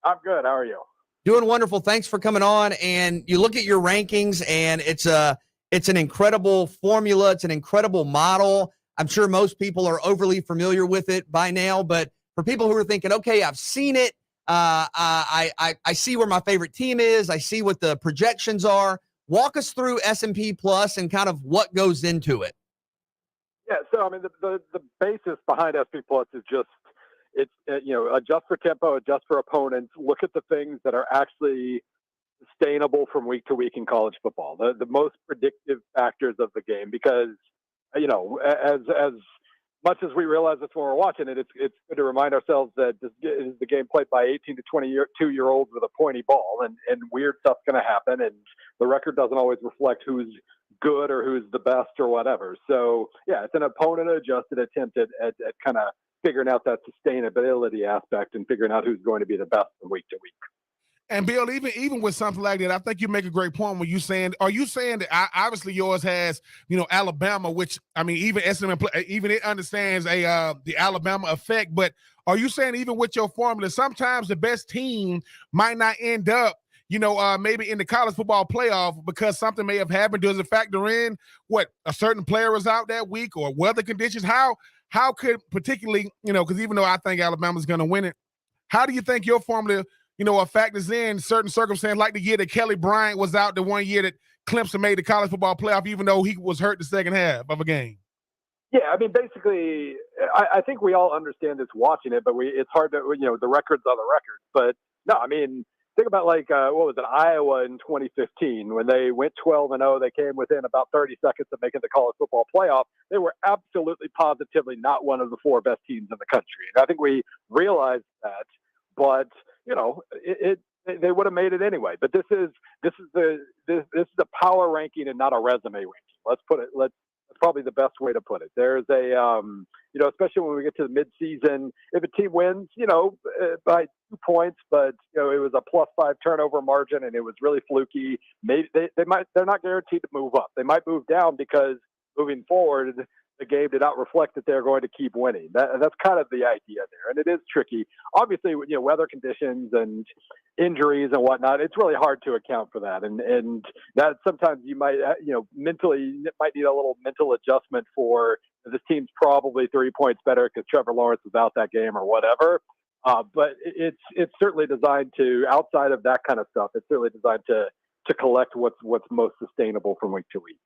I'm good. How are you? Doing wonderful. Thanks for coming on. And you look at your rankings, and it's an incredible formula. It's an incredible model. I'm sure most people are overly familiar with it by now, but for people who are thinking, okay, I've seen it. I see where my favorite team is. I see what the projections are. Walk us through S&P Plus and kind of what goes into it. Yeah. So, I mean, the basis behind SP Plus is just, adjust for tempo, adjust for opponents, look at the things that are actually sustainable from week to week in college football, the most predictive factors of the game, because, as much as we realize this when we're watching it, it's good to remind ourselves that this is the game played by 18 to 22-year-olds with a pointy ball, and weird stuff's going to happen, and the record doesn't always reflect who's good or who's the best or whatever. So, yeah, it's an opponent-adjusted attempt at kind of figuring out that sustainability aspect and figuring out who's going to be the best from week to week. And Bill, even with something like that, I think you make a great point when you saying, are you saying that obviously yours has, Alabama, which, I mean, even even it understands the Alabama effect, but are you saying even with your formula, sometimes the best team might not end up, maybe in the college football playoff because something may have happened? Does it factor in what a certain player was out that week or weather conditions? How could particularly, because even though I think Alabama's going to win it, how do you think your formula, factors in certain circumstances, like the year that Kelly Bryant was out, the one year that Clemson made the college football playoff, even though he was hurt the second half of a game? Yeah, I mean, basically, I think we all understand this watching it, but it's hard to, the records are the records. But no, I mean, think about what was it, Iowa in 2015 when they went 12-0. They came within about 30 seconds of making the college football playoff. They were absolutely positively not one of the 4 best teams in the country. And I think we realized that, but they would have made it anyway. But this is the power ranking and not a resume ranking. Let's put it. That's probably the best way to put it. There's a especially when we get to the midseason, if a team wins, by 2 points, but it was a +5 turnover margin and it was really fluky. Maybe they're not guaranteed to move up. They might move down because moving forward, the game did not reflect that they're going to keep winning. That's kind of the idea there, and it is tricky. Obviously, weather conditions and injuries and whatnot, it's really hard to account for that, and that sometimes you might, mentally might need a little mental adjustment for this team's probably 3 points better because Trevor Lawrence was out that game or whatever. But it's certainly designed to, outside of that kind of stuff, it's certainly designed to collect what's most sustainable from week to week.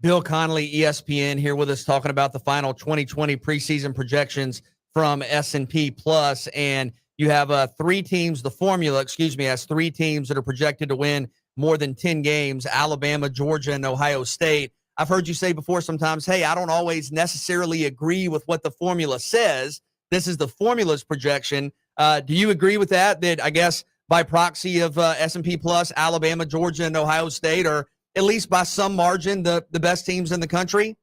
Bill Connelly, ESPN, here with us talking about the final 2020 preseason projections from S&P Plus. And you have 3 teams, the formula, has 3 teams that are projected to win more than 10 games, Alabama, Georgia, and Ohio State. I've heard you say before sometimes, hey, I don't always necessarily agree with what the formula says. This is the formula's projection. Do you agree with that? That I guess by proxy of S&P Plus, Alabama, Georgia, and Ohio State are at least by some margin the best teams in the country?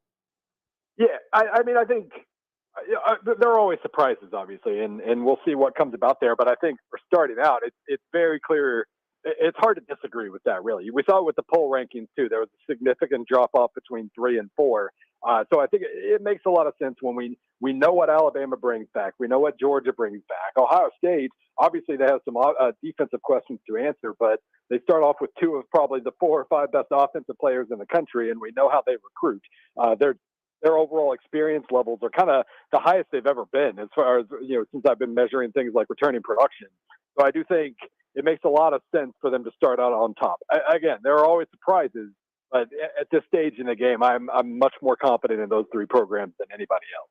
Yeah, I mean, I think there are always surprises, obviously, and we'll see what comes about there. But I think for starting out, it's very clear. It's hard to disagree with that, really. We saw it with the poll rankings, too. There was a significant drop-off between 3 and 4. So I think it makes a lot of sense when we know what Alabama brings back. We know what Georgia brings back. Ohio State, obviously, they have some defensive questions to answer, but they start off with 2 of probably the 4 or 5 best offensive players in the country, and we know how they recruit. Their overall experience levels are kind of the highest they've ever been as far as, since I've been measuring things like returning production. So I do think it makes a lot of sense for them to start out on top. Again, there are always surprises, but at this stage in the game, I'm much more confident in those 3 programs than anybody else.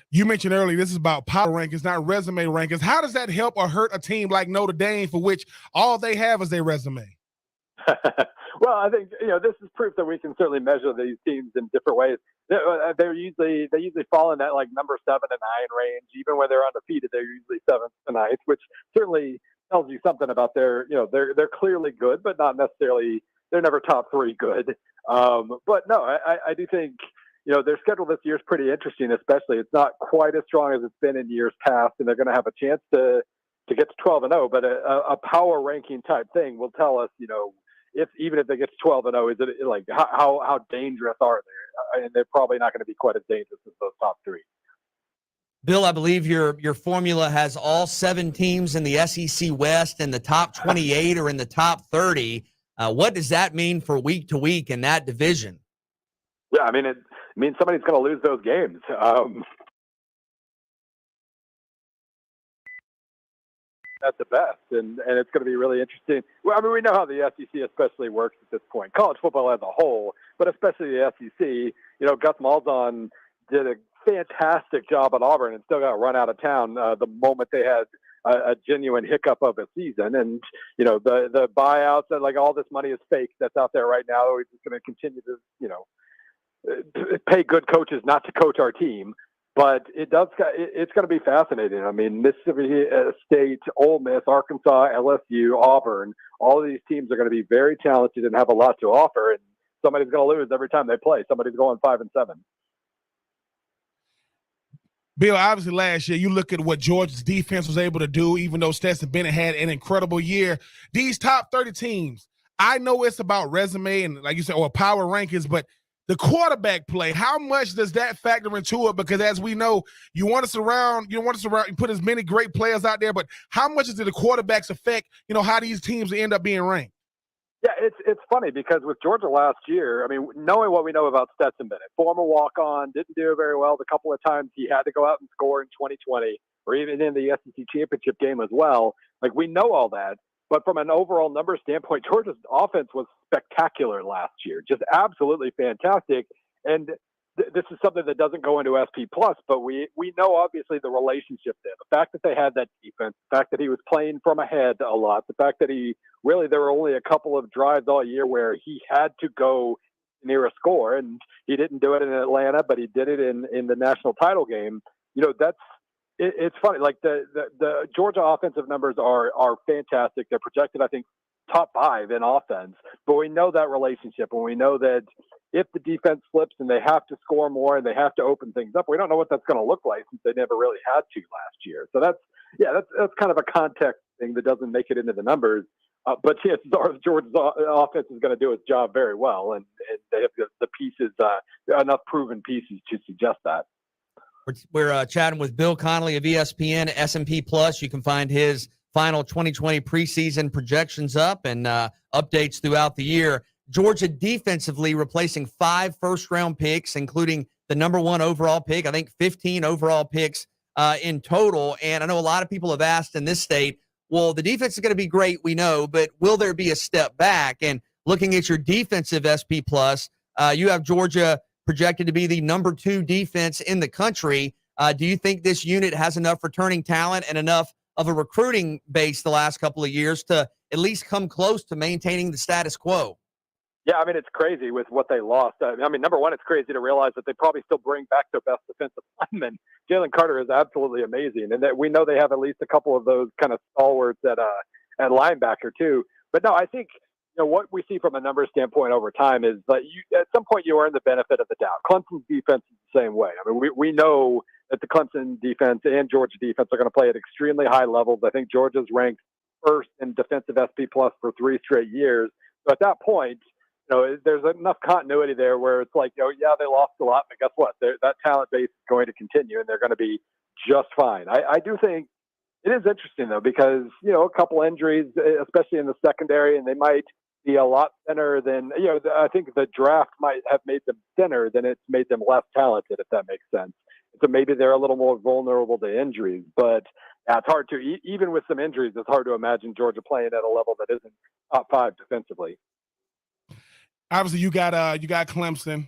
You mentioned earlier this is about power rankings, not resume rankings. How does that help or hurt a team like Notre Dame, for which all they have is their resume? Well, I think this is proof that we can certainly measure these teams in different ways. They usually fall in that like number 7 to 9 range. Even when they're undefeated, they're usually 7th to 9th, which certainly tells you something about they're clearly good, but not necessarily they're never top 3 good. But no, I do think, their schedule this year is pretty interesting, especially it's not quite as strong as it's been in years past, and they're going to have a chance to get to 12-0, but a power ranking type thing will tell us, even if they get to 12-0, is it like how dangerous are they? And they're probably not going to be quite as dangerous as those top 3. Bill, I believe your formula has all 7 teams in the SEC West, and the top 28 are in the top 30. What does that mean for week to week in that division? Yeah, I mean, it means somebody's going to lose those games. At the best, and it's going to be really interesting. Well, I mean, we know how the SEC especially works at this point, college football as a whole, but especially the SEC. Gus Malzahn did a fantastic job at Auburn and still got run out of town the moment they had a genuine hiccup of a season. And the buyouts and like all this money is fake that's out there right now. We're just going to continue to pay good coaches not to coach our team. But it's going to be fascinating. I mean, Mississippi State, Ole Miss, Arkansas, LSU, Auburn, all of these teams are going to be very talented and have a lot to offer. And somebody's going to lose every time they play. Somebody's going 5-7. Bill, obviously last year, you look at what Georgia's defense was able to do, even though Stetson Bennett had an incredible year. These top 30 teams, I know it's about resume and, like you said, or power rankings, but the quarterback play, how much does that factor into it? Because as we know, you put as many great players out there, but how much does the quarterbacks affect, how these teams end up being ranked? Yeah, it's funny because with Georgia last year, I mean, knowing what we know about Stetson Bennett, former walk-on, didn't do very well the couple of times he had to go out and score in 2020 or even in the SEC championship game as well. Like, we know all that. But from an overall number standpoint, Georgia's offense was spectacular last year, just absolutely fantastic. And this is something that doesn't go into SP+, but we know obviously the relationship there. The fact that they had that defense, the fact that he was playing from ahead a lot, the fact that there were only a couple of drives all year where he had to go near a score, and he didn't do it in Atlanta, but he did it in the national title game. It's funny. Like the Georgia offensive numbers are fantastic. They're projected, I think, top 5 in offense. But we know that relationship, and we know that if the defense flips and they have to score more and they have to open things up, we don't know what that's going to look like since they never really had to last year. So that's kind of a context thing that doesn't make it into the numbers. But yes, Georgia's offense is going to do its job very well, and they have the pieces, enough proven pieces to suggest that. We're chatting with Bill Connolly of ESPN, S&P Plus. You can find his final 2020 preseason projections up and updates throughout the year. Georgia defensively replacing 5 first-round picks, including the number 1 overall pick, I think 15 overall picks in total. And I know a lot of people have asked in this state, well, the defense is going to be great, we know, but will there be a step back? And looking at your defensive SP Plus, you have Georgia projected to be the number 2 defense in the country. Do you think this unit has enough returning talent and enough of a recruiting base the last couple of years to at least come close to maintaining the status quo? Yeah, I mean, it's crazy with what they lost. I mean, number one, it's crazy to realize that they probably still bring back their best defensive lineman. Jalen Carter is absolutely amazing, and that we know they have at least a couple of those kind of stalwarts at linebacker too. But no, I think what we see from a numbers standpoint over time is that at some point you earn the benefit of the doubt. Clemson's defense is the same way. I mean, we know that the Clemson defense and Georgia defense are going to play at extremely high levels. I think Georgia's ranked first in defensive SP Plus for 3 straight years. So at that point, there's enough continuity there where it's like, yeah, they lost a lot, but guess what? That talent base is going to continue, and they're going to be just fine. I do think it is interesting, though, because, a couple injuries, especially in the secondary, and they might be a lot thinner than, I think the draft might have made them thinner than it's made them less talented, if that makes sense. So maybe they're a little more vulnerable to injuries, but it's hard to, even with some injuries, it's hard to imagine Georgia playing at a level that isn't top 5 defensively. Obviously, you got Clemson.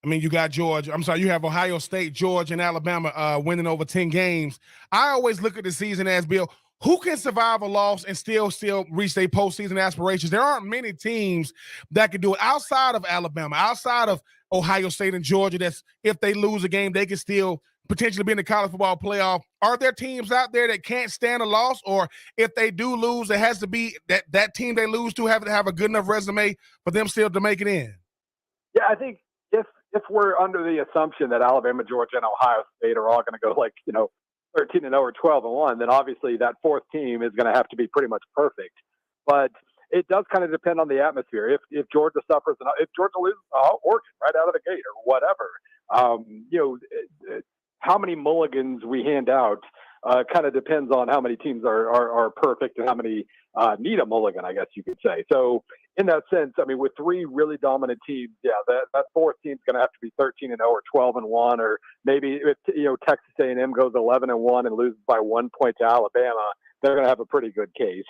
I mean, you got Georgia. I'm sorry, you have Ohio State, Georgia, and Alabama winning over 10 games. I always look at the season as, Bill, who can survive a loss and still reach their postseason aspirations? There aren't many teams that can do it outside of Alabama, outside of Ohio State and Georgia. That's if they lose a game, they can still potentially be in the college football playoff. Are there teams out there that can't stand a loss, or if they do lose, it has to be that team they lose to have a good enough resume for them still to make it in? Yeah, I think if we're under the assumption that Alabama, Georgia, and Ohio State are all going to go 13-0 or 12-1, then obviously that fourth team is going to have to be pretty much perfect. But it does kind of depend on the atmosphere. If Georgia suffers, if Georgia loses Oregon right out of the gate or whatever, how many mulligans we hand out kind of depends on how many teams are perfect and how many need a mulligan, I guess you could say. So in that sense, I mean, with three really dominant teams, yeah, that fourth team's going to have to be 13-0 or 12-1, or maybe if Texas A&M goes 11-1 and loses by 1 point to Alabama, they're going to have a pretty good case.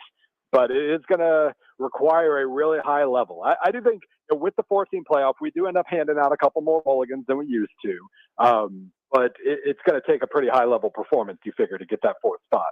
But it's going to require a really high level. I do think with the 4-team playoff, we do end up handing out a couple more mulligans than we used to. But it's going to take a pretty high level performance, you figure, to get that fourth spot.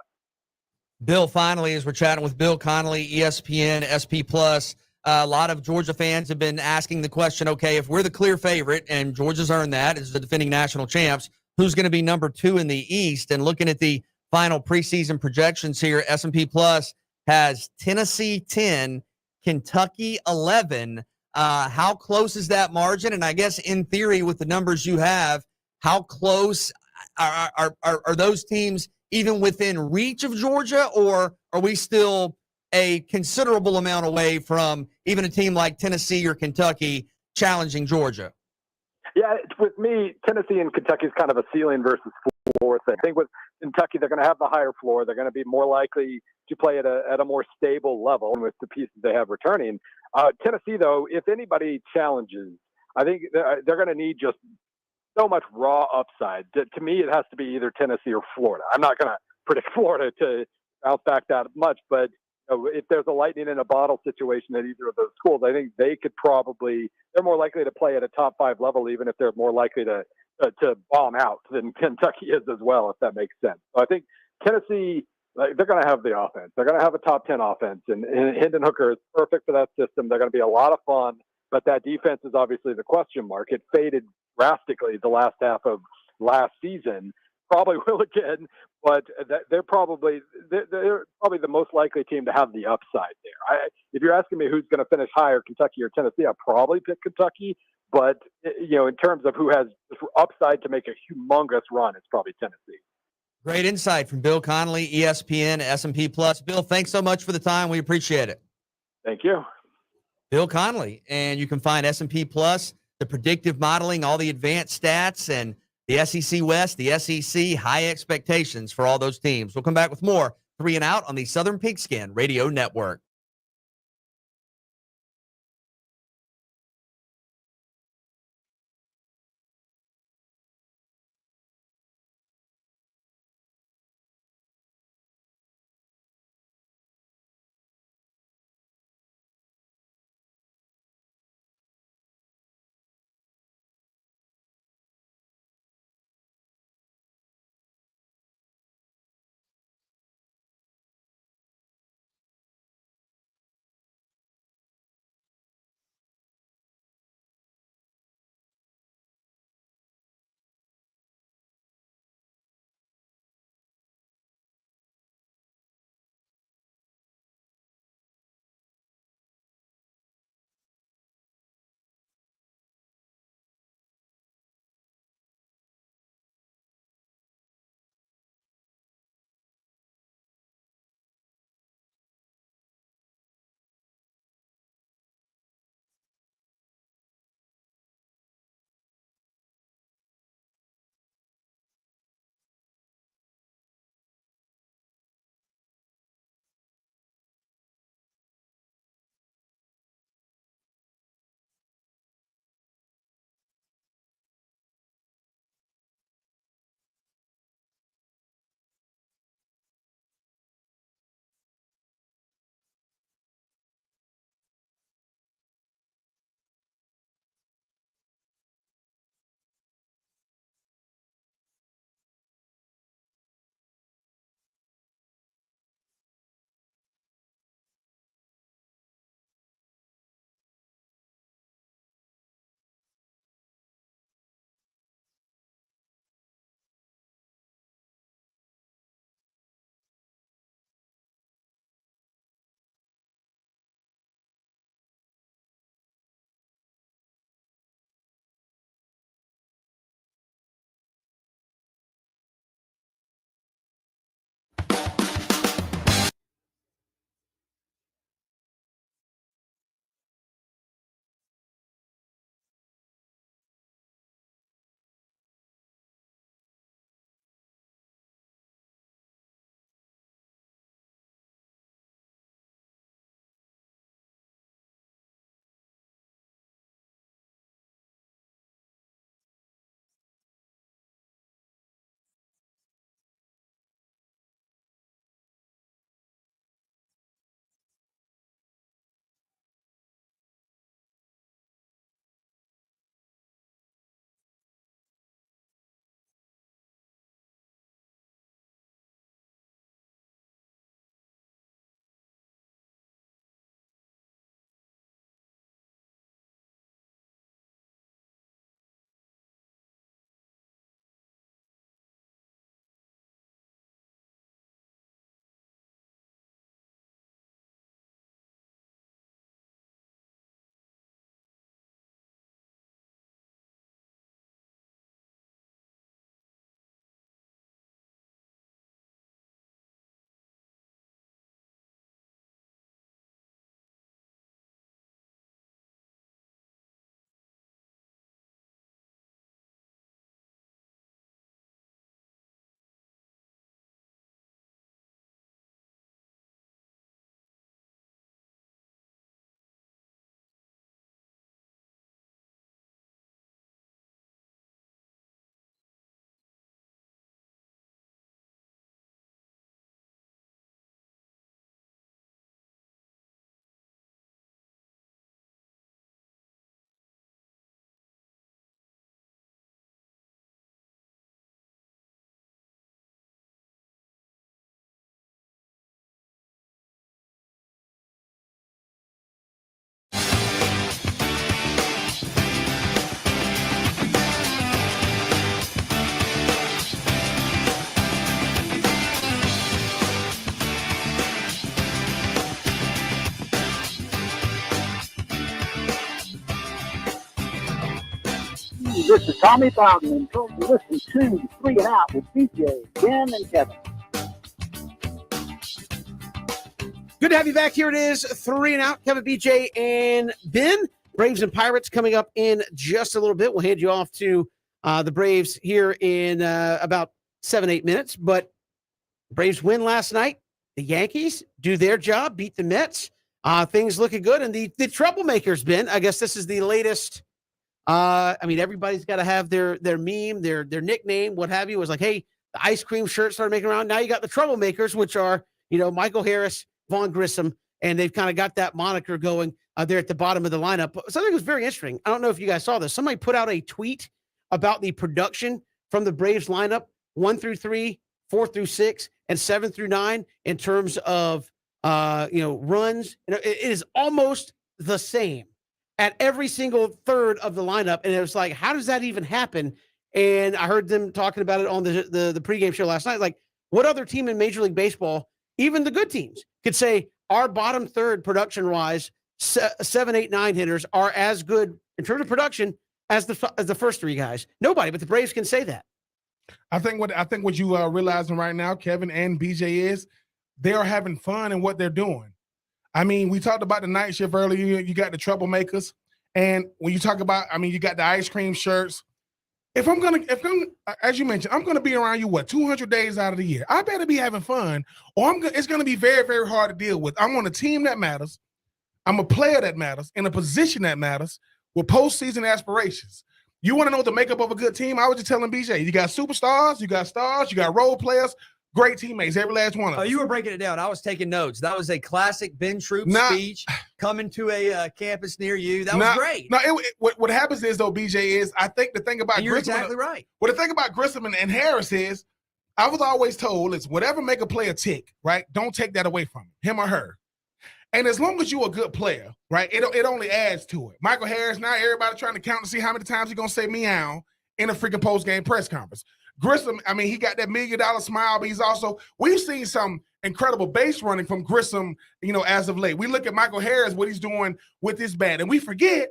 Bill, finally, as we're chatting with Bill Connolly, ESPN, SP Plus, a lot of Georgia fans have been asking the question, okay, if we're the clear favorite, and Georgia's earned that as the defending national champs, who's going to be number 2 in the East? And looking at the final preseason projections here, S&P Plus has Tennessee 10, Kentucky 11. How close is that margin? And I guess in theory, with the numbers you have, how close are those teams even within reach of Georgia, or are we still a considerable amount away from even a team like Tennessee or Kentucky challenging Georgia? Yeah, with me, Tennessee and Kentucky is kind of a ceiling versus floor thing. I think with Kentucky, they're going to have the higher floor. They're going to be more likely to play at a more stable level with the pieces they have returning. Tennessee, though, if anybody challenges, I think they're going to need just so much raw upside. To me, it has to be either Tennessee or Florida. I'm not going to predict Florida to bounce back that much, but if there's a lightning in a bottle situation at either of those schools, I think they're more likely to play at a top 5 level, even if they're more likely to bomb out than Kentucky is as well, if that makes sense. So I think Tennessee, they're going to have the offense. They're going to have a top 10 offense, and Hendon Hooker is perfect for that system. They're going to be a lot of fun, but that defense is obviously the question mark. It faded drastically the last half of last season. Probably will again, but they're probably the most likely team to have the upside there. If you're asking me who's going to finish higher, Kentucky or Tennessee, I'd probably pick Kentucky. But in terms of who has upside to make a humongous run, it's probably Tennessee. Great insight from Bill Connolly, ESPN, S&P Plus. Bill, thanks so much for the time. We appreciate it. Thank you. Bill Connolly, and you can find S&P Plus, the predictive modeling, all the advanced stats, and the SEC West, the SEC, high expectations for all those teams. We'll come back with more 3 and Out on the Southern Pigskin Radio Network. This is Tommy Bowden, and you're listening to 3 and Out with BJ, Ben, and Kevin. Good to have you back. Here it is, 3 and Out. Kevin, BJ, and Ben. Braves and Pirates coming up in just a little bit. We'll hand you off to the Braves here in about 7-8 minutes. But Braves win last night. The Yankees do their job, beat the Mets. Things looking good. And the troublemakers, Ben, I guess this is the latest. Everybody's got to have their meme, their nickname, what have you. It was like, hey, the ice cream shirt started making around. Now you got the troublemakers, which are, Michael Harris, Vaughn Grissom, and they've kind of got that moniker going there at the bottom of the lineup. Something was very interesting. I don't know if you guys saw this. Somebody put out a tweet about the production from the Braves lineup 1 through 3, 4 through 6, and 7 through 9 in terms of runs. It is almost the same at every single third of the lineup. And it was like, how does that even happen? And I heard them talking about it on the pregame show last night. Like, what other team in Major League Baseball, even the good teams, could say our bottom third production wise, 7, 8, 9 hitters are as good in terms of production as the first 3 guys? Nobody, but the Braves can say that. I think what you are realizing right now, Kevin and BJ, is they are having fun in what they're doing. I mean, we talked about the night shift earlier. You got the troublemakers, and when you talk about, you got the ice cream shirts. If I'm as you mentioned, I'm gonna be around you 200 days out of the year. I better be having fun, or it's gonna be very, very hard to deal with. I'm on a team that matters. I'm a player that matters, in a position that matters, with postseason aspirations. You want to know the makeup of a good team? I was just telling BJ, you got superstars, you got stars, you got role players, great teammates, every last one of them. Oh, you were breaking it down. I was taking notes. That was a classic Ben Troop speech coming to a campus near you. That was great. No, what happens is, though, BJ, is I think the thing about You're Grissom, exactly right. Well, the thing about Grissom and Harris is, I was always told, it's whatever make a player tick, right? Don't take that away from him or her. And as long as you're a good player, right, it only adds to it. Michael Harris, now everybody trying to count to see how many times he's going to say meow in a freaking post-game press conference. Grissom, he got that $1 million smile, but he's also, we've seen some incredible base running from Grissom, as of late. We look at Michael Harris, what he's doing with his bat, and we forget,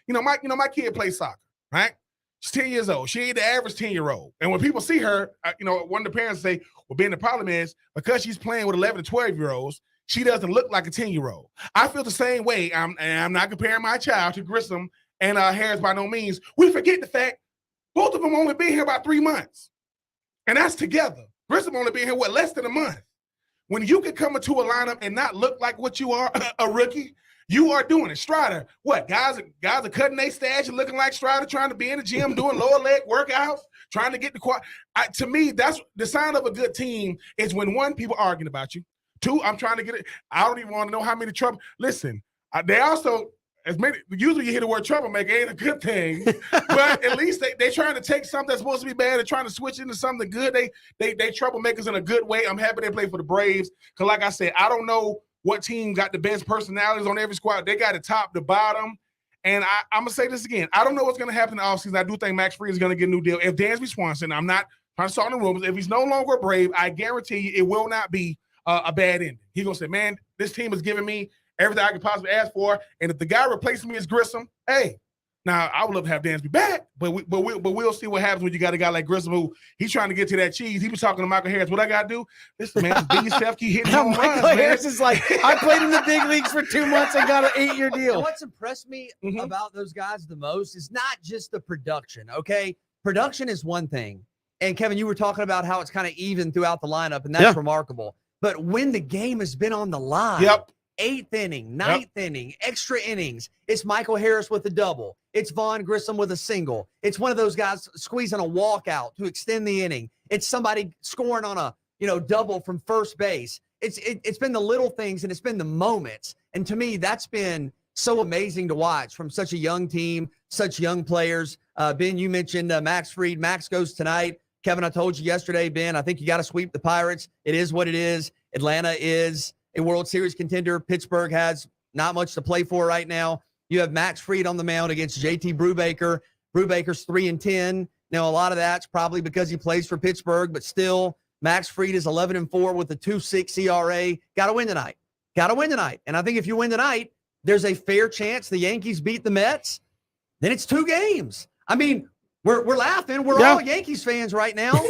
my kid plays soccer, right? She's 10 years old. She ain't the average 10-year-old. And when people see her, one of the parents say, well, Ben, the problem is because she's playing with 11 to 12-year-olds, she doesn't look like a 10-year-old. I feel the same way. I'm not comparing my child to Grissom and Harris by no means. We forget the fact both of them only been here about 3 months. And that's together. Grissom only been here, less than a month. When you can come into a lineup and not look like what you are, a rookie, you are doing it. Strider, guys are cutting their stash and looking like Strider, trying to be in the gym, doing lower leg workouts, trying to get the quad. To me, that's the sign of a good team is when, 1, people arguing about you. 2, I'm trying to get it. I don't even want to know how many trouble. Listen, they also, usually you hear the word troublemaker, ain't a good thing, but at least they trying to take something that's supposed to be bad and trying to switch into something good. They troublemakers in a good way. I'm happy they play for the Braves because, like I said, I don't know what team got the best personalities on every squad. They got the top, the bottom, and I'm going to say this again. I don't know what's going to happen in the offseason. I do think Max Fried is going to get a new deal. If Dansby Swanson, I'm not trying to start the rumors, if he's no longer a Brave, I guarantee you it will not be a bad ending. He's going to say, man, this team is giving me everything I could possibly ask for. And if the guy replacing me is Grissom, hey, now I would love to have Dansby back, but we'll see what happens when you got a guy like Grissom who he's trying to get to that cheese. He was talking to Michael Harris. What I got to do? Listen, man, just be yourself, keep hitting home runs, Michael Harris is like, I played in the big leagues for 2 months and got an 8-year deal. And what's impressed me about those guys the most is not just the production, okay? Production is one thing. And, Kevin, you were talking about how it's kind of even throughout the lineup, and that's remarkable. But when the game has been on the line, 8th inning, 9th inning, extra innings, it's Michael Harris with a double. It's Vaughn Grissom with a single. It's one of those guys squeezing a walkout to extend the inning. It's somebody scoring on a double from first base. It's been the little things and it's been the moments. And to me, that's been so amazing to watch from such a young team, such young players. Ben, you mentioned Max Fried. Max goes tonight. Kevin, I told you yesterday, Ben, I think you got to sweep the Pirates. It is what it is. Atlanta is a World Series contender. Pittsburgh has not much to play for right now. You have Max Fried on the mound against JT Brubaker. Brubaker's 3-10. Now, a lot of that's probably because he plays for Pittsburgh, but still, Max Fried is 11-4 with a 2.6 ERA. Got to win tonight. And I think if you win tonight, there's a fair chance the Yankees beat the Mets. Then it's 2 games. I mean, We're laughing. We're Yeah. all Yankees fans right now.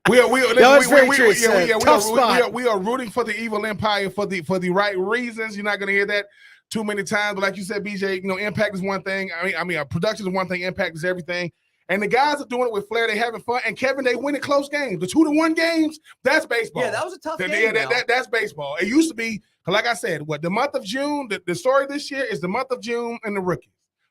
We are rooting for the evil empire for the right reasons. You're not going to hear that too many times, but like you said, BJ, impact is one thing. Production is one thing. Impact is everything. And the guys are doing it with flair. They're having fun. And Kevin, they winning close games. The 2-1 games, that's baseball. Yeah, that was a tough game. That's baseball. It used to be, like I said, the month of June. The story this year is the month of June and the rookies.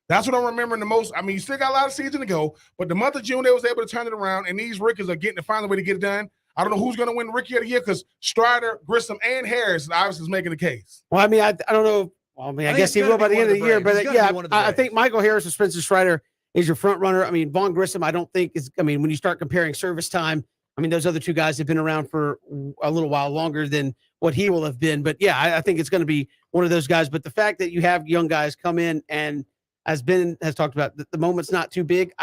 That's what I'm remembering the most. You still got a lot of season to go, but the month of June, they was able to turn it around, and these rookies are getting to find a way to get it done. I don't know who's going to win Rookie of the Year because Strider, Grissom, and Harris obviously is making the case. Well, I don't know. Well, I guess he will by the end of the year, but yeah, I think Michael Harris and Spencer Strider is your front runner. Vaughn Grissom, I don't think is. When you start comparing service time, those other two guys have been around for a little while longer than what he will have been. But yeah, I think it's going to be one of those guys. But the fact that you have young guys come in and, as Ben has talked about, the moment's not too big.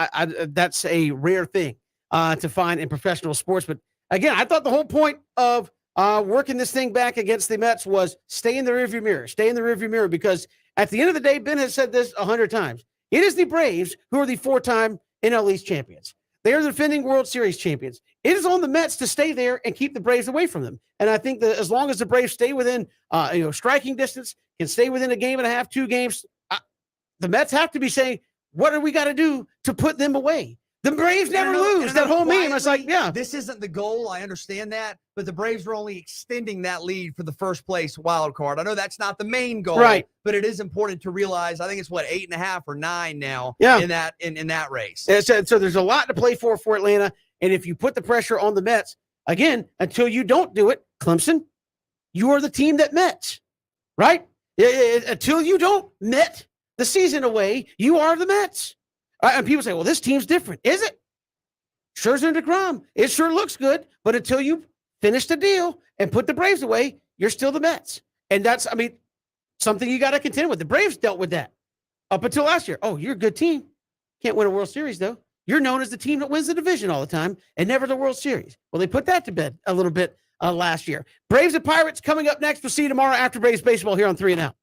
That's a rare thing to find in professional sports. But again, I thought the whole point of working this thing back against the Mets was stay in the rearview mirror, because at the end of the day, Ben has said this 100 times. It is the Braves who are the 4-time NL East champions. They are the defending World Series champions. It is on the Mets to stay there and keep the Braves away from them. And I think that as long as the Braves stay within striking distance, can stay within a game and a half, 2 games, the Mets have to be saying, what do we got to do to put them away? The Braves never lose. That whole meme, it's like, yeah. This isn't the goal. I understand that. But the Braves are only extending that lead for the first place wild card. I know that's not the main goal, right? But it is important to realize, I think it's 8.5 or 9 now in that race. So there's a lot to play for Atlanta. And if you put the pressure on the Mets, again, until you don't do it, Clemson, you are the team that Mets, right? Until you don't Met the season away, you are the Mets. And people say, well, this team's different. Is it? Scherzer and DeGrom. It sure looks good, but until you finish the deal and put the Braves away, you're still the Mets. And that's, something you got to contend with. The Braves dealt with that up until last year. Oh, you're a good team. Can't win a World Series, though. You're known as the team that wins the division all the time and never the World Series. Well, they put that to bed a little bit last year. Braves and Pirates coming up next. We'll see you tomorrow after Braves baseball here on 3 and Out.